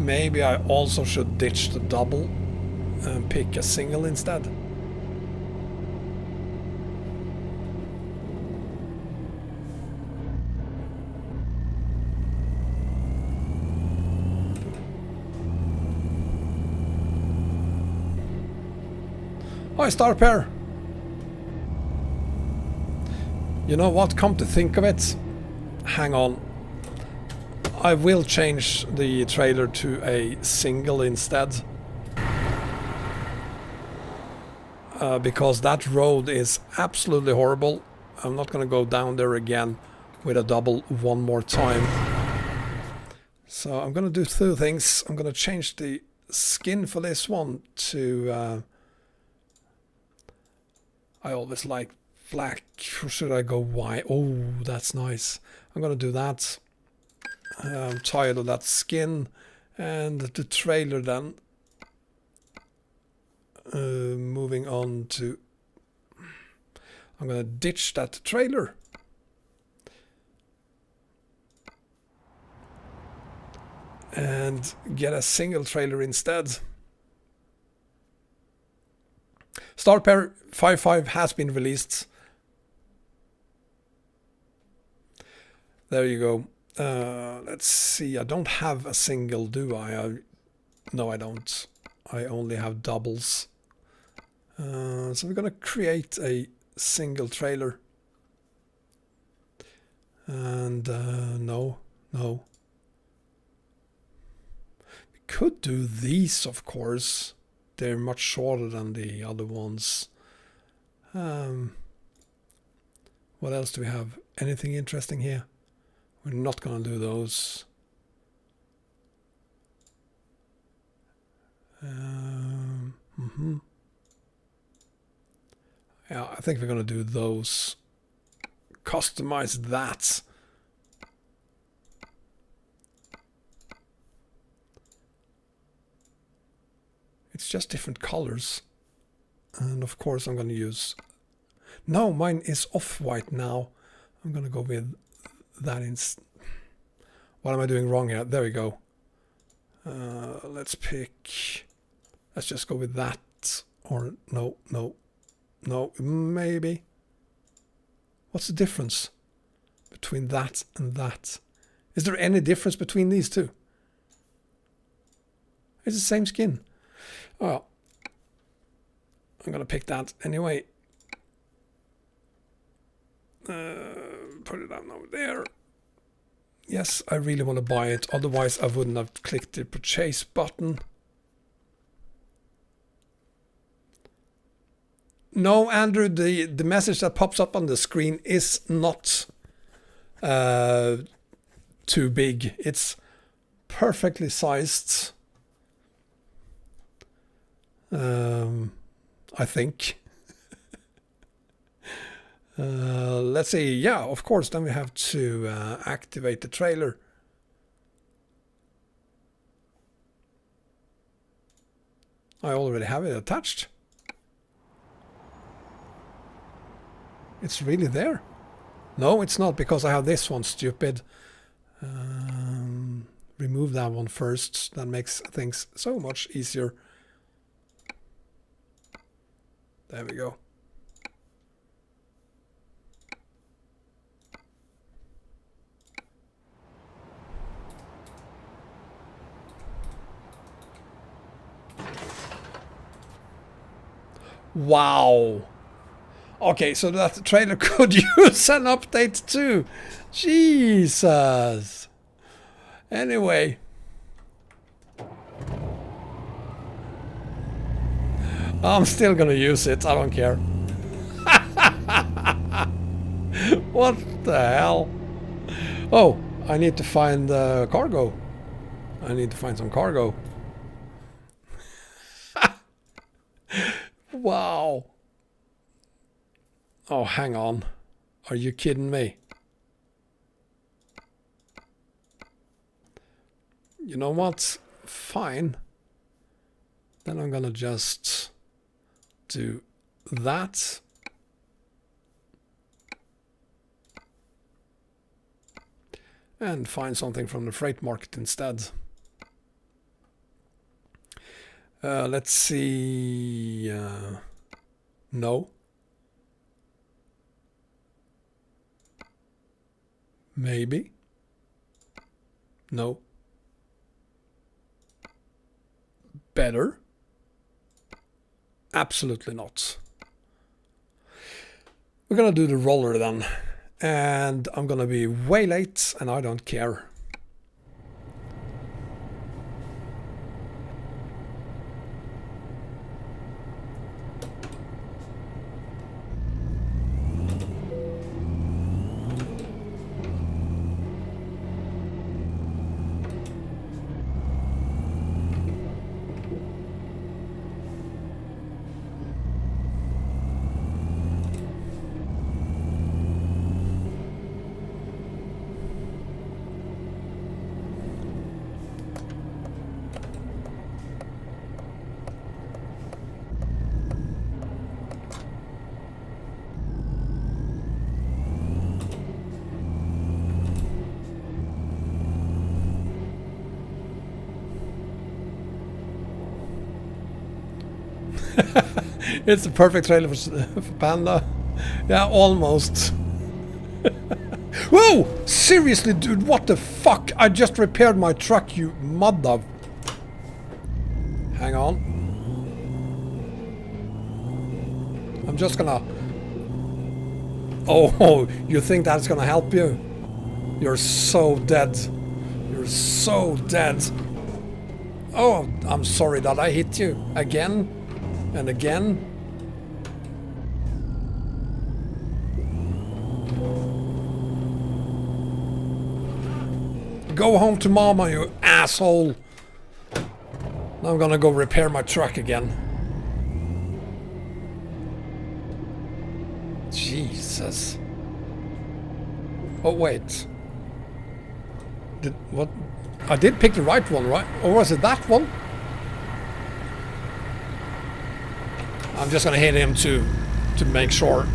A: Maybe I also should ditch the double and pick a single instead. Hi, Star Pair. You know what? Come to think of it, hang on. I will change the trailer to a single instead. Because that road is absolutely horrible. I'm not going to go down there again with a double one more time. So I'm going to do two things. I'm going to change the skin for this one to... I always like black. Or should I go white? Oh, that's nice. I'm going to do that. I'm tired of that skin. And the trailer then. Moving on to... I'm going to ditch that trailer. And get a single trailer instead. Star Pair 5.5 has been released. There you go. Let's see. I don't have a single, do I? No, I don't. I only have doubles. So we're going to create a single trailer. And no. We could do these, of course. They're much shorter than the other ones. What else do we have? Anything interesting here? We're not going to do those. Yeah, I think we're going to do those. Customize that. It's just different colors. And of course I'm going to use... No, mine is off-white now. I'm going to go with that instead. What am I doing wrong here? There we go. Let's pick... Let's just go with that. Or no, maybe. What's the difference between that and that? Is there any difference between these two? It's the same skin. Oh, I'm going to pick that anyway. Put it down over there. Yes, I really want to buy it. Otherwise, I wouldn't have clicked the purchase button. No, Andrew, the message that pops up on the screen is not too big. It's perfectly sized. I think. Let's see. Yeah, of course. Then we have to activate the trailer. I already have it attached. It's really there. No, it's not, because I have this one, stupid. Remove that one first. That makes things so much easier. There we go. Wow. Okay, so that trailer could use an update too. Jesus. Anyway. I'm still gonna use it, I don't care. What the hell? Oh, I need to find cargo. I need to find some cargo. Wow. Oh, hang on. Are you kidding me? You know what? Fine. Then I'm gonna just do that. And find something from the freight market instead. Let's see. No. Maybe. No. Better. Absolutely not. We're gonna do the roller then. And I'm gonna be way late and I don't care. It's the perfect trailer for Panda. Yeah, almost. Whoa! Seriously, dude, what the fuck? I just repaired my truck, you mother... Hang on. I'm just gonna... Oh, you think that's gonna help you? You're so dead. You're so dead. Oh, I'm sorry that I hit you. Again? And again? Go home to mama, you asshole. Now I'm gonna go repair my truck again. Jesus. Oh, wait. What? I did pick the right one, right? Or was it that one? I'm just gonna hit him to make sure.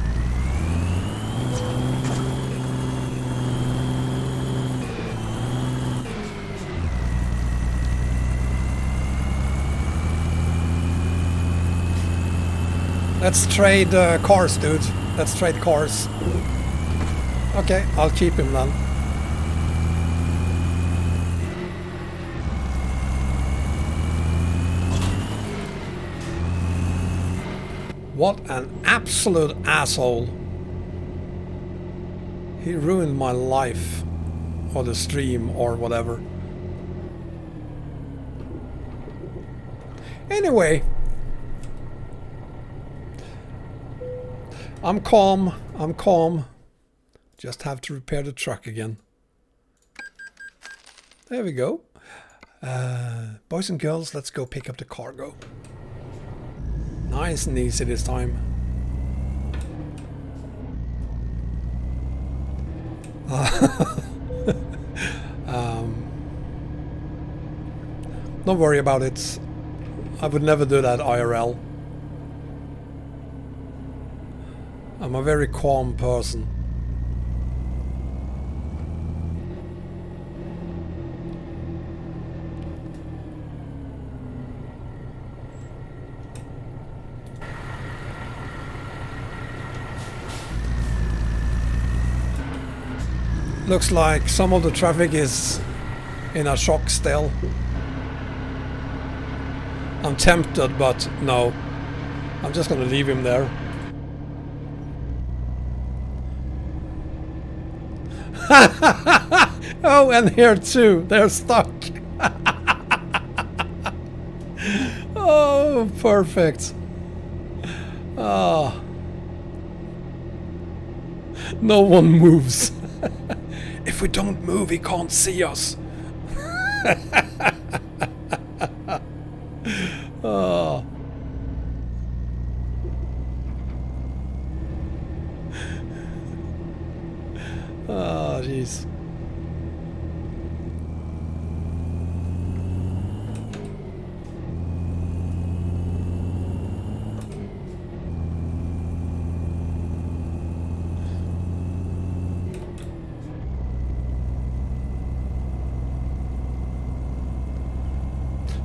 A: Let's trade cars, dude. Let's trade cars. Okay, I'll keep him then. What an absolute asshole. He ruined my life. Or the stream or whatever. Anyway. I'm calm. I'm calm. Just have to repair the truck again. There we go. Boys and girls, let's go pick up the cargo. Nice and easy this time. Don't worry about it. I would never do that IRL. I'm a very calm person. Looks like some of the traffic is in a shock still. I'm tempted, but no. I'm just gonna leave him there. Oh, and here too. They're stuck. Oh, perfect. Oh. No one moves. If we don't move, he can't see us. Oh. Oh, jeez.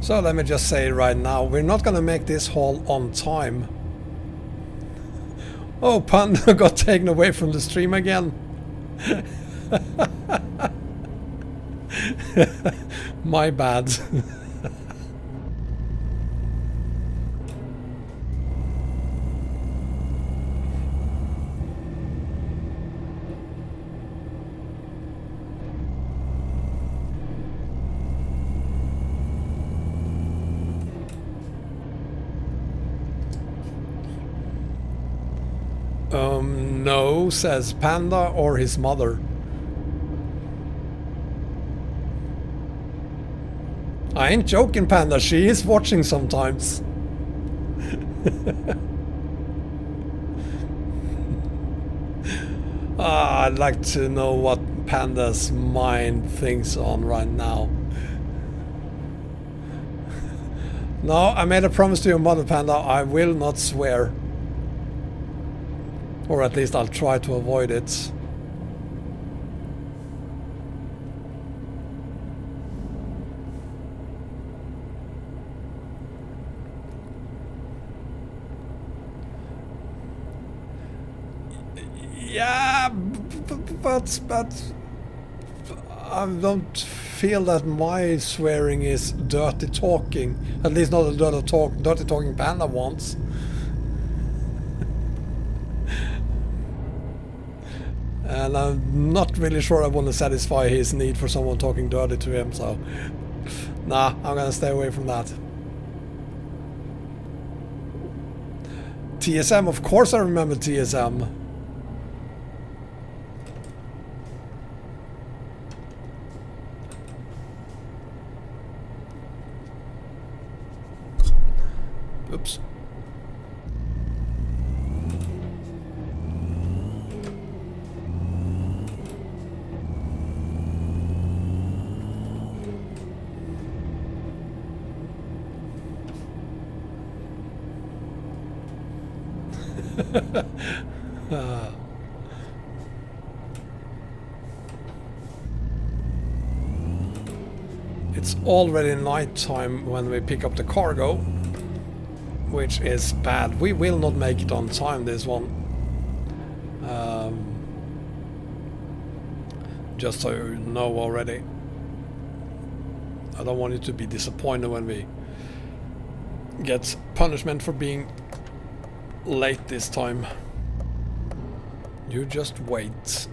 A: So let me just say right now, we're not gonna make this haul on time. Oh, Panda got taken away from the stream again. My bad. No, says Panda or his mother. I ain't joking, Panda, she is watching sometimes. I'd like to know what Panda's mind thinks on right now. No, I made a promise to your mother, Panda, I will not swear. Or at least I'll try to avoid it. Yeah, but I don't feel that my swearing is dirty talking. At least not the dirty talking Panda wants. And I'm not really sure I want to satisfy his need for someone talking dirty to him, so nah, I'm gonna stay away from that. TSM, of course I remember TSM. Oops. It's already night time when we pick up the cargo, which is bad. We will not make it on time, this one. Just so you know already. I don't want you to be disappointed when we get punishment for being late this time. You just wait.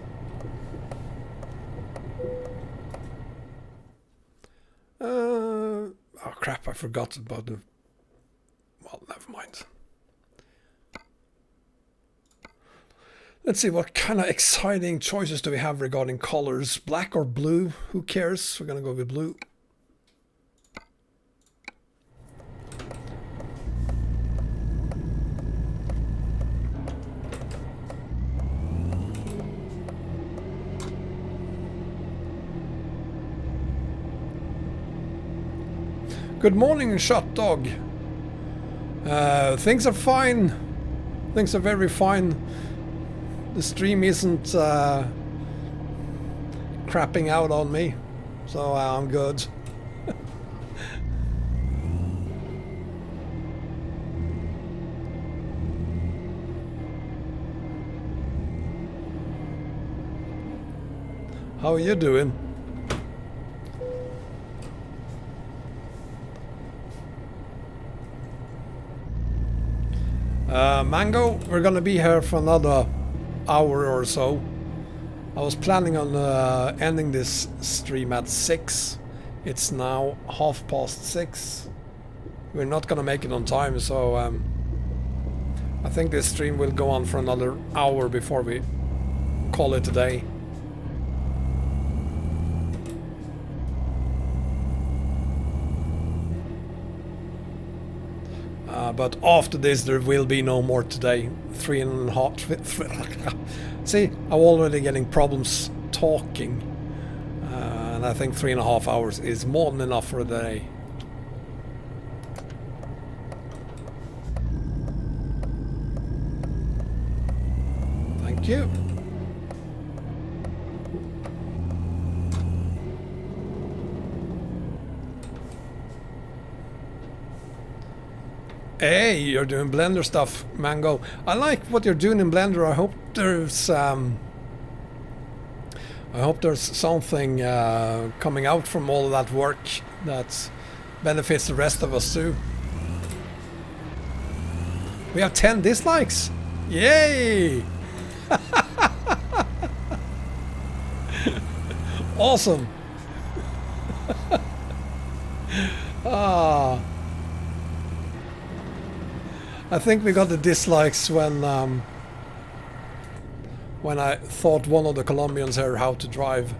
A: Oh crap, I forgot about the... Well, never mind. Let's see, what kind of exciting choices do we have regarding colors? Black or blue? Who cares? We're gonna go with blue. Good morning, Shot Dog. Things are fine. Things are very fine. The stream isn't crapping out on me, so I'm good. How are you doing? Mango, we're gonna be here for another hour or so. I was planning on ending this stream at 6. It's now 6:30. We're not gonna make it on time, so I think this stream will go on for another hour before we call it a day. But after this there will be no more today. 3.5... See, I'm already getting problems talking. And I think 3.5 hours is more than enough for a day. Thank you. Hey, you're doing Blender stuff, Mango. I like what you're doing in Blender. I hope there's something coming out from all of that work that benefits the rest of us too. We have 10 dislikes. Yay! Awesome. Ah. I think we got the dislikes when I taught one of the Colombians here how to drive.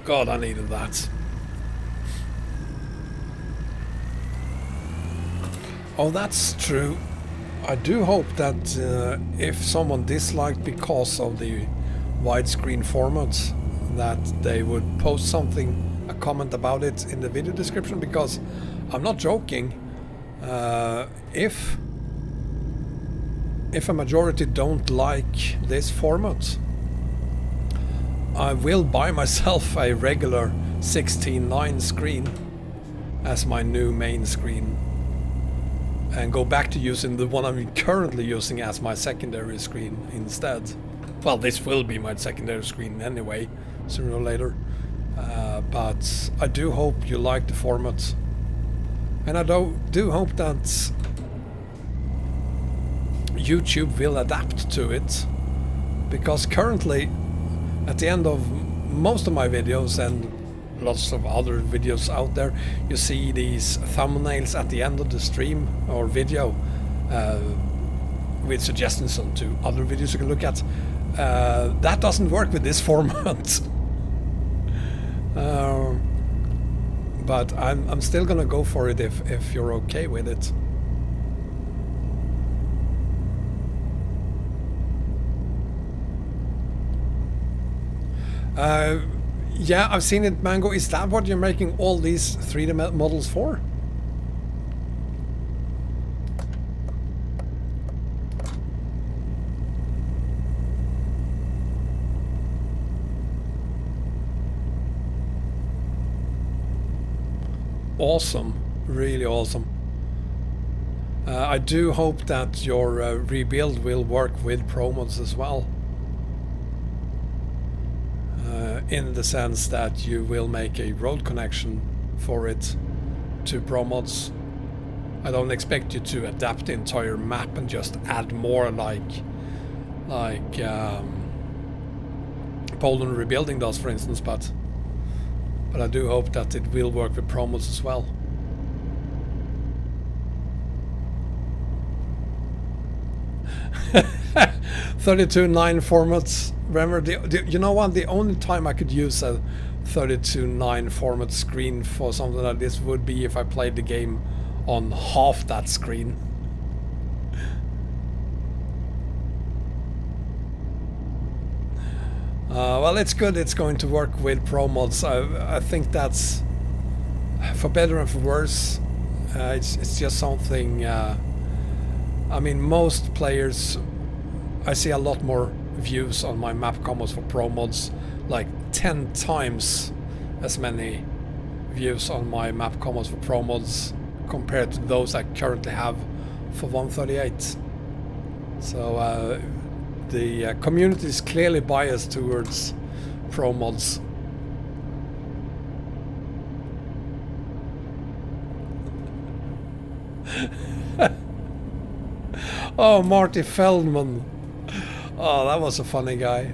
A: God, I needed that. Oh, that's true. I do hope that if someone disliked because of the widescreen format, that they would post something, a comment about it in the video description, because I'm not joking. If a majority don't like this format, I will buy myself a regular 16:9 screen as my new main screen and go back to using the one I'm currently using as my secondary screen instead. Well, this will be my secondary screen anyway, sooner or later. But I do hope you like the format, and I do hope that YouTube will adapt to it, because currently at the end of most of my videos and lots of other videos out there, you see these thumbnails at the end of the stream or video with suggestions onto other videos you can look at. That doesn't work with this format. But I'm still gonna go for it if you're okay with it. Yeah, I've seen it, Mango. Is that what you're making all these 3D models for? Awesome, really awesome. I do hope that your rebuild will work with Pro mods as well. In the sense that you will make a road connection for it to Pro mods. I don't expect you to adapt the entire map and just add more like Poland Rebuilding does, for instance, but I do hope that it will work with Pro mods as well. (32:9) formats. Remember, you know what? The only time I could use a 32:9 format screen for something like this would be if I played the game on half that screen. Well, it's good. It's going to work with Pro mods. I think that's, for better and for worse, it's just something. I mean, most players, I see a lot more views on my map combos for Pro mods, like 10 times as many views on my map combos for Pro mods compared to those I currently have for 138. So the community is clearly biased towards Pro mods. Oh, Marty Feldman. Oh, that was a funny guy.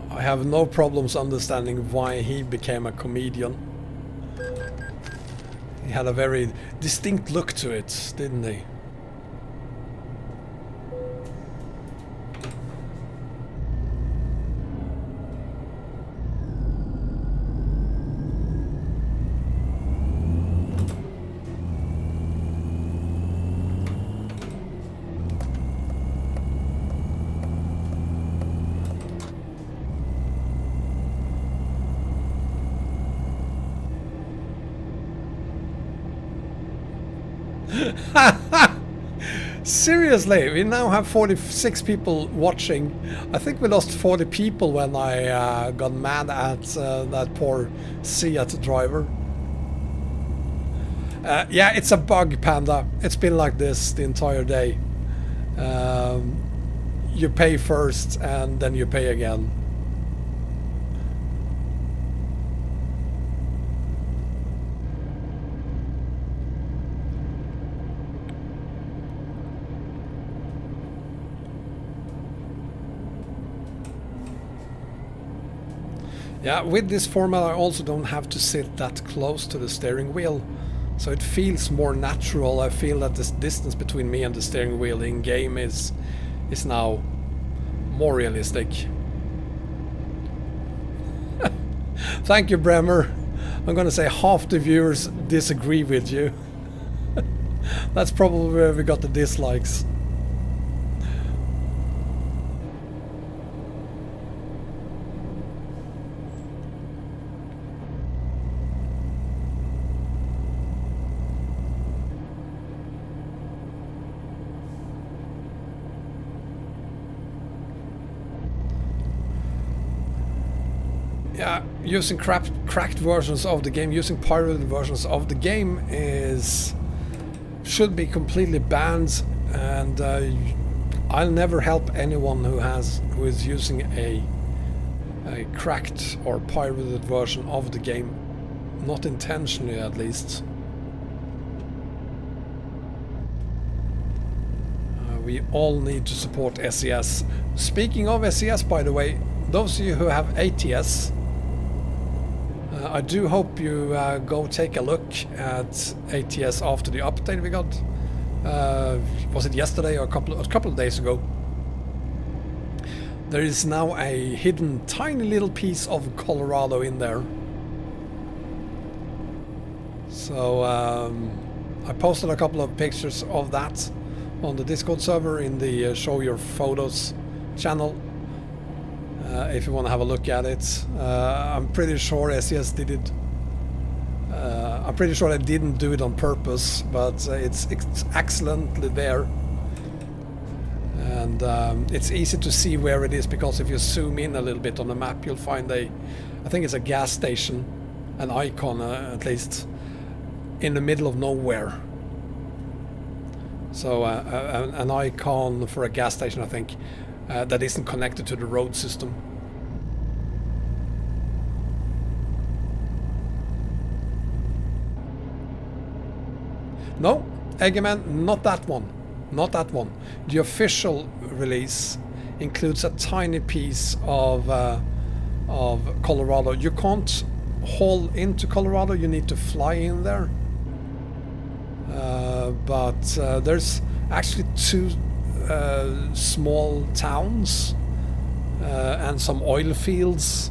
A: I have no problems understanding why he became a comedian. He had a very distinct look to it, didn't he? Seriously, we now have 46 people watching. I think we lost 40 people when I got mad at that poor Seat driver. Yeah, it's a bug, Panda. It's been like this the entire day. You pay first and then you pay again. Yeah, with this format I also don't have to sit that close to the steering wheel, so it feels more natural. I feel that this distance between me and the steering wheel in game is now more realistic. Thank you, Bremer. I'm gonna say half the viewers disagree with you. That's probably where we got the dislikes. Yeah, using cracked versions of the game, using pirated versions of the game should be completely banned, and I'll never help anyone who is using a cracked or pirated version of the game, not intentionally at least. We all need to support SES. Speaking of SES, by the way, those of you who have ATS, I do hope you go take a look at ATS after the update we got. Was it yesterday or a couple of days ago? There is now a hidden tiny little piece of Colorado in there. So I posted a couple of pictures of that on the Discord server in the Show Your Photos channel. If you want to have a look at it. I'm pretty sure SES did it. I'm pretty sure they didn't do it on purpose, but it's excellently there. And it's easy to see where it is, because if you zoom in a little bit on the map, you'll find I think it's a gas station, an icon at least, in the middle of nowhere. So an icon for a gas station, I think. That isn't connected to the road system. No, Eggman, not that one. Not that one. The official release includes a tiny piece of Colorado. You can't haul into Colorado, you need to fly in there. But there's actually two small towns and some oil fields.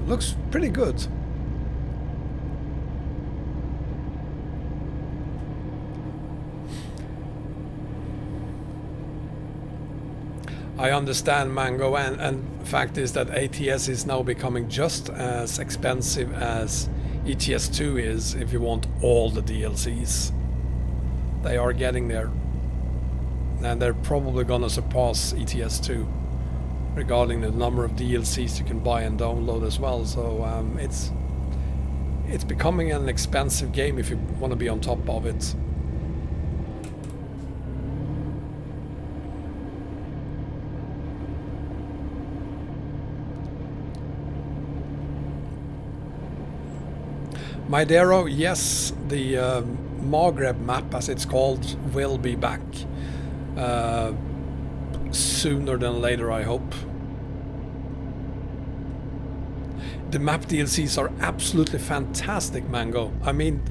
A: Looks pretty good. I understand, Mango, and fact is that ATS is now becoming just as expensive as ETS2 is if you want all the DLCs. They are getting there, and they're probably gonna surpass ETS2 regarding the number of DLCs you can buy and download as well. So it's becoming an expensive game if you want to be on top of it. Maidero, yes, the Maghreb map, as it's called, will be back sooner than later, I hope. The map DLCs are absolutely fantastic, Mango. I mean,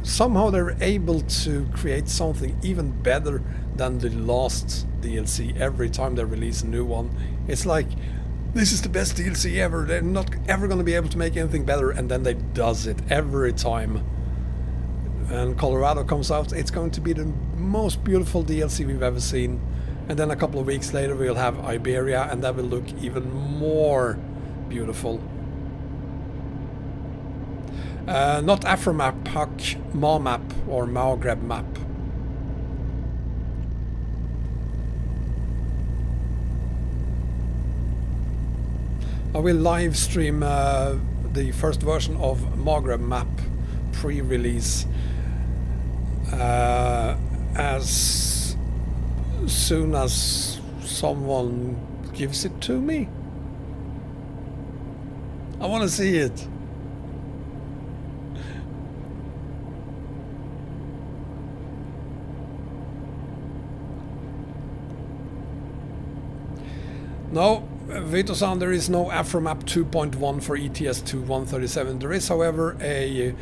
A: somehow they're able to create something even better than the last DLC every time they release a new one. It's like, this is the best DLC ever, they're not ever going to be able to make anything better, and then they does it every time. And Colorado comes out, it's going to be the most beautiful DLC we've ever seen. And then a couple of weeks later we'll have Iberia, and that will look even more beautiful. Not Afromap, Huck, MAMAP or Maghreb map. I will live stream the first version of Maghreb map pre-release as soon as someone gives it to me. I want to see it. No, Vito-san, there is no Afromap 2.1 for ETS2 137. There is, however, a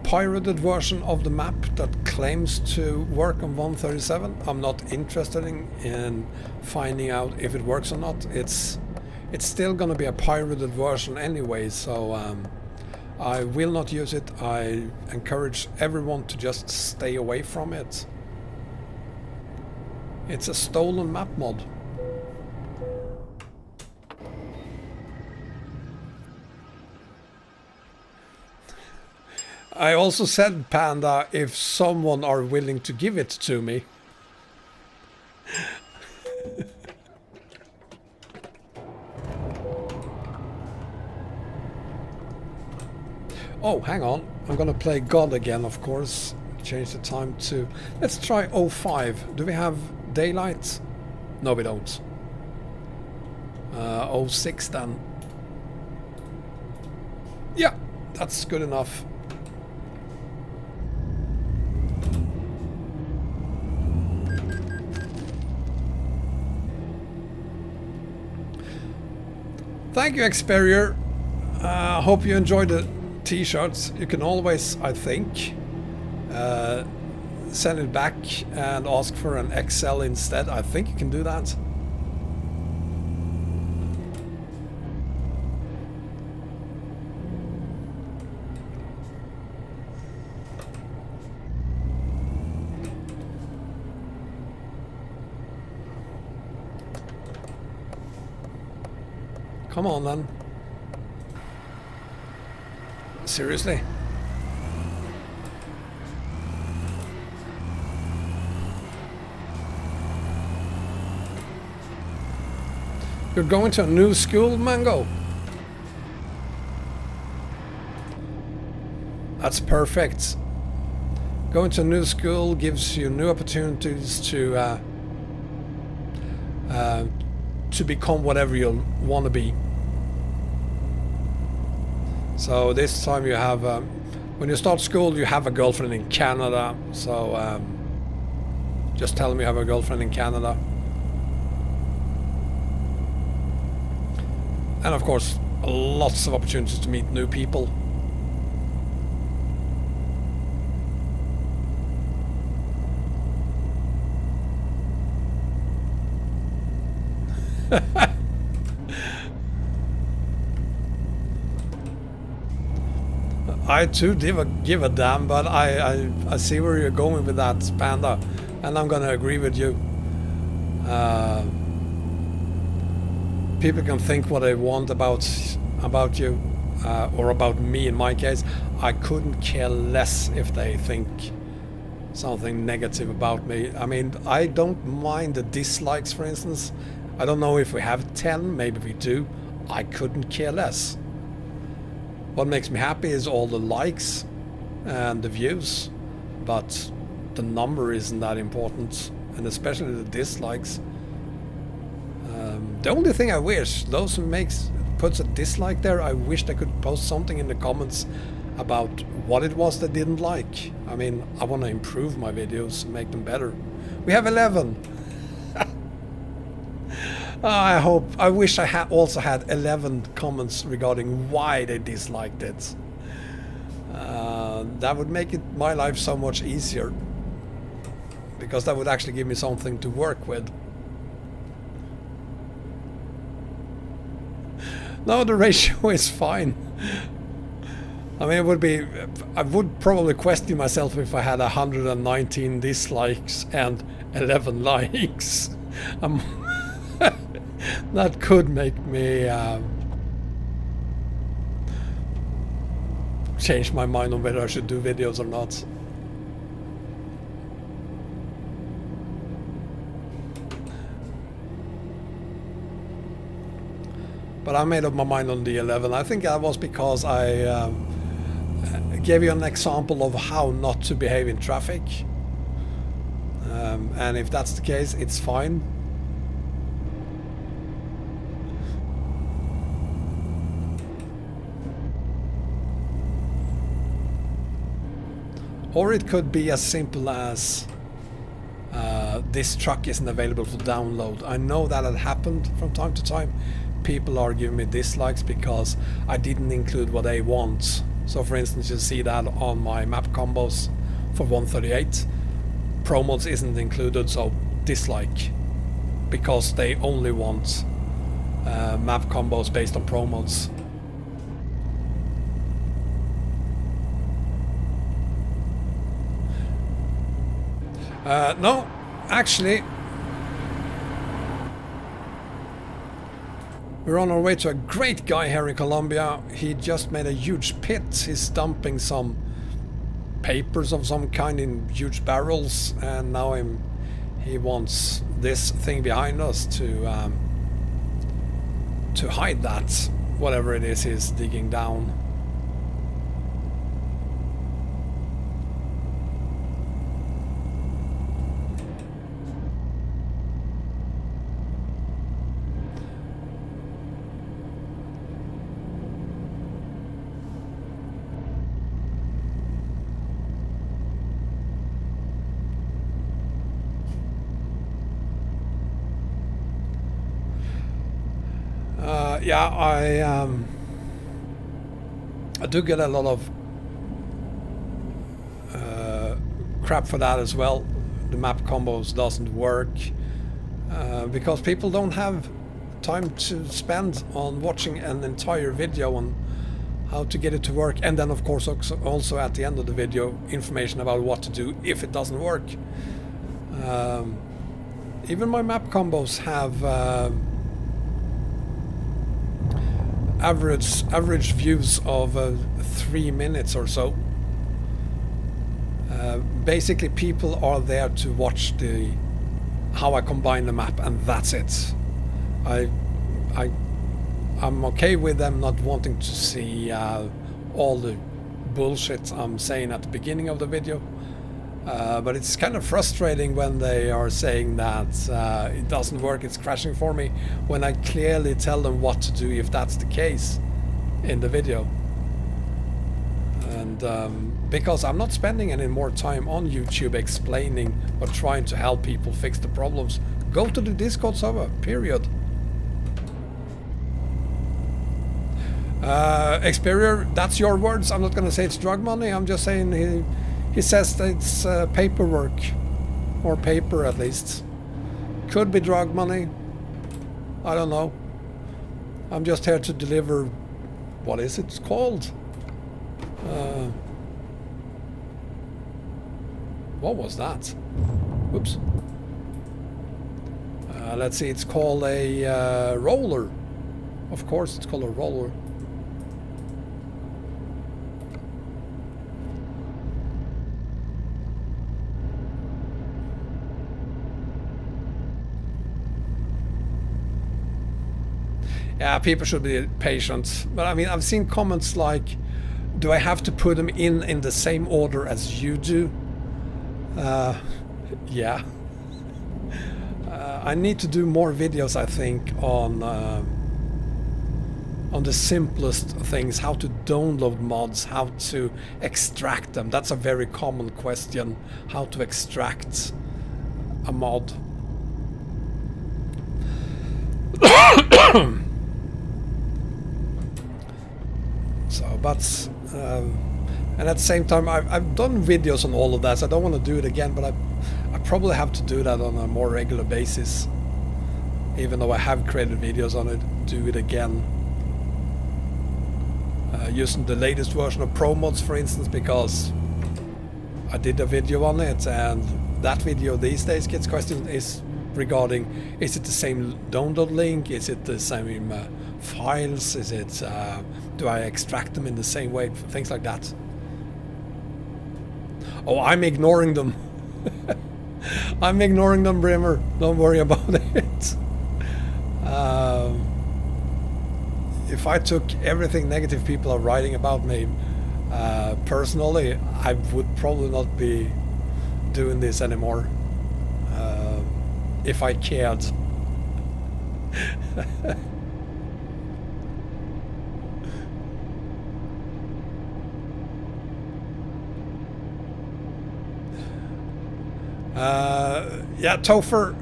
A: pirated version of the map that claims to work on 137. I'm not interested in finding out if it works or not. It's still gonna be a pirated version anyway, so I will not use it. I encourage everyone to just stay away from it. It's a stolen map mod. I also said, Panda, if someone are willing to give it to me. Oh, hang on. I'm gonna play God again, of course. Change the time to... Let's try 05. Do we have daylight? No, we don't. 06 then. Yeah, that's good enough. Thank you, Experior. Hope you enjoyed the t-shirts. You can always, I think, send it back and ask for an XL instead. I think you can do that. Come on then. Seriously? You're going to a new school, Mango? That's perfect. Going to a new school gives you new opportunities to become whatever you want to be. So this time you have, when you start school, you have a girlfriend in Canada. So just tell them you have a girlfriend in Canada. And of course, lots of opportunities to meet new people. I too give a damn, but I see where you're going with that, Panda, and I'm gonna agree with you. People can think what they want about you, or about me in my case. I couldn't care less if they think something negative about me. I mean, I don't mind the dislikes, for instance. I don't know if we have 10, maybe we do. I couldn't care less. What makes me happy is all the likes and the views, but the number isn't that important, and especially the dislikes. The only thing I wish, those who puts a dislike there, I wish they could post something in the comments about what it was they didn't like. I mean, I want to improve my videos and make them better. We have 11. I wish I also had 11 comments regarding why they disliked it. That would make my life so much easier, because that would actually give me something to work with. No, the ratio is fine. I mean, I would probably question myself if I had 119 dislikes and 11 likes. That could make me change my mind on whether I should do videos or not. But I made up my mind on the 11. I think that was because I gave you an example of how not to behave in traffic. And if that's the case, it's fine. Or it could be as simple as this truck isn't available for download. I know that had happened from time to time. People are giving me dislikes because I didn't include what they want. So for instance, you see that on my map combos for 138. Pro mods isn't included, so dislike. Because they only want map combos based on pro mods. No, actually, we're on our way to a great guy here in Colombia. He just made a huge pit. He's dumping some papers of some kind in huge barrels, and now he wants this thing behind us to hide that, whatever it is he's digging down. Yeah, I do get a lot of crap for that as well. The map combos doesn't work because people don't have time to spend on watching an entire video on how to get it to work, and then of course also at the end of the video information about what to do if it doesn't work. Even my map combos have average views of 3 minutes or so. Basically, people are there to watch how I combine the map, and that's it. I'm okay with them not wanting to see all the bullshit I'm saying at the beginning of the video. But it's kind of frustrating when they are saying that it doesn't work, it's crashing for me, when I clearly tell them what to do if that's the case in the video. And because I'm not spending any more time on YouTube explaining or trying to help people fix the problems. Go to the Discord server, period. Experior, that's your words. I'm not going to say it's drug money. I'm just saying he says that it's paperwork, or paper at least. Could be drug money. I don't know. I'm just here to deliver. What is it called? What was that? Whoops. Let's see. It's called a roller. Of course, it's called a roller. Yeah, people should be patient. But I mean, I've seen comments like, do I have to put them in the same order as you do? Yeah. I need to do more videos, I think, on the simplest things, how to download mods, how to extract them. That's a very common question, how to extract a mod. So, but and at the same time, I've done videos on all of that, so I don't want to do it again, but I probably have to do that on a more regular basis. Even though I have created videos on it, do it again. Using the latest version of Pro Mods, for instance, because I did a video on it, and that video these days gets questions is regarding, is it the same download link, is it the same files, is it do I extract them in the same way, things like that. Oh, I'm ignoring them. I'm ignoring them, Brimmer, don't worry about it. If I took everything negative people are writing about me personally, I would probably not be doing this anymore if I cared. Yeah, Topher,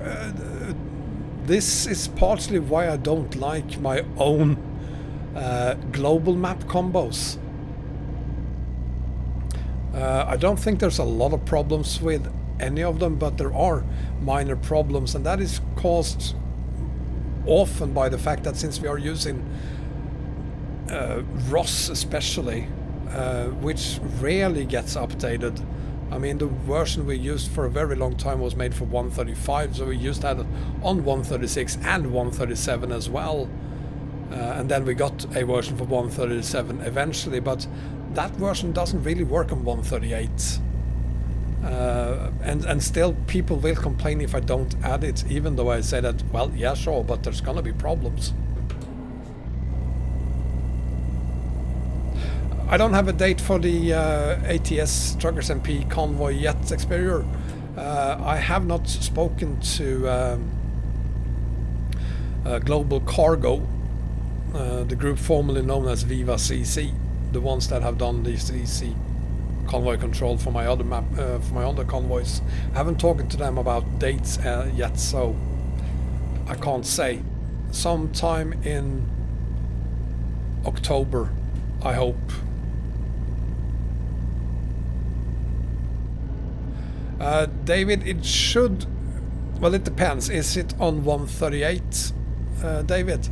A: this is partially why I don't like my own global map combos. I don't think there's a lot of problems with any of them, but there are minor problems, and that is caused often by the fact that since we are using ROS especially, which rarely gets updated. I mean, the version we used for a very long time was made for 135, so we used that on 136 and 137 as well. And then we got a version for 137 eventually, but that version doesn't really work on 138. And still people will complain if I don't add it, even though I say that, well, yeah, sure, but there's gonna be problems. I don't have a date for the ATS Truckers MP convoy yet, Experior. I have not spoken to Global Cargo, the group formerly known as Viva CC, the ones that have done the CC convoy control for my other map, for my other convoys. I haven't talked to them about dates yet, so I can't say. Sometime in October, I hope. David, it should, well, it depends. Is it on 138, David?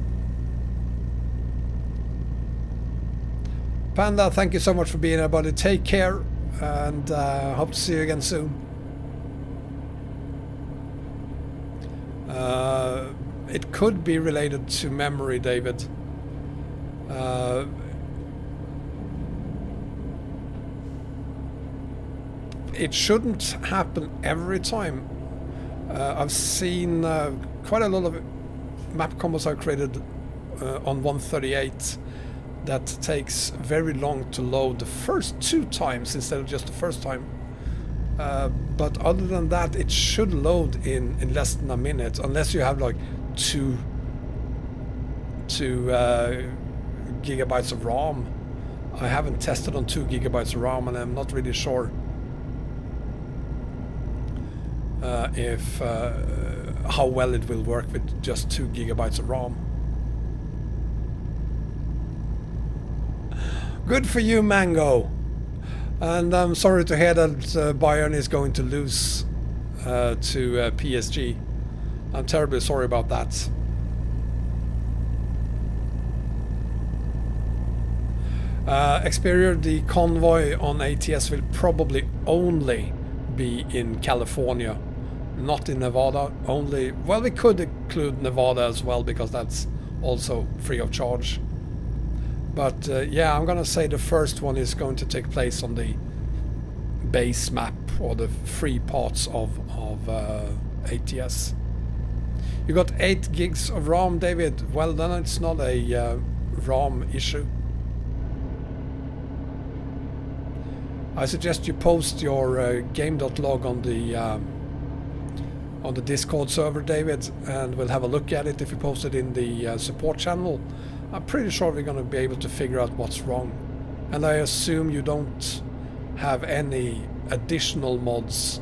A: Panda, thank you so much for being here, buddy. Take care, and hope to see you again soon. It could be related to memory, David. It shouldn't happen every time. I've seen quite a lot of map combos I created on 138 that takes very long to load the first 2 times instead of just the first time. But other than that, it should load in less than a minute, unless you have like 2 gigabytes of RAM. I haven't tested on 2 gigabytes of RAM, and I'm not really sure if how well it will work with just 2 gigabytes of RAM. Good for you, Mango. And I'm sorry to hear that Bayern is going to lose to PSG. I'm terribly sorry about that. Experior, the convoy on ATS will probably only be in California, not in Nevada. Only, well, we could include Nevada as well, because that's also free of charge. But yeah, I'm gonna say the first one is going to take place on the base map, or the free parts of ATS. You got 8 gigs of RAM, David. Well, then it's not a RAM issue. I suggest you post your game.log on the Discord server, David, and we'll have a look at it if you post it in the support channel. I'm pretty sure we're going to be able to figure out what's wrong. And I assume you don't have any additional mods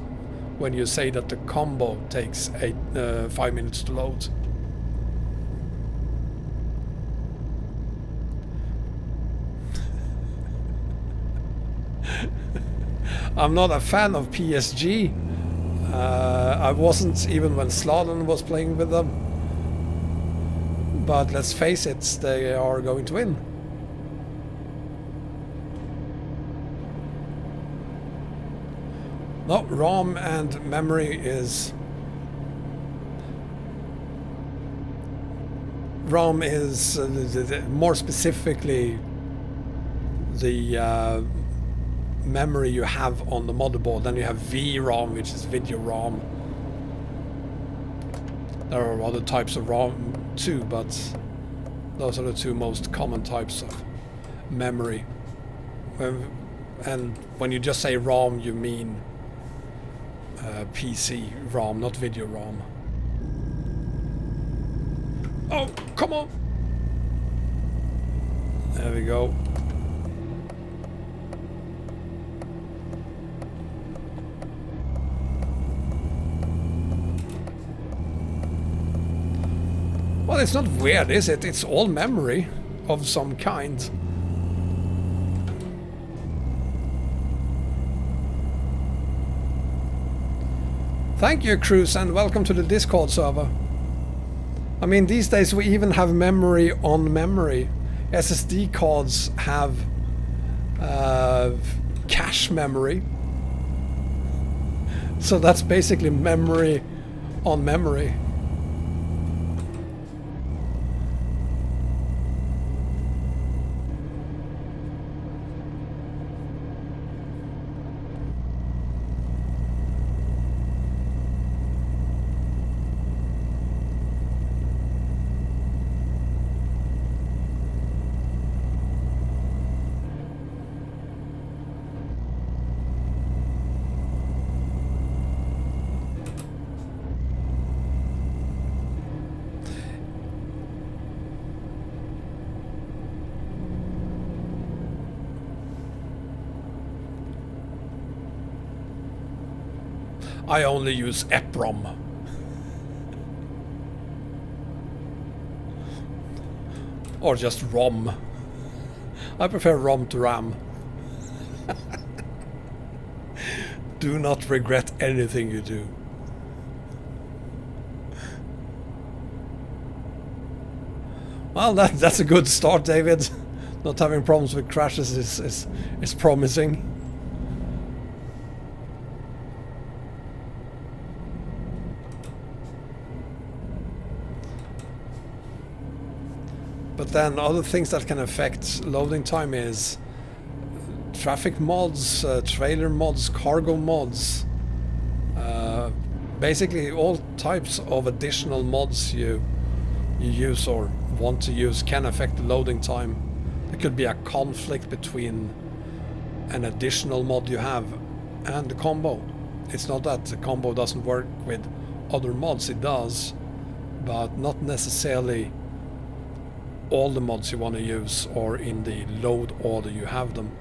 A: when you say that the combo takes 5 minutes to load. I'm not a fan of PSG. I wasn't even when Sladen was playing with them. But let's face it, they are going to win. No, ROM and memory is ROM is more specifically the memory you have on the motherboard. Then you have VROM, which is video ROM. There are other types of ROM too, but those are the two most common types of memory. And when you just say ROM, you mean PC ROM, not video ROM. Oh, come on! There we go. Well, it's not weird, is it? It's all memory of some kind. Thank you, Cruz, and welcome to the Discord server. I mean, these days we even have memory on memory. SSD cards have cache memory. So that's basically memory on memory. I only use EPROM. Or just ROM. I prefer ROM to RAM. Do not regret anything you do. Well, that's a good start, David. Not having problems with crashes is promising. But then other things that can affect loading time is traffic mods, trailer mods, cargo mods. Basically all types of additional mods you use or want to use can affect the loading time. There could be a conflict between an additional mod you have and the combo. It's not that the combo doesn't work with other mods, it does, but not necessarily all the mods you want to use or in the load order you have them.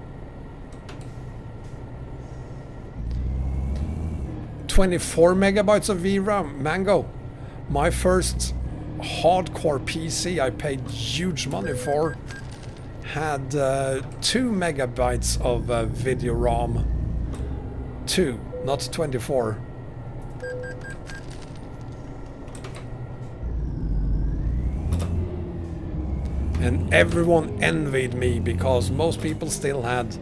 A: 24 megabytes of VRAM, Mango. My first hardcore PC I paid huge money for had 2 megabytes of video ROM. 2, not 24. And everyone envied me because most people still had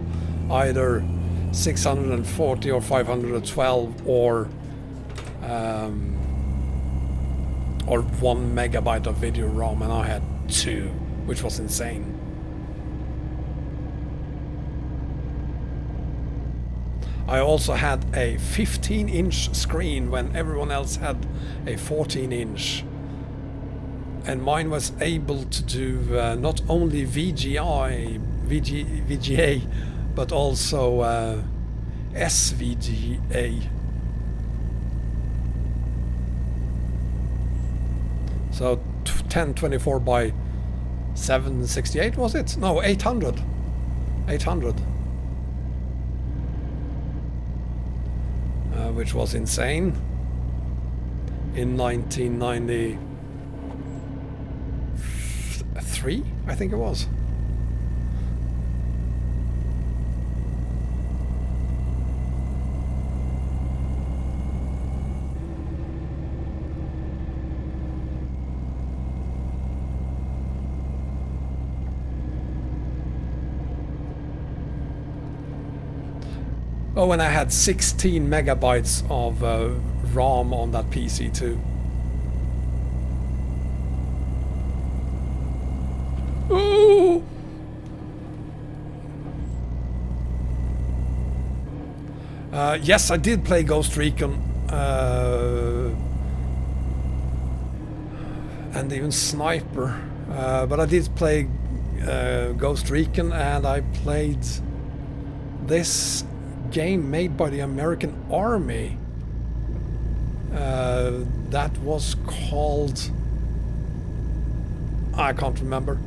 A: either 640 or 512 or 1 megabyte of video ROM, and I had 2, which was insane. I also had a 15-inch screen when everyone else had a 14-inch. And mine was able to do not only VGA, but also SVGA. So 1024 by 768 was it? No, 800. 800. Which was insane in 1993, I think it was. Oh, and I had 16 megabytes of ROM on that PC too. Yes, I did play Ghost Recon. And even Sniper. But I did play Ghost Recon, and I played this game made by the American Army. That was called... I can't remember.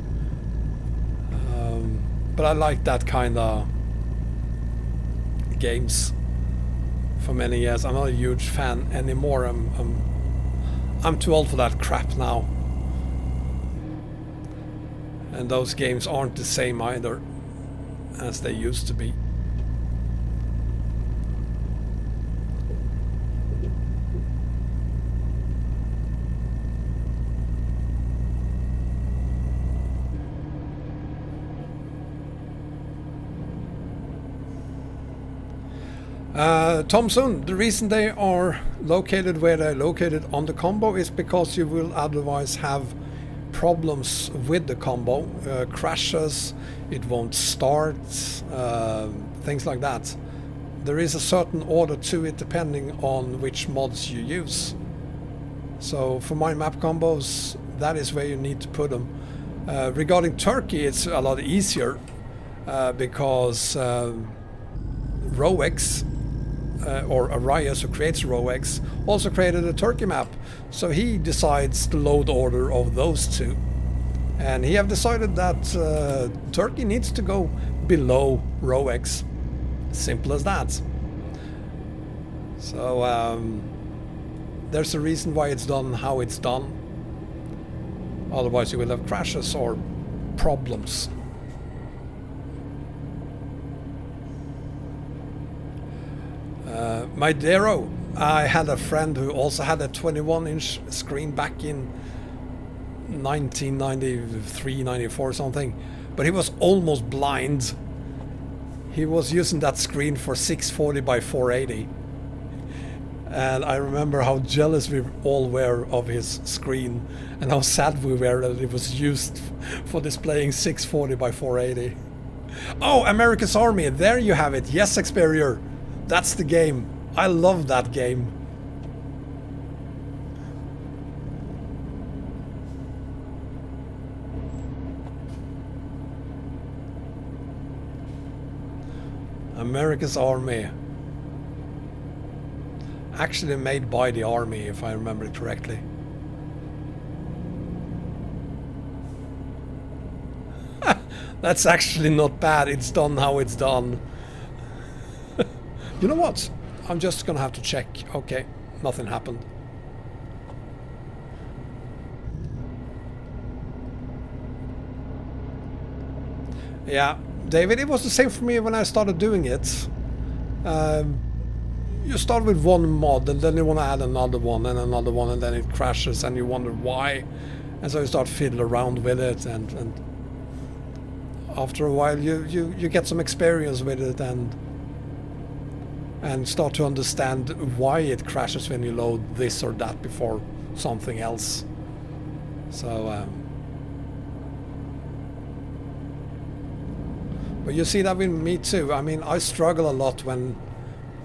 A: But I like that kind of games for many years. I'm not a huge fan anymore. I'm too old for that crap now. And those games aren't the same either as they used to be. Thompson, the reason they are located where they're located on the combo is because you will otherwise have problems with the combo, crashes, it won't start, things like that. There is a certain order to it depending on which mods you use. So for my map combos, that is where you need to put them. Regarding Turkey, it's a lot easier because Rowex, or Arias, who creates Rowex, also created a Turkey map. So he decides the load order of those two. And he have decided that Turkey needs to go below Rowex. Simple as that. So there's a reason why it's done how it's done. Otherwise you will have crashes or problems. My Dero, I had a friend who also had a 21-inch screen back in 1993, 94 something, but he was almost blind. He was using that screen for 640 by 480, and I remember how jealous we all were of his screen and how sad we were that it was used for displaying 640 by 480. Oh, America's Army, there you have it. Yes, Experior, that's the game. I love that game. America's Army. Actually made by the army, if I remember it correctly. That's actually not bad. It's done how it's done. You know what? I'm just gonna have to check. Okay, nothing happened. Yeah, David, it was the same for me when I started doing it. You start with one mod and then you want to add another one and another one, and then it crashes and you wonder why. And so you start fiddling around with it, and after a while you get some experience with it and start to understand why it crashes when you load this or that before something else. So but you see that with me too. I mean, I struggle a lot when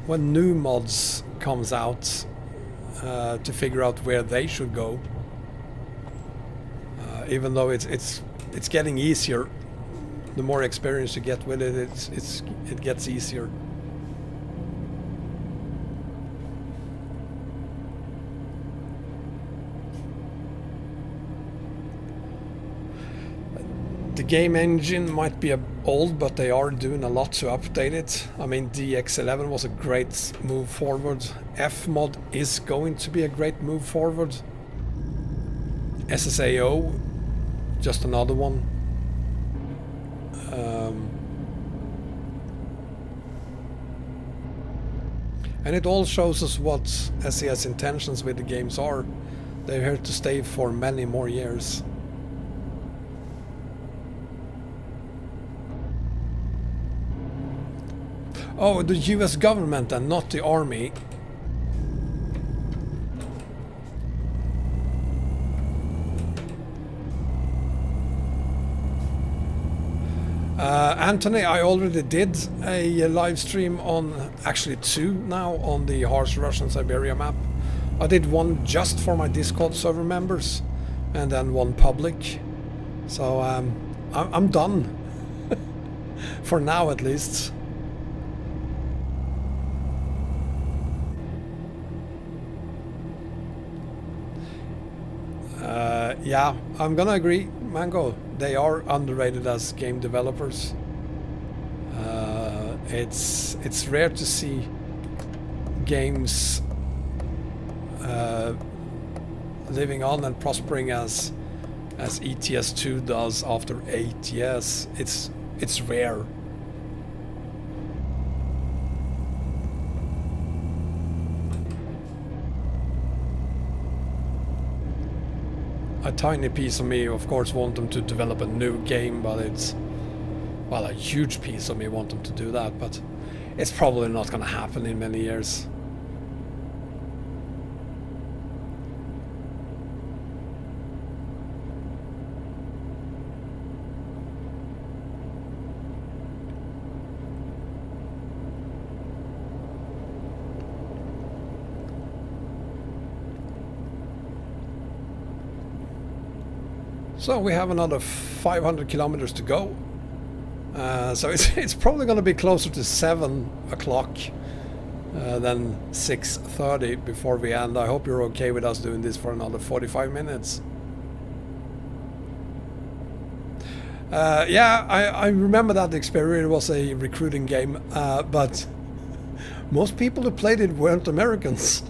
A: new mods comes out to figure out where they should go. Even though it's getting easier, the more experience you get with it, it gets easier. The game engine might be old, but they are doing a lot to update it. I mean, DX11 was a great move forward. Fmod is going to be a great move forward. SSAO, just another one. And it all shows us what SES intentions with the games are. They're here to stay for many more years. Oh, the US government and not the army. Anthony, I already did a live stream on, actually 2 now, on the harsh Russian Siberia map. I did one just for my Discord server members, and then one public. So I'm done. For now at least. Yeah, I'm gonna agree, Mango. They are underrated as game developers. It's rare to see games living on and prospering as ETS2 does after 8 years. It's rare. A tiny piece of me, of course, want them to develop a new game, but it's, well, a huge piece of me want them to do that, but it's probably not going to happen in many years. So we have another 500 kilometers to go. So it's probably going to be closer to 7 o'clock than 6:30 before we end. I hope you're okay with us doing this for another 45 minutes. Yeah, I remember that experience was a recruiting game, but most people who played it weren't Americans.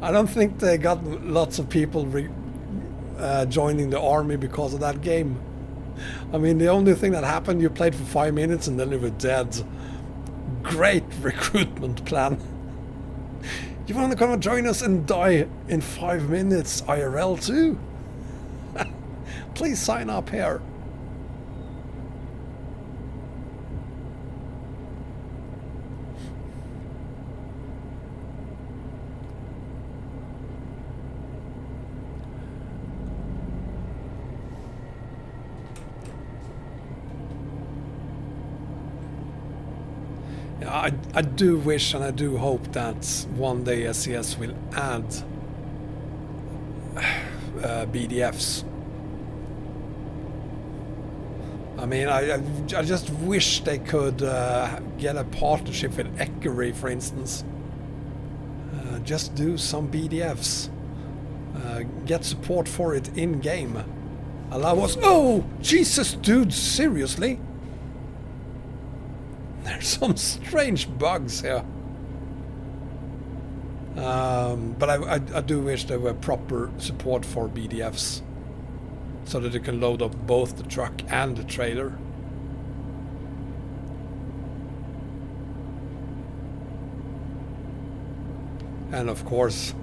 A: I don't think they got lots of people joining the army because of that game. I mean, the only thing that happened, you played for 5 minutes and then you were dead. Great recruitment plan. You want to come and join us and die in 5 minutes IRL too? Please sign up here. I do wish and I do hope that one day SCS will add BDFs. I mean, I just wish they could get a partnership with Enquiries, for instance. Just do some BDFs. Get support for it in-game. Allow us... Oh! Jesus, dude, seriously? There's some strange bugs here. But I do wish there were proper support for BDFs, so that you can load up both the truck and the trailer. And of course,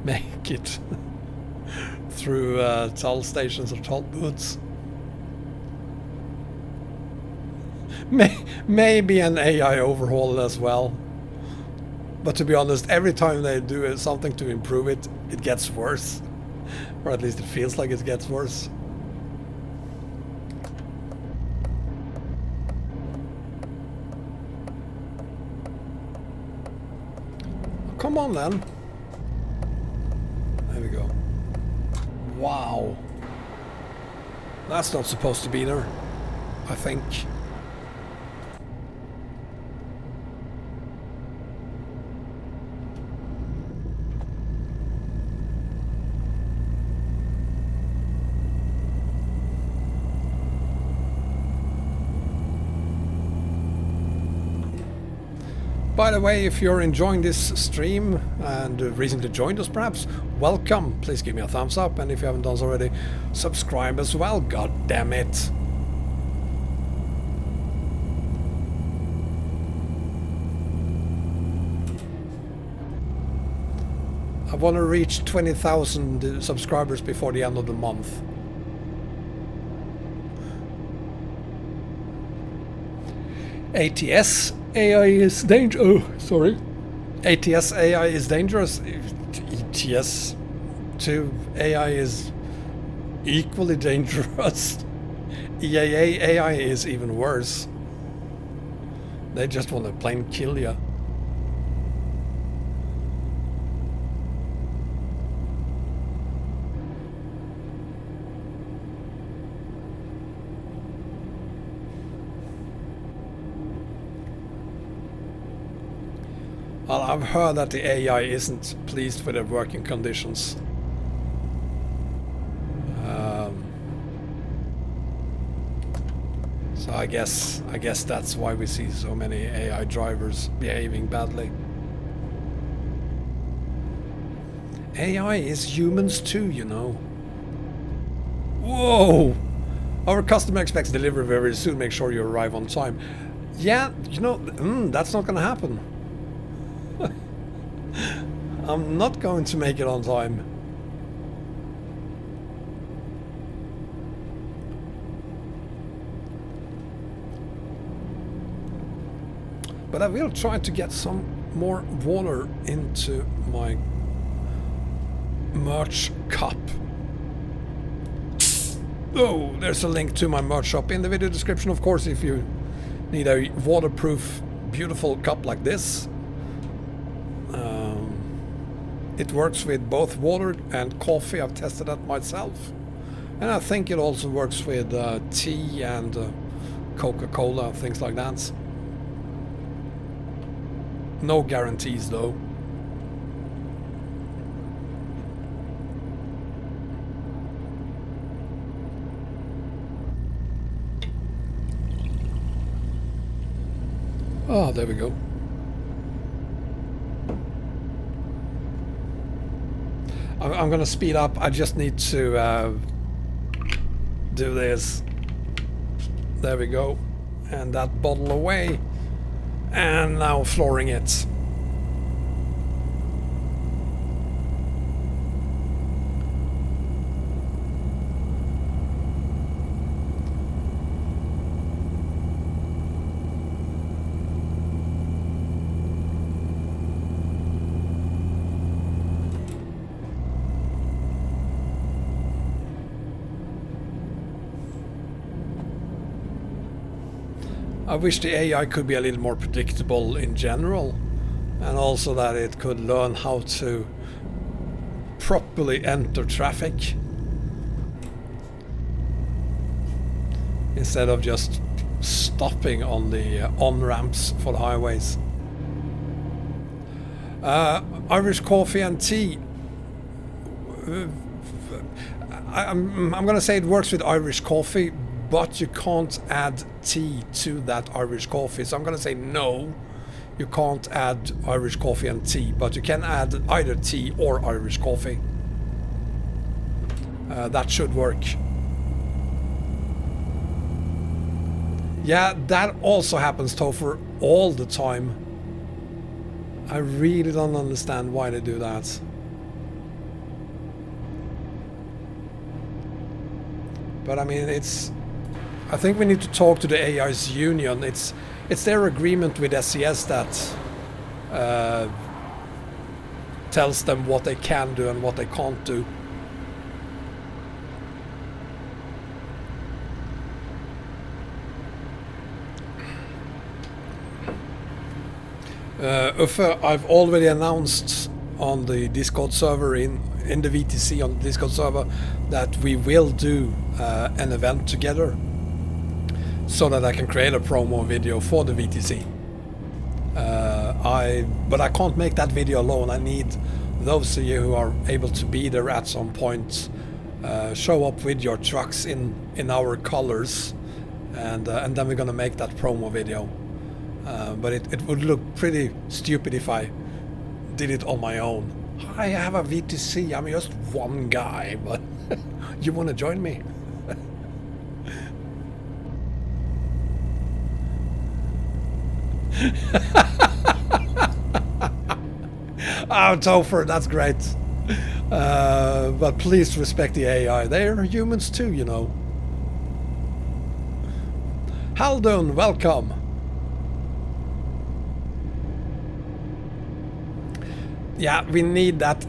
A: make it through toll stations or toll booths. Maybe an AI overhaul as well. But to be honest, every time they do something to improve it, it gets worse. Or at least it feels like it gets worse. Come on then. There we go. Wow. That's not supposed to be there, I think. By the way, if you're enjoying this stream and recently joined us perhaps, welcome. Please give me a thumbs up, and if you haven't done so already, subscribe as well, god damn it. I want to reach 20,000 subscribers before the end of the month. ATS AI is dangerous. Oh, sorry. ATS AI is dangerous. ETS2 AI is equally dangerous. EAA AI is even worse. They just want to plain kill you. Well, I've heard that the AI isn't pleased with their working conditions. So I guess that's why we see so many AI drivers behaving badly. AI is humans too, you know. Whoa! Our customer expects delivery very soon. Make sure you arrive on time. Yeah, you know, that's not gonna happen. I'm not going to make it on time. But I will try to get some more water into my merch cup. Oh, there's a link to my merch shop in the video description, of course, if you need a waterproof, beautiful cup like this. It works with both water and coffee. I've tested that myself. And I think it also works with tea and Coca-Cola, things like that. No guarantees though. Oh, there we go. I'm gonna speed up. I just need to do this. There we go. And that bottle away. And now flooring it. I wish the AI could be a little more predictable in general, and also that it could learn how to properly enter traffic instead of just stopping on the on-ramps for the highways. Irish coffee and tea. I'm gonna say it works with Irish coffee, but you can't add tea to that Irish coffee. So I'm gonna say no, you can't add Irish coffee and tea, but you can add either tea or Irish coffee. That should work. Yeah, that also happens, Topher, all the time. I really don't understand why they do that. But I mean, I think we need to talk to the AI's union. It's their agreement with SES that tells them what they can do and what they can't do. Uffe, I've already announced on the Discord server in the VTC on the Discord server that we will do an event together, so that I can create a promo video for the VTC. But I can't make that video alone. I need those of you who are able to be there at some point. Show up with your trucks in our colors, and then we're gonna make that promo video. But it would look pretty stupid if I did it on my own. I have a VTC, I'm just one guy, but you wanna join me? Oh, Topher, that's great. But please respect the AI. They're humans too, you know. Haldun, welcome. Yeah, we need that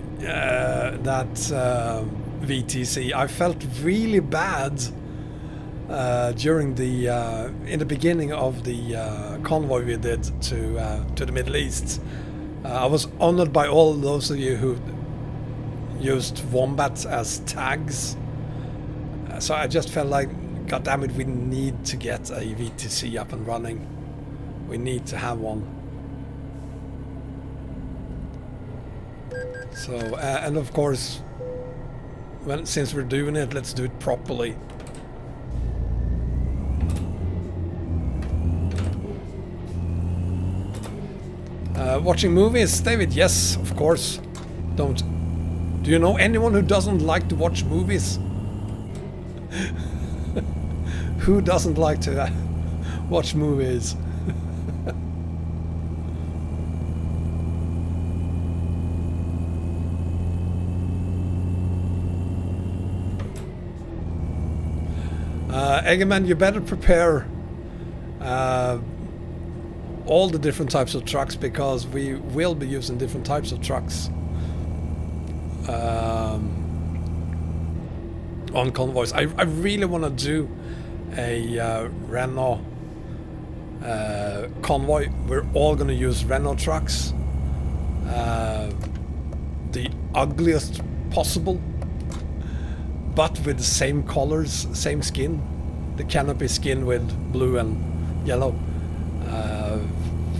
A: VTC. I felt really bad during the in the beginning of the convoy we did to the Middle East. I was honored by all those of you who used wombats as tags. So I just felt like, God damn it, we need to get a VTC up and running. We need to have one. So and of course, since we're doing it, let's do it properly. Watching movies, David? Yes, of course. Do you know anyone who doesn't like to watch movies? Who doesn't like to watch movies? Eggman, you better prepare all the different types of trucks, because we will be using different types of trucks on convoys. I really want to do a Renault convoy. We're all going to use Renault trucks, the ugliest possible, but with the same colors, same skin, the canopy skin with blue and yellow.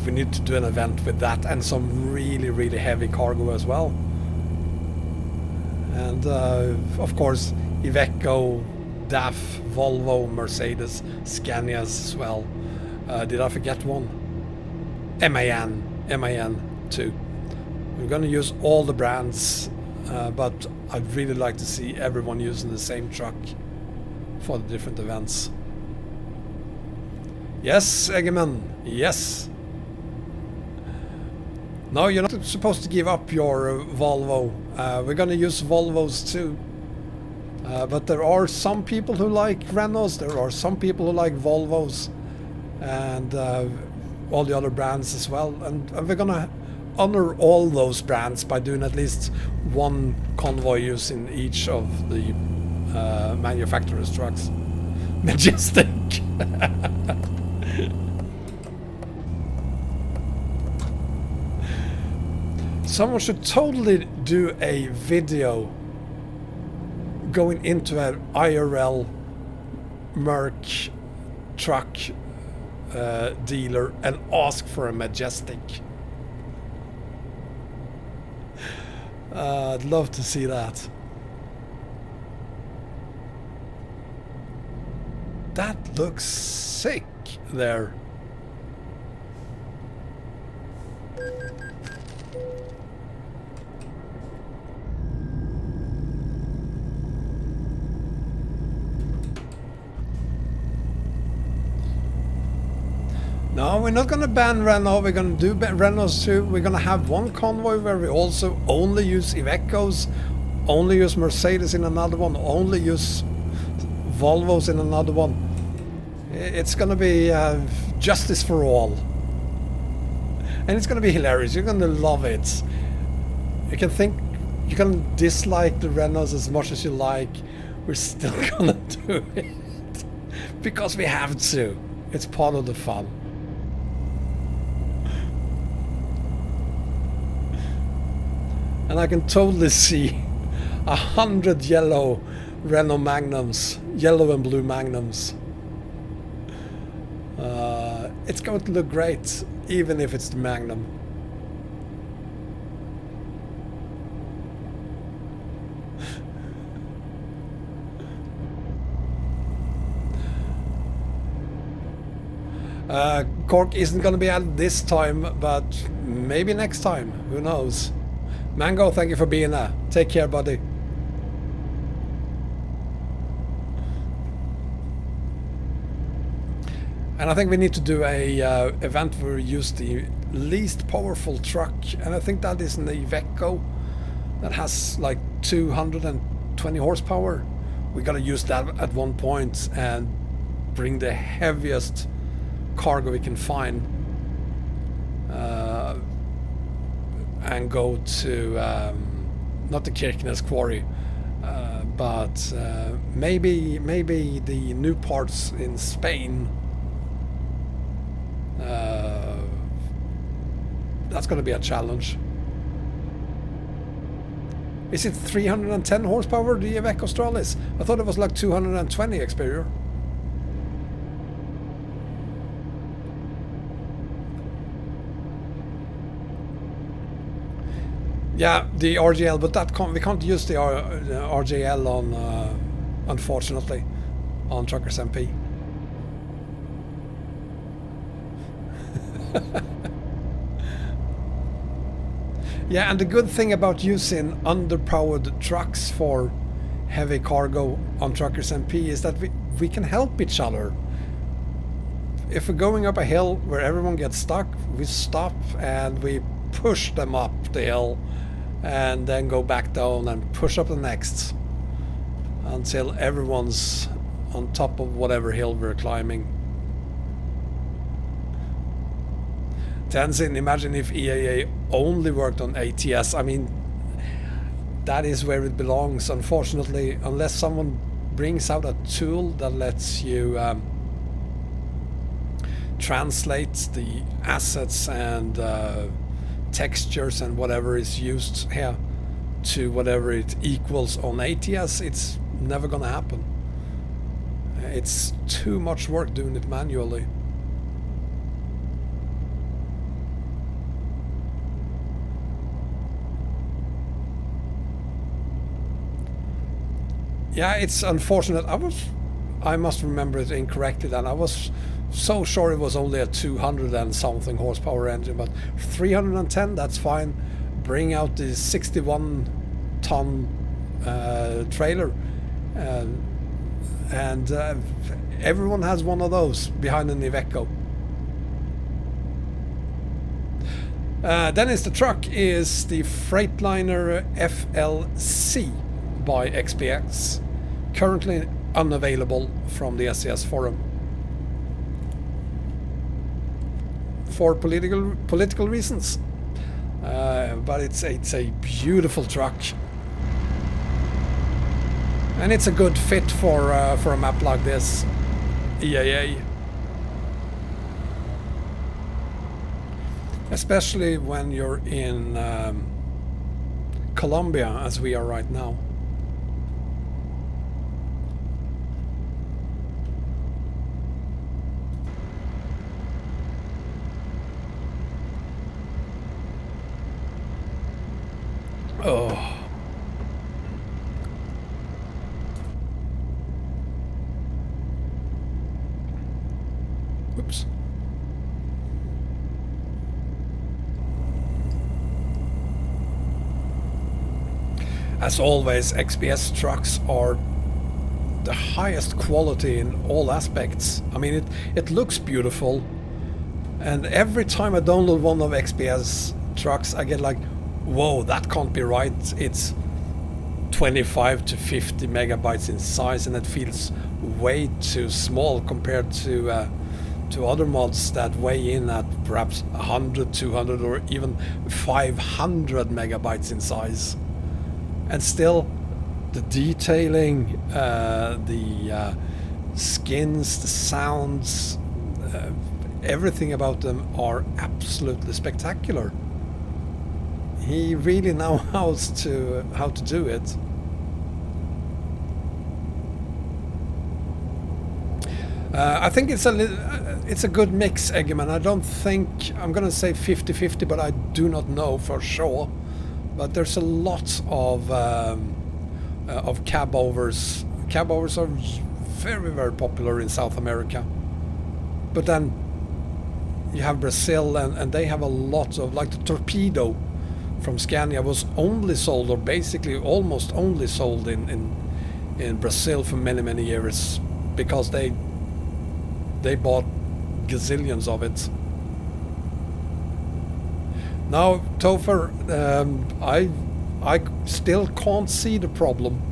A: We need to do an event with that, and some really heavy cargo as well. And of course Iveco, DAF, Volvo, Mercedes, Scanias as well. Did I forget one? MAN too. We're going to use all the brands, but I'd really like to see everyone using the same truck for the different events. Yes, Egeman, yes. No, you're not supposed to give up your Volvo. We're going to use Volvos too. But there are some people who like Renaults, there are some people who like Volvos, and all the other brands as well. And we're going to honor all those brands by doing at least one convoy using each of the manufacturer's trucks. Majestic! Someone should totally do a video going into an IRL Merc truck dealer and ask for a Majestic. I'd love to see that. That looks sick there. No, we're not going to ban Renault. We're going to do Renaults too. We're going to have one convoy where we also only use Ivecos, only use Mercedes in another one, only use Volvos in another one. It's going to be justice for all. And it's going to be hilarious. You're going to love it. You can dislike the Renaults as much as you like. We're still going to do it. Because we have to. It's part of the fun. And I can totally see 100 yellow Renault Magnums, yellow and blue Magnums. It's going to look great, even if it's the Magnum. Cork isn't going to be added this time, but maybe next time. Who knows? Mango, thank you for being there. Take care, buddy. And I think we need to do a event where we use the least powerful truck, and I think that is an Iveco that has like 220 horsepower. We gotta use that at one point and bring the heaviest cargo we can find, and go to not the Kirkenes quarry, But maybe the new parts in Spain, that's going to be a challenge. Is it 310 horsepower, the EVEC Australis? I thought it was like 220 Xperia. Yeah, the RGL, but that we can't use the RGL on, unfortunately, on Truckers MP. Yeah, and the good thing about using underpowered trucks for heavy cargo on Truckers MP is that we can help each other. If we're going up a hill where everyone gets stuck, we stop and we push them up the hill and then go back down and push up the next until everyone's on top of whatever hill we're climbing. Tenzin, imagine if EAA only worked on ATS. I mean, that is where it belongs, unfortunately, unless someone brings out a tool that lets you translate the assets and textures and whatever is used here to whatever it equals on ATS. It's never gonna happen. It's too much work doing it manually. Yeah, it's unfortunate. I must remember it incorrectly then. I was so sure it was only a 200 and something horsepower engine, but 310, that's fine. Bring out the 61 ton trailer, and everyone has one of those behind an Iveco. Dennis, the truck is the Freightliner FLC by XPX, currently unavailable from the SCS forum for political reasons, but it's a beautiful truck, and it's a good fit for a map like this, EAA, especially when you're in Colombia, as we are right now. Oh. Oops. As always, XPS trucks are the highest quality in all aspects. I mean, it looks beautiful, and every time I download one of XPS trucks, I get like, whoa, that can't be right. It's 25 to 50 megabytes in size, and it feels way too small compared to other mods that weigh in at perhaps 100, 200, or even 500 megabytes in size. And still, the detailing, the skins, the sounds, everything about them are absolutely spectacular. He really knows how to do it. I think it's a good mix, Eggman. I don't think I'm gonna say 50-50, but I do not know for sure. But there's a lot of cab overs. Cab overs are very, very popular in South America. But then you have Brazil, and they have a lot of, like the Torpedo from Scania was only sold, or basically almost only sold in Brazil for many years, because they bought gazillions of it. Now, Topher, I still can't see the problem.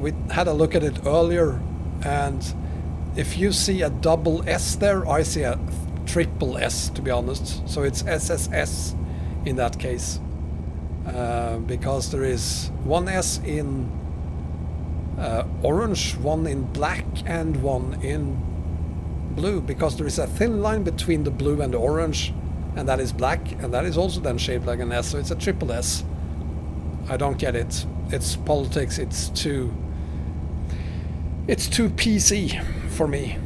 A: We had a look at it earlier, and if you see a double S there, I see a triple S, to be honest. So it's SSS in that case. because there is one S in orange, one in black, and one in blue, because there is a thin line between the blue and the orange, and that is black, and that is also then shaped like an S, so it's a triple S. I don't get it. It's politics. It's too PC for me.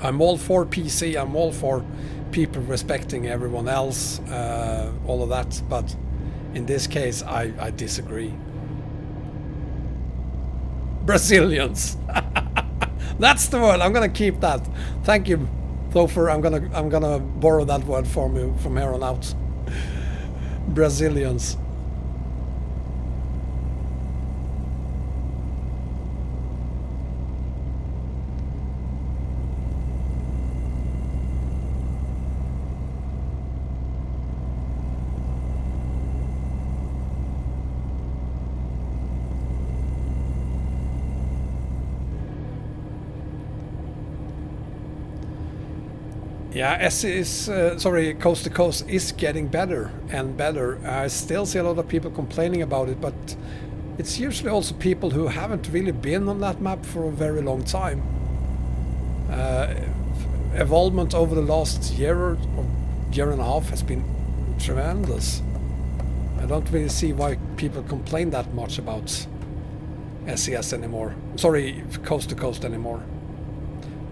A: I'm all for PC. I'm all for people respecting everyone else, all of that, but in this case I disagree. Brazilians. That's the word. I'm gonna keep that. Thank you, Thofer. I'm gonna borrow that word from you from here on out. Brazilians. Yeah, S is, Coast to Coast is getting better and better. I still see a lot of people complaining about it, but it's usually also people who haven't really been on that map for a very long time. Evolvement over the last year or year and a half has been tremendous. I don't really see why people complain that much about SES anymore. Sorry, Coast to Coast anymore.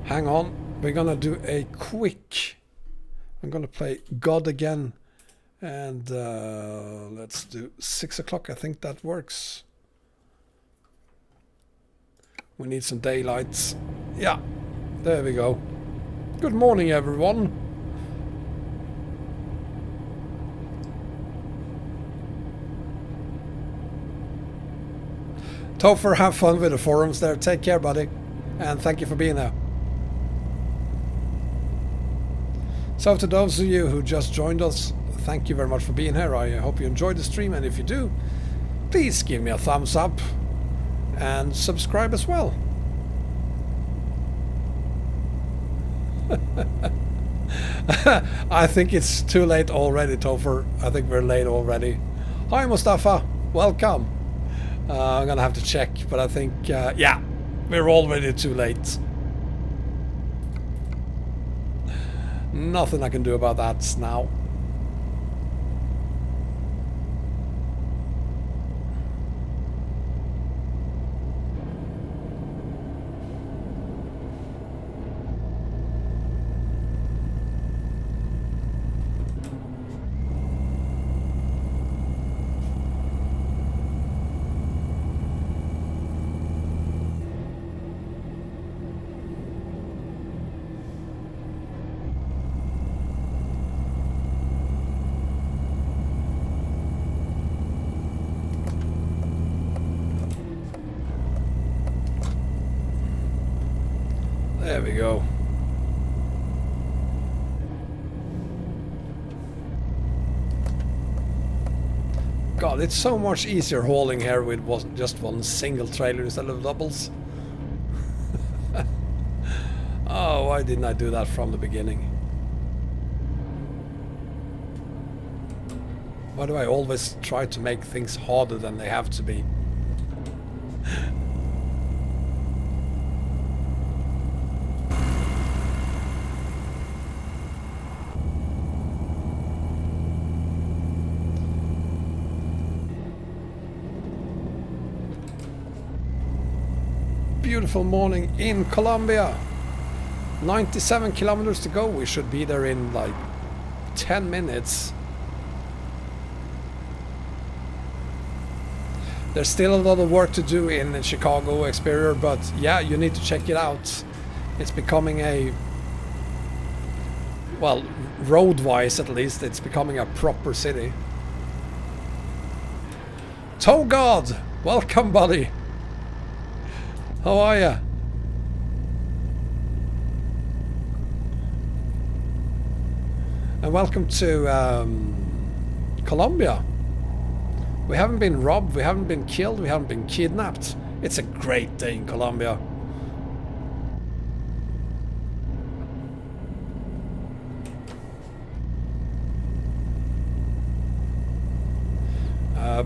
A: Hang on. We're gonna do a quick. I'm gonna play God again, and let's do 6 o'clock. I think that works. We need some daylights. Yeah, there we go. Good morning, everyone. Topher, have fun with the forums there. Take care, buddy, and thank you for being there. So to those of you who just joined us, thank you very much for being here. I hope you enjoyed the stream, and if you do, please give me a thumbs up and subscribe as well. I think it's too late already, Topher. I think we're late already. Hi, Mustafa. Welcome. I'm gonna have to check, but I think, yeah, we're already too late. Nothing I can do about that now. There we go. God, it's so much easier hauling here with just one single trailer instead of doubles. Oh, why didn't I do that from the beginning? Why do I always try to make things harder than they have to be? Beautiful morning in Colombia. 97 kilometers to go. We should be there in like 10 minutes. There's still a lot of work to do in Chicago Experior, but yeah, you need to check it out. It's becoming a, well, road-wise at least, it's becoming a proper city. Toe God, welcome, buddy. How are ya? And welcome to Colombia. We haven't been robbed, we haven't been killed, we haven't been kidnapped. It's a great day in Colombia.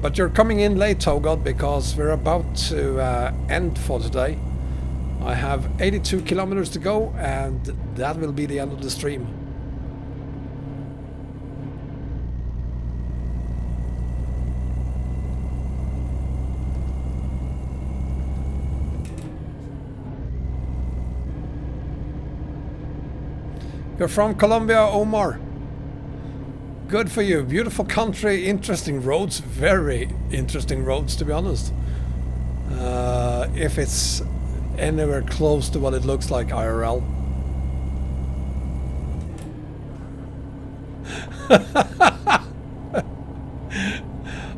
A: But you're coming in late, Togod, because we're about to end for today. I have 82 kilometers to go, and that will be the end of the stream. You're from Colombia, Omar. Good for you. Beautiful country, interesting roads, very interesting roads, to be honest. If it's anywhere close to what it looks like IRL.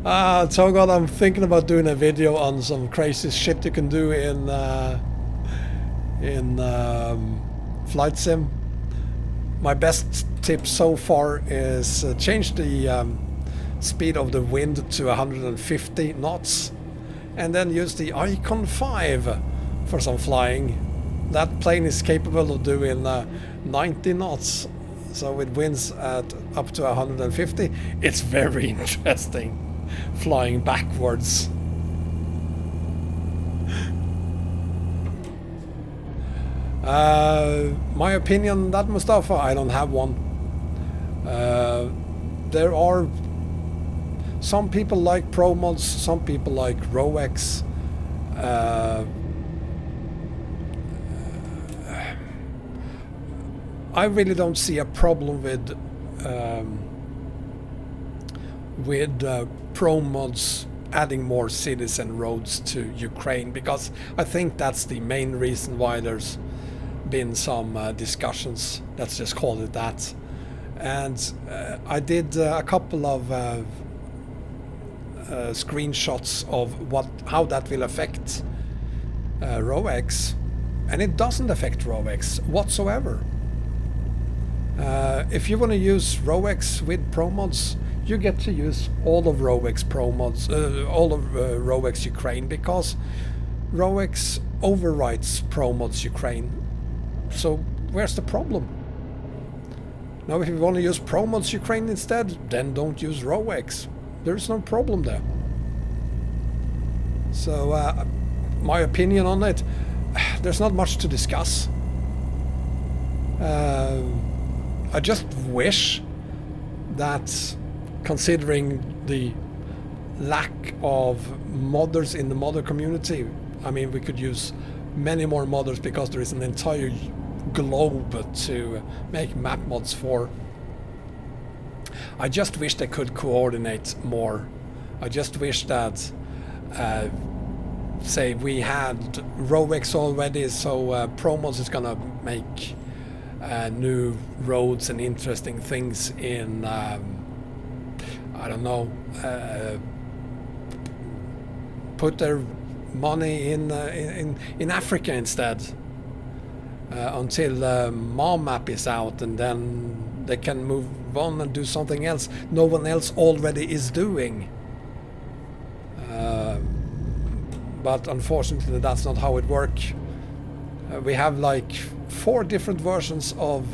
A: Togod, I'm thinking about doing a video on some crazy shit you can do in flight sim. My best tip so far is change the speed of the wind to 150 knots and then use the Icon 5 for some flying. That plane is capable of doing 90 knots, so it winds at up to 150. It's very interesting flying backwards. My opinion on that, Mustafa, I don't have one. There are some people like Pro Mods, some people like RoX. I really don't see a problem with Pro Mods adding more cities and roads to Ukraine, because I think that's the main reason why there's been some discussions, let's just call it that. And I did a couple of screenshots of how that will affect RoX, and it doesn't affect RoX whatsoever. If you want to use RoX with Pro Mods, you get to use all of RoX Pro Mods, all of RoX Ukraine, because RoX overwrites Pro Mods Ukraine. So where's the problem? Now if you want to use Pro Mods Ukraine instead, then don't use RoX. There's no problem there. So my opinion on it, there's not much to discuss. I just wish that, considering the lack of modders in the modder community, I mean, we could use many more modders because there is an entire globe to make map mods for. I just wish they could coordinate more. I just wish that say we had RoX already, so Pro Mods is gonna make new roads and interesting things in I don't know, put their money in Africa instead, until MAM map is out, and then they can move on and do something else no one else already is doing. But unfortunately that's not how it works. We have like 4 different versions of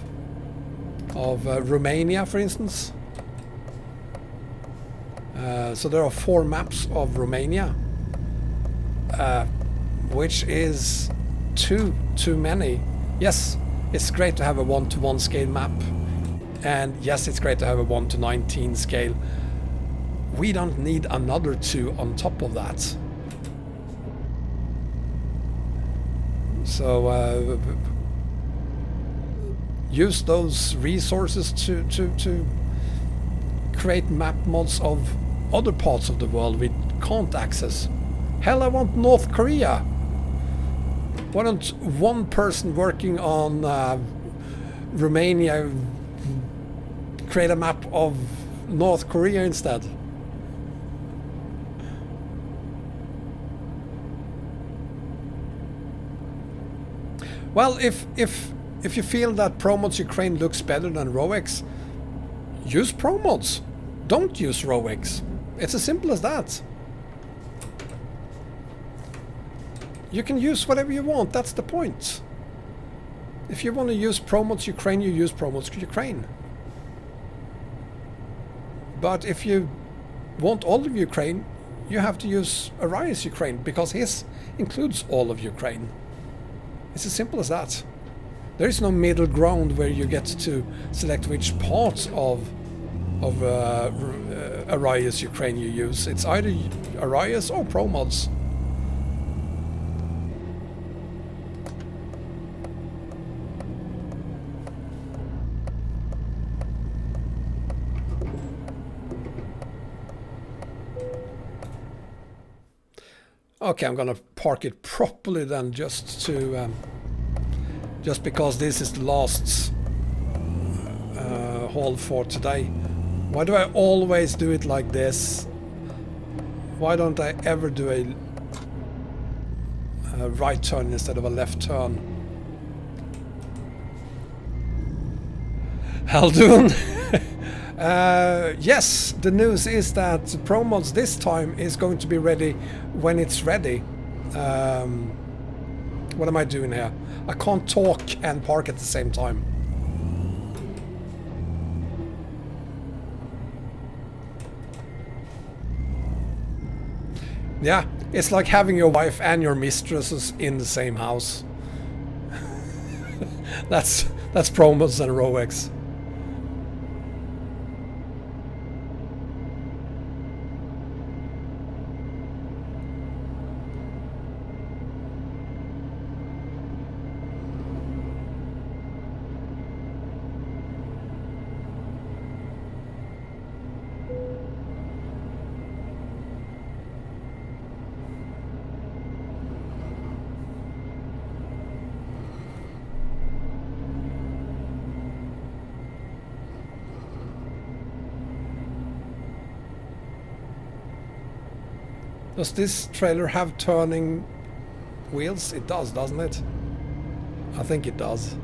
A: Romania, for instance. So there are 4 maps of Romania, which is too many. Yes, it's great to have a 1:1 scale map, and yes, it's great to have a 1:19 scale. We don't need another 2 on top of that. So use those resources to create map mods of other parts of the world we can't access. Hell, I want North Korea. Why don't one person working on Romania create a map of North Korea instead? Well, if you feel that Pro Mods Ukraine looks better than RoX, use Pro Mods. Don't use RoX. It's as simple as that. You can use whatever you want, that's the point. If you want to use Pro Mods Ukraine, you use Pro Mods Ukraine. But if you want all of Ukraine, you have to use Arias Ukraine because his includes all of Ukraine. It's as simple as that. There is no middle ground where you get to select which parts of Arias Ukraine you use. It's either Arias or Pro Mods. Okay, I'm gonna park it properly then, just because this is the last haul for today. Why do I always do it like this? Why don't I ever do a right turn instead of a left turn? Haldun. Yes, the news is that Pro Mods this time is going to be ready when it's ready. What am I doing here? I can't talk and park at the same time. Yeah, it's like having your wife and your mistresses in the same house. that's Pro Mods and ROX. Does this trailer have turning wheels? It does, doesn't it? I think it does.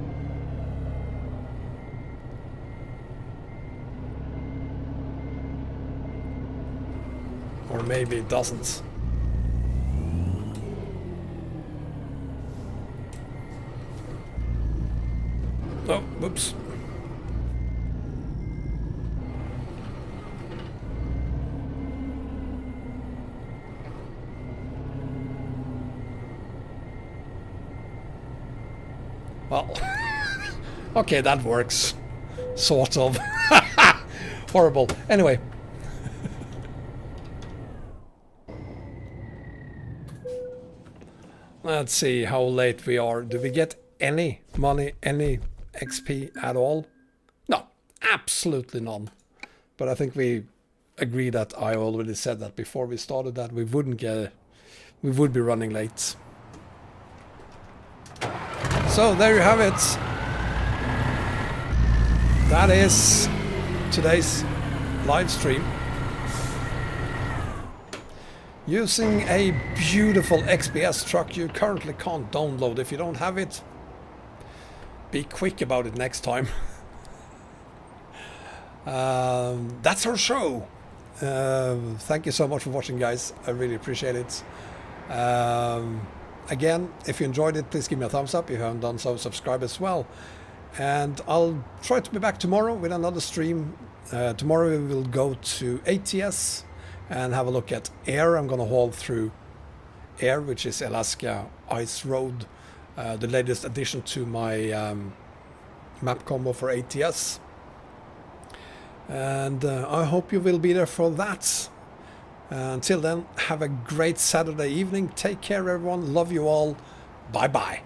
A: Or maybe it doesn't. Oh, whoops. Well, okay, that works. Sort of. Horrible. Anyway. Let's see how late we are. Do we get any money, any XP at all? No, absolutely none. But I think we agree that I already said that before we started that we wouldn't get, we would be running late. So there you have it. That is today's live stream. Using a beautiful XPS truck you currently can't download. If you don't have it, be quick about it next time. That's our show. Thank you so much for watching, guys. I really appreciate it. Again, if you enjoyed it, please give me a thumbs up. If you haven't done so, subscribe as well. And I'll try to be back tomorrow with another stream. Tomorrow we will go to ATS and have a look at Air. I'm going to haul through Air, which is Alaska Ice Road, the latest addition to my map combo for ATS. And I hope you will be there for that. Until then, have a great Saturday evening. Take care, everyone. Love you all. Bye-bye.